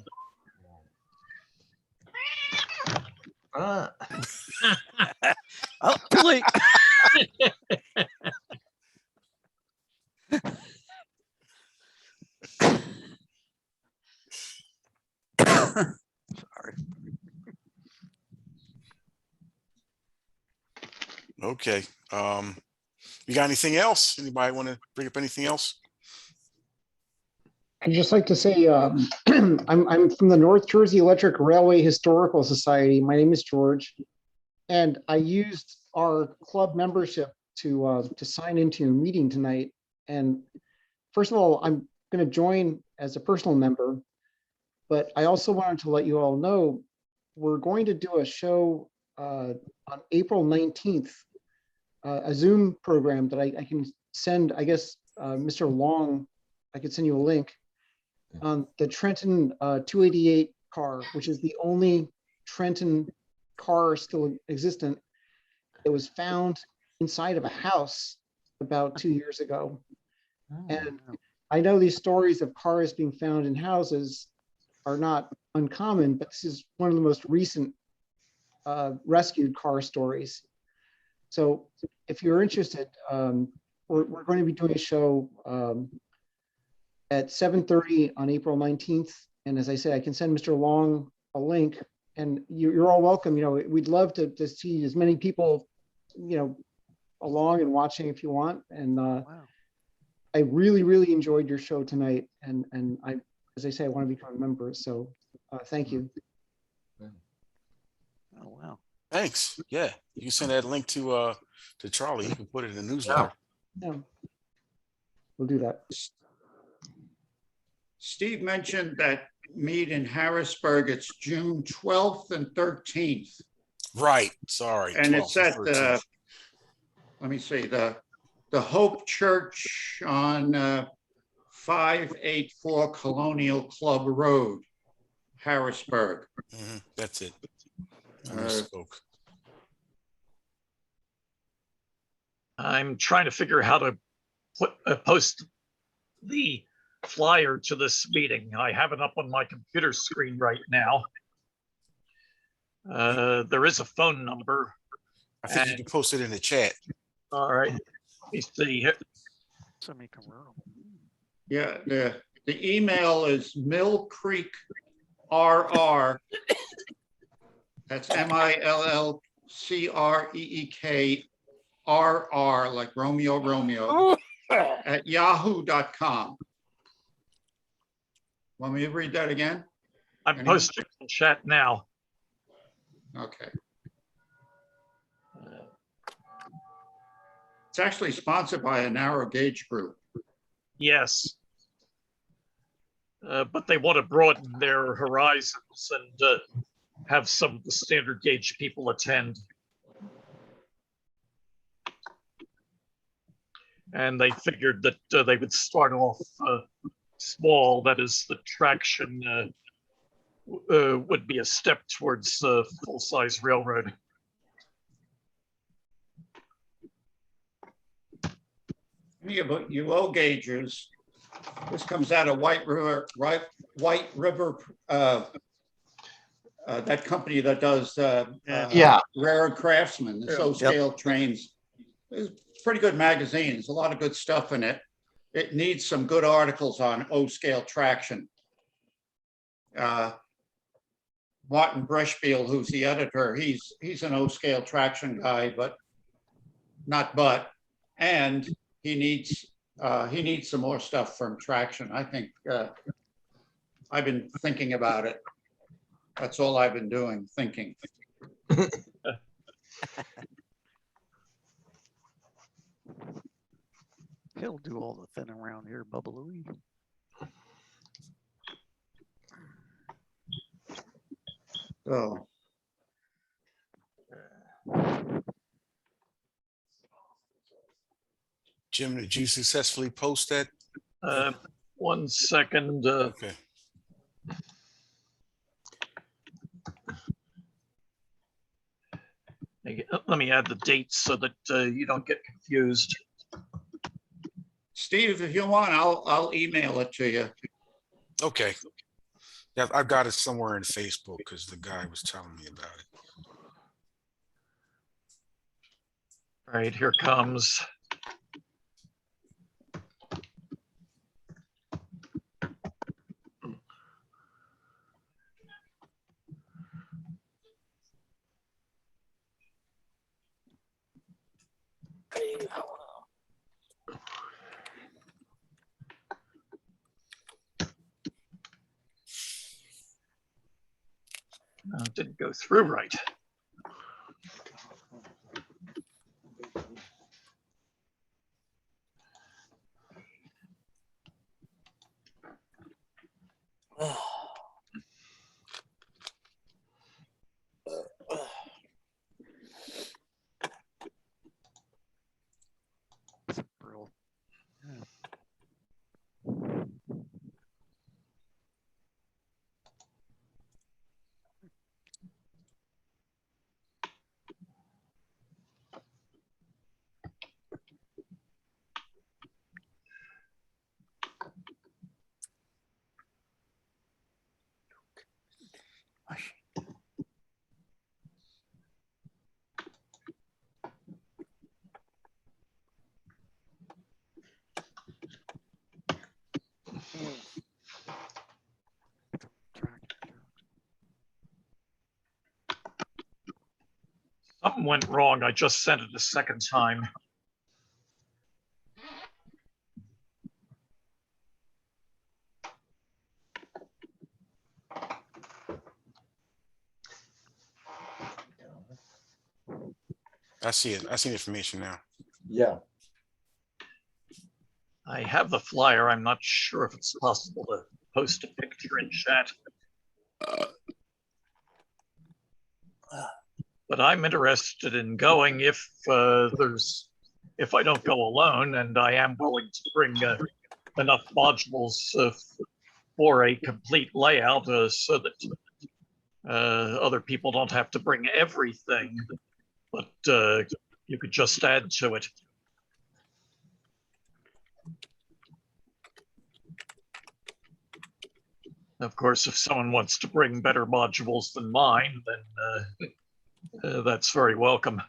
Speaker 5: Oh, too late. Sorry.
Speaker 4: Okay. You got anything else? Anybody want to bring up anything else?
Speaker 16: I'd just like to say I'm from the North Jersey Electric Railway Historical Society. My name is George, and I used our club membership to sign into your meeting tonight. And first of all, I'm going to join as a personal member, but I also wanted to let you all know we're going to do a show on April 19th, a Zoom program that I can send, I guess, Mr. Long, I could send you a link. The Trenton 288 car, which is the only Trenton car still existent. It was found inside of a house about 2 years ago. And I know these stories of cars being found in houses are not uncommon, but this is one of the most recent rescued car stories. So if you're interested, we're going to be doing a show at 7:30 on April 19th. And as I said, I can send Mr. Long a link, and you're all welcome. We'd love to see as many people, along and watching if you want. And
Speaker 5: Wow.
Speaker 16: I really, really enjoyed your show tonight. And I, as I say, I want to become a member. So thank you.
Speaker 5: Oh, wow.
Speaker 4: Thanks. Yeah, you can send that link to Charlie. He can put it in the newsletter.
Speaker 16: Yeah. We'll do that.
Speaker 7: Steve mentioned that meet in Harrisburg. It's June 12th and 13th.
Speaker 4: Right. Sorry.
Speaker 7: And it's at
Speaker 4: 13th.
Speaker 7: let me see, the Hope Church on 584 Colonial Club Road, Harrisburg.
Speaker 4: That's it. I misspoke.
Speaker 12: I'm trying to figure how to post the flyer to this meeting. I have it up on my computer screen right now. There is a phone number.
Speaker 4: I think you can post it in the chat.
Speaker 12: All right, let me see here.
Speaker 7: Yeah, the email is Mill Creek RR. That's MILLCREEK RR, like Romeo, at yahoo.com. Want me to read that again?
Speaker 12: I'm posting in chat now.
Speaker 7: Okay. It's actually sponsored by a narrow gauge group.
Speaker 12: Yes. But they want to broaden their horizons and have some of the standard gauge people attend. And they figured that they would start off small, that is, the traction would be a step towards full-size railroad.
Speaker 7: You low gauges. This comes out of White River, that company that does Railroad Craftsman, the slow-scale trains. It's a pretty good magazine. There's a lot of good stuff in it. It needs some good articles on O-scale traction. Martin Breschbiel, who's the editor, he's an O-scale traction guy, and he needs some more stuff from traction. I think I've been thinking about it. That's all I've been doing, thinking.
Speaker 5: He'll do all the thin around here, Bubba Louie.
Speaker 7: So.
Speaker 4: Jim, did you successfully post that?
Speaker 12: 1 second.
Speaker 4: Okay.
Speaker 12: Let me add the dates so that you don't get confused.
Speaker 7: Steve, if you want, I'll email it to you.
Speaker 4: Okay. Yeah, I've got it somewhere in Facebook because the guy was telling me about it.
Speaker 12: All right, here comes. No, it didn't go through right. Something went wrong. I just sent it a second time.
Speaker 4: I see it. I see the information now.
Speaker 2: Yeah.
Speaker 12: I have the flyer. I'm not sure if it's possible to post a picture in chat. But I'm interested in going if I don't go alone, and I am willing to bring enough modules for a complete layout so that other people don't have to bring everything, but you could just add to it. Of course, if someone wants to bring better modules than mine, then that's very welcome.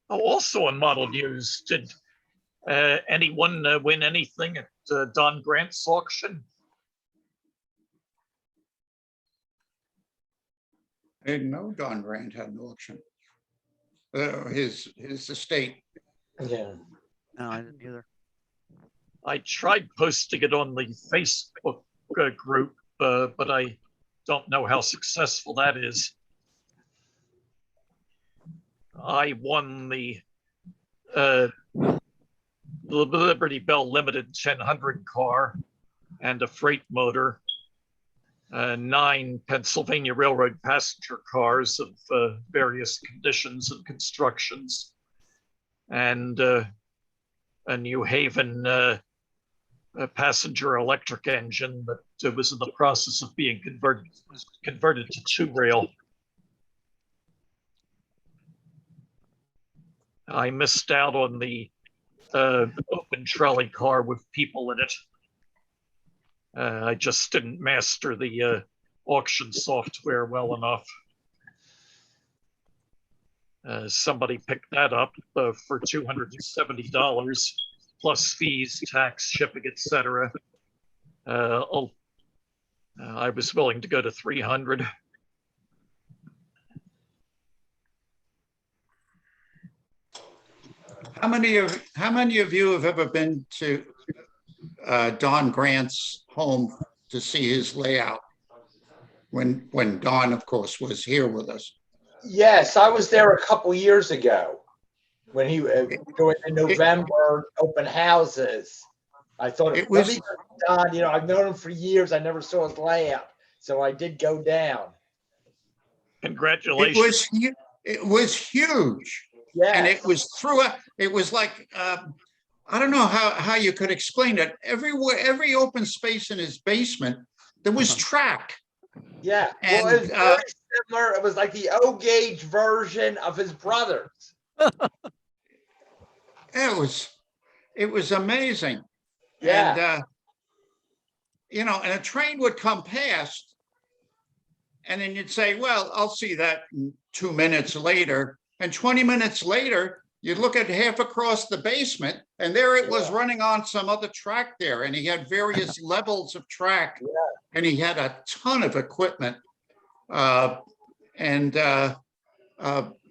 Speaker 12: Oh, also in model news, did anyone win anything at Don Grant's auction?
Speaker 7: I didn't know Don Grant had an auction. His estate.
Speaker 2: Yeah.
Speaker 5: No, I didn't either.
Speaker 12: I tried posting it on the Facebook group, but I don't know how successful that is. I won the Liberty Bell Limited 1000 car and a freight motor, 9 Pennsylvania Railroad passenger cars of various conditions and constructions, and a New Haven passenger electric engine that was in the process of being converted to 2-rail. I missed out on the open trolley car with people in it. I just didn't master the auction software well enough. Somebody picked that up for $270 plus fees, tax, shipping, etc. I was willing to go to $300.
Speaker 7: How many of you have ever been to Don Grant's home to see his layout? When Don, of course, was here with us.
Speaker 2: Yes, I was there a couple years ago when he during the November open houses. I thought it was Don. You know, I've known him for years. I never saw his layout, so I did go down.
Speaker 12: Congratulations!
Speaker 7: It was huge.
Speaker 2: Yeah,
Speaker 7: and it was throughout. It was like I don't know how you could explain it. Everywhere, every open space in his basement, there was track.
Speaker 2: Yeah,
Speaker 7: and,
Speaker 2: well, it was very similar. It was like the O-gauge version of his brothers.
Speaker 7: It was amazing.
Speaker 2: Yeah.
Speaker 7: And you know, and a train would come past, and then you'd say, "Well, I'll see that 2 minutes later." And 20 minutes later, you'd look at half across the basement, and there it was running on some other track there. And he had various levels of track, and he had a ton of equipment. I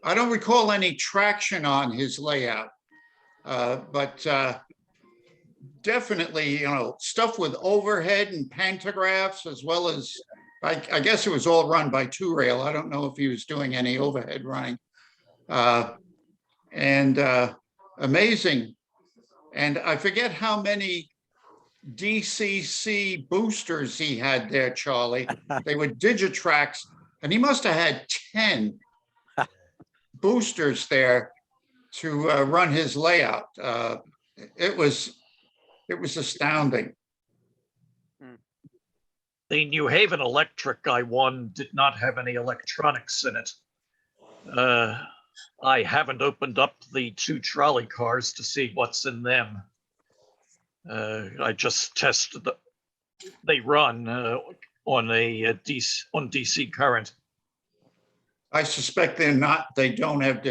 Speaker 7: don't recall any traction on his layout, but definitely, you know, stuff with overhead and pantographs, as well as, I guess it was all run by 2-rail. I don't know if he was doing any overhead running. Amazing. And I forget how many DCC boosters he had there, Charlie. They were Digitrax, and he must have had 10 boosters there to run his layout. It was astounding.
Speaker 12: The New Haven Electric I won did not have any electronics in it. I haven't opened up the 2 trolley cars to see what's in them. I just tested they run on a DC current.
Speaker 7: I suspect they don't have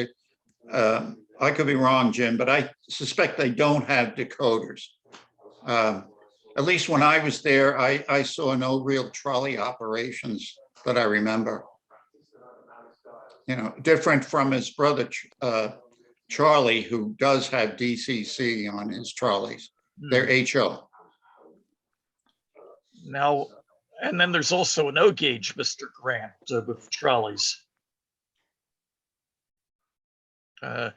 Speaker 7: I could be wrong, Jim, but I suspect they don't have decoders. At least when I was there, I saw no real trolley operations that I remember. You know, different from his brother, Charlie, who does have DCC on his trolleys. They're HO.
Speaker 12: Now, and then there's also an O-gauge, Mr. Grant, with trolleys. I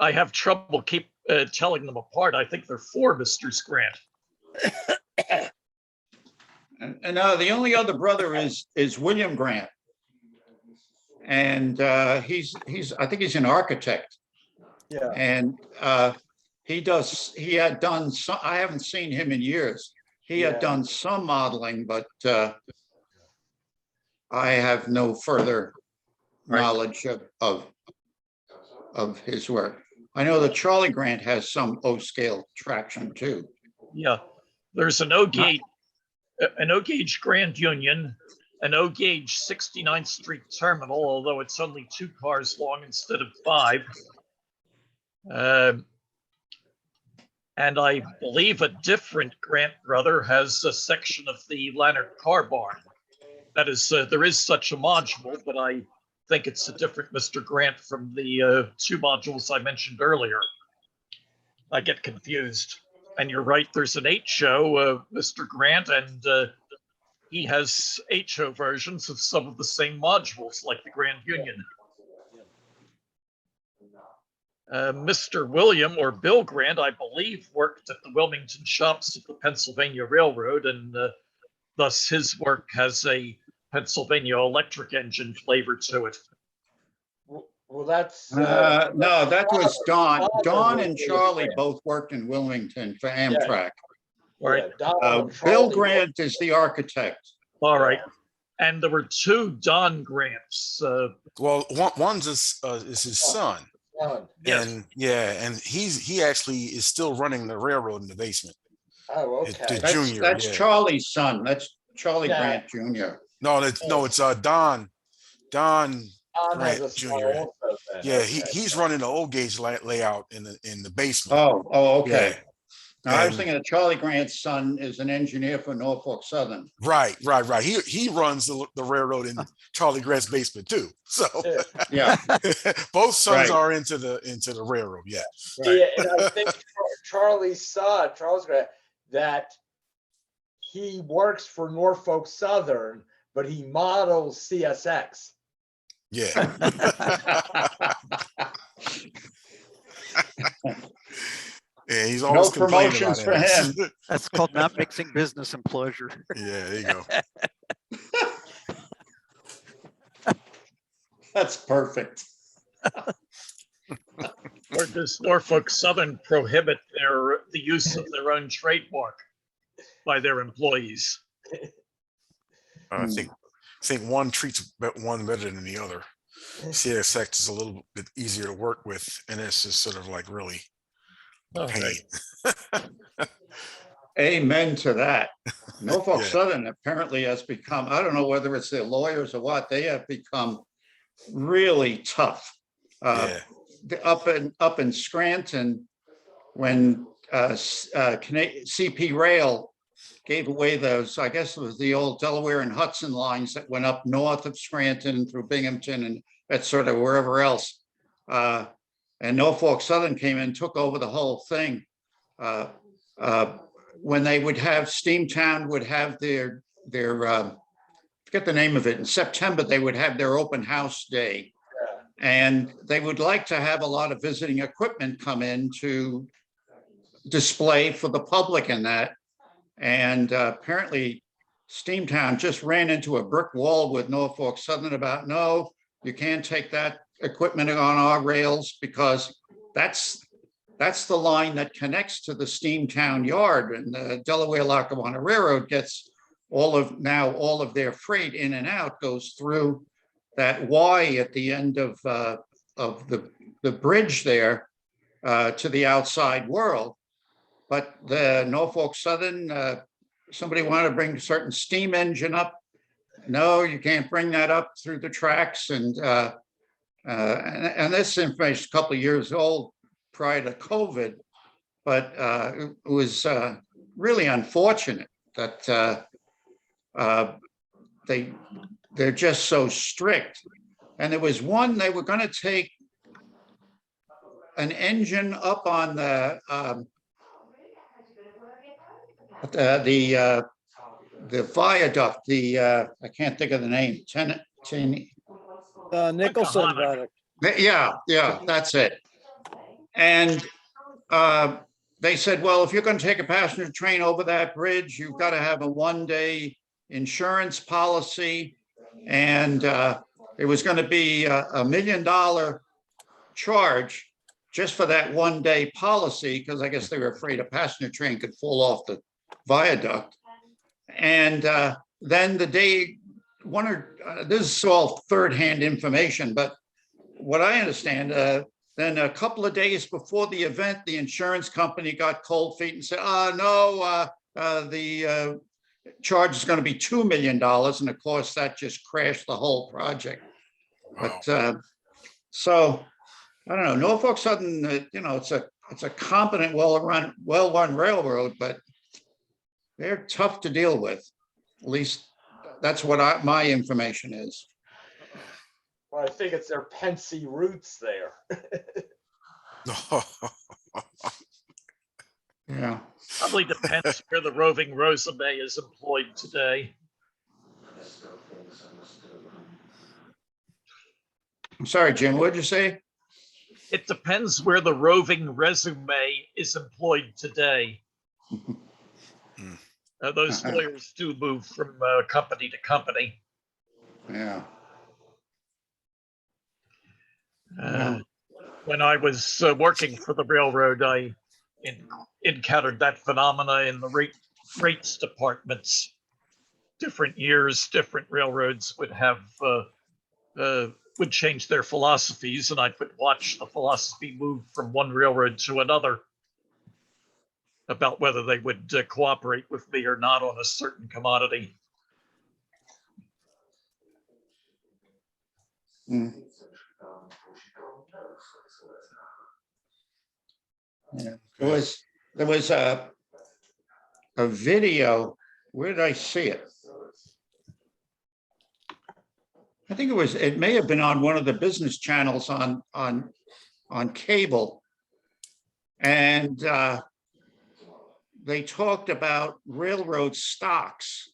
Speaker 12: have trouble telling them apart. I think they're 4 Mr. Grant.
Speaker 7: And the only other brother is William Grant. And I think he's an architect.
Speaker 2: Yeah.
Speaker 7: And he had done some, I haven't seen him in years. He had done some modeling, but I have no further knowledge of his work. I know that Charlie Grant has some O-scale traction too.
Speaker 12: Yeah, there's an O-gauge Grand Union, an O-gauge 69th Street terminal, although it's only 2 cars long instead of 5. And I believe a different Grant brother has a section of the Lannert car barn. That is, there is such a module, but I think it's a different Mr. Grant from the 2 modules I mentioned earlier. I get confused. And you're right, there's an HO, Mr. Grant, and he has HO versions of some of the same modules, like the Grand Union. Mr. William, or Bill Grant, I believe, worked at the Wilmington shops of the Pennsylvania Railroad, and thus his work has a Pennsylvania electric engine flavor to it.
Speaker 2: Well, that's
Speaker 7: no, that was Don. Don and Charlie both worked in Wilmington for Amtrak.
Speaker 12: Right.
Speaker 7: Bill Grant is the architect.
Speaker 12: All right. And there were 2 Don Grants.
Speaker 4: Well, one's is his son. And and he actually is still running the railroad in the basement.
Speaker 2: Oh, okay.
Speaker 7: That's Charlie's son. That's Charlie Grant Jr.
Speaker 4: No, it's Don Grant Jr. Yeah, he's running the old gauge layout in the basement.
Speaker 7: Oh, okay.
Speaker 4: Yeah.
Speaker 7: Now, I was thinking that Charlie Grant's son is an engineer for Norfolk Southern.
Speaker 4: Right. He runs the railroad in Charlie Grant's basement too. So
Speaker 7: yeah,
Speaker 4: both sons are into the railroad. Yeah.
Speaker 2: Yeah, and I think Charlie's son, Charles Grant, that he works for Norfolk Southern, but he models CSX.
Speaker 4: Yeah. Yeah, he's always
Speaker 7: no promotions for him.
Speaker 5: That's called not mixing business and pleasure.
Speaker 4: Yeah, there you go.
Speaker 7: That's perfect.
Speaker 12: Or does Norfolk Southern prohibit the use of their own trademark by their employees?
Speaker 4: I think one treats one better than the other. CSX is a little bit easier to work with, and it's just sort of like really pain.
Speaker 7: Amen to that. Norfolk Southern apparently has become, I don't know whether it's their lawyers or what, they have become really tough. Up in Scranton, when CP Rail gave away those, I guess it was the old Delaware and Hudson lines that went up north of Scranton through Binghamton and that sort of wherever else. And Norfolk Southern came in, took over the whole thing. When they would have, Steamtown would have their forget the name of it, in September, they would have their open house day. And they would like to have a lot of visiting equipment come in to display for the public and that. And apparently Steamtown just ran into a brick wall with Norfolk Southern about, no, you can't take that equipment on our rails because that's the line that connects to the Steamtown yard, and the Delaware Lackawanna Railroad gets all of their freight in and out goes through that Y at the end of the bridge there to the outside world. But the Norfolk Southern, somebody wanted to bring a certain steam engine up. No, you can't bring that up through the tracks. And this information is a couple of years old prior to COVID, but it was really unfortunate that they're just so strict. And there was one, they were going to take an engine up on the viaduct, I can't think of the name,
Speaker 14: Nicholson viaduct.
Speaker 7: Yeah, that's it. And they said, well, if you're going to take a passenger train over that bridge, you've got to have a one-day insurance policy. And it was going to be $1 million charge just for that one-day policy, because I guess they were afraid a passenger train could fall off the viaduct. And then the day this is all third-hand information, but what I understand, then a couple of days before the event, the insurance company got cold feet and said, no, the charge is going to be $2 million. And of course, that just crashed the whole project. But so I don't know, Norfolk Southern, it's a competent, well-run railroad, but they're tough to deal with. At least that's what my information is.
Speaker 2: Well, I think it's their Pensy roots there.
Speaker 7: Yeah.
Speaker 12: Probably depends where the roving resume is employed today.
Speaker 7: I'm sorry, Jim, what did you say?
Speaker 12: It depends where the roving resume is employed today. Those lawyers do move from company to company.
Speaker 7: Yeah.
Speaker 12: When I was working for the railroad, I encountered that phenomena in the rates departments. Different years, different railroads would have would change their philosophies, and I would watch the philosophy move from one railroad to another about whether they would cooperate with me or not on a certain commodity.
Speaker 7: Yeah. There was a video. Where did I see it? I think it may have been on one of the business channels on cable. And they talked about railroad stocks.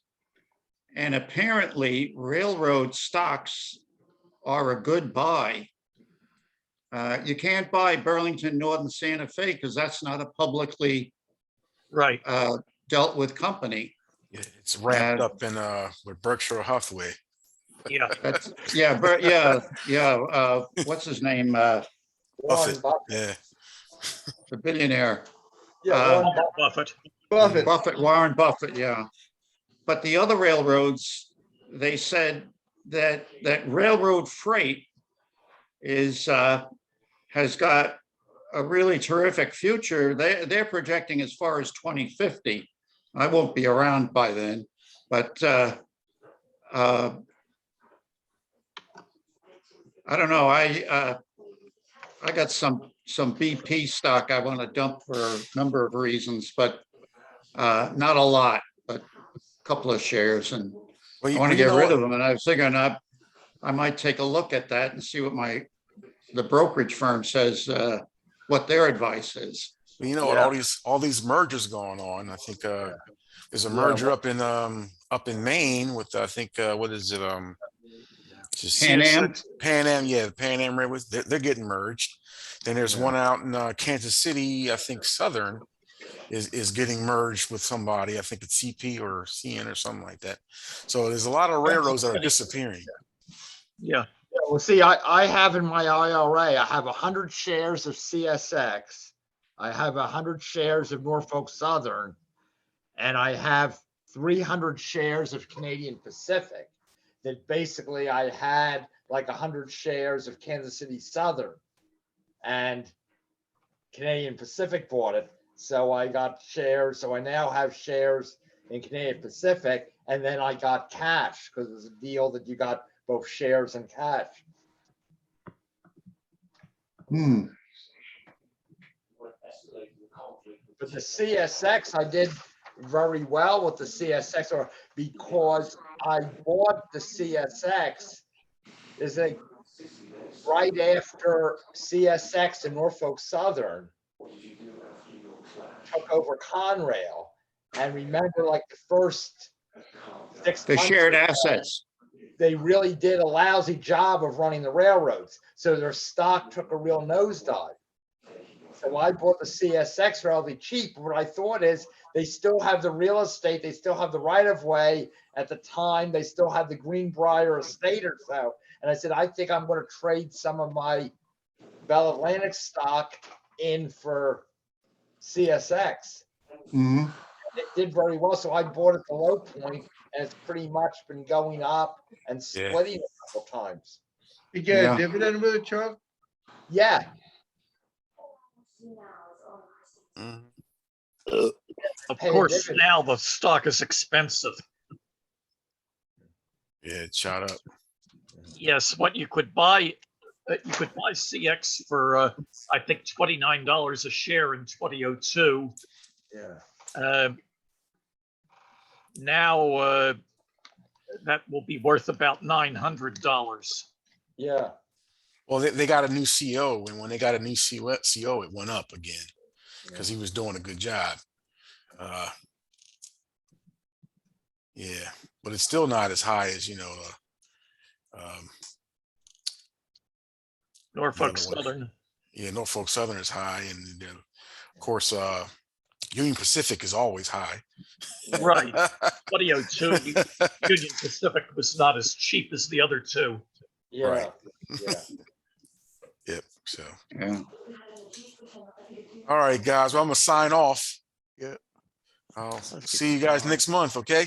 Speaker 7: And apparently railroad stocks are a good buy. You can't buy Burlington Northern Santa Fe because that's not a publicly dealt with company.
Speaker 4: Yeah, it's wrapped up in with Berkshire Hathaway.
Speaker 12: Yeah.
Speaker 7: What's his name?
Speaker 4: Buffett. Yeah.
Speaker 7: The billionaire.
Speaker 12: Yeah, Buffett.
Speaker 7: Warren Buffett, yeah. But the other railroads, they said that railroad freight has got a really terrific future. They're projecting as far as 2050. I won't be around by then, but I don't know. I got some BP stock I want to dump for a number of reasons, but not a lot, but a couple of shares, and I want to get rid of them. And I was thinking I might take a look at that and see what the brokerage firm says, what their advice is.
Speaker 4: You know, all these mergers going on. I think there's a merger up in Maine with I think what is it?
Speaker 7: Pan Am.
Speaker 4: Pan Am, yeah, the Pan Am Railways. They're getting merged. Then there's one out in Kansas City. I think Southern is getting merged with somebody. I think it's CP or CN or something like that. So there's a lot of railroads that are disappearing.
Speaker 12: Yeah.
Speaker 2: Well, see, I have in my IRA, I have 100 shares of CSX. I have 100 shares of Norfolk Southern, and I have 300 shares of Canadian Pacific. That basically I had like 100 shares of Kansas City Southern, and Canadian Pacific bought it. So I got shares. So I now have shares in Canadian Pacific, and then I got cash because it was a deal that you got both shares and cash. But the CSX, I did very well with the CSX, because I bought the CSX right after CSX and Norfolk Southern took over Conrail. And remember, like the first 6 months,
Speaker 7: the shared assets,
Speaker 2: they really did a lousy job of running the railroads. So their stock took a real nosedive. So I bought the CSX relatively cheap. What I thought is they still have the real estate. They still have the right of way. At the time, they still have the Greenbrier estate or so. And I said, I think I'm going to trade some of my Bell Atlantic stock in for CSX. it did very well. So I bought at the low point, and it's pretty much been going up and splitting a couple times.
Speaker 15: You get a dividend with it, Chuck?
Speaker 2: Yeah.
Speaker 12: Of course, now the stock is expensive.
Speaker 4: Yeah, it shot up.
Speaker 12: Yes, what you could buy CX for I think $29 a share in 2002.
Speaker 2: Yeah.
Speaker 12: Now that will be worth about $900.
Speaker 2: Yeah.
Speaker 4: Well, they got a new CEO, and when they got a new CEO, it went up again because he was doing a good job. Yeah, but it's still not as high as
Speaker 12: Norfolk Southern.
Speaker 4: Yeah, Norfolk Southern is high, and of course, Union Pacific is always high.
Speaker 12: Right. 2002, Union Pacific was not as cheap as the other two.
Speaker 2: Yeah.
Speaker 4: Right.
Speaker 2: Yeah.
Speaker 4: Yep. So.
Speaker 7: Yeah.
Speaker 4: All right, guys. Well, I'm gonna sign off. Yeah. I'll see you guys next month. Okay.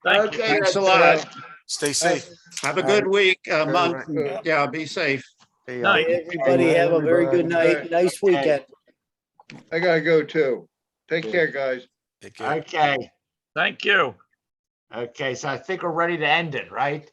Speaker 12: Thank you.
Speaker 7: Thanks a lot.
Speaker 4: Stay safe.
Speaker 7: Have a good week, month. Yeah, be safe.
Speaker 12: Night.
Speaker 14: Everybody have a very good night. Nice weekend.
Speaker 15: I gotta go too. Take care, guys.
Speaker 2: Okay.
Speaker 12: Thank you.
Speaker 2: Okay. So I think we're ready to end it, right?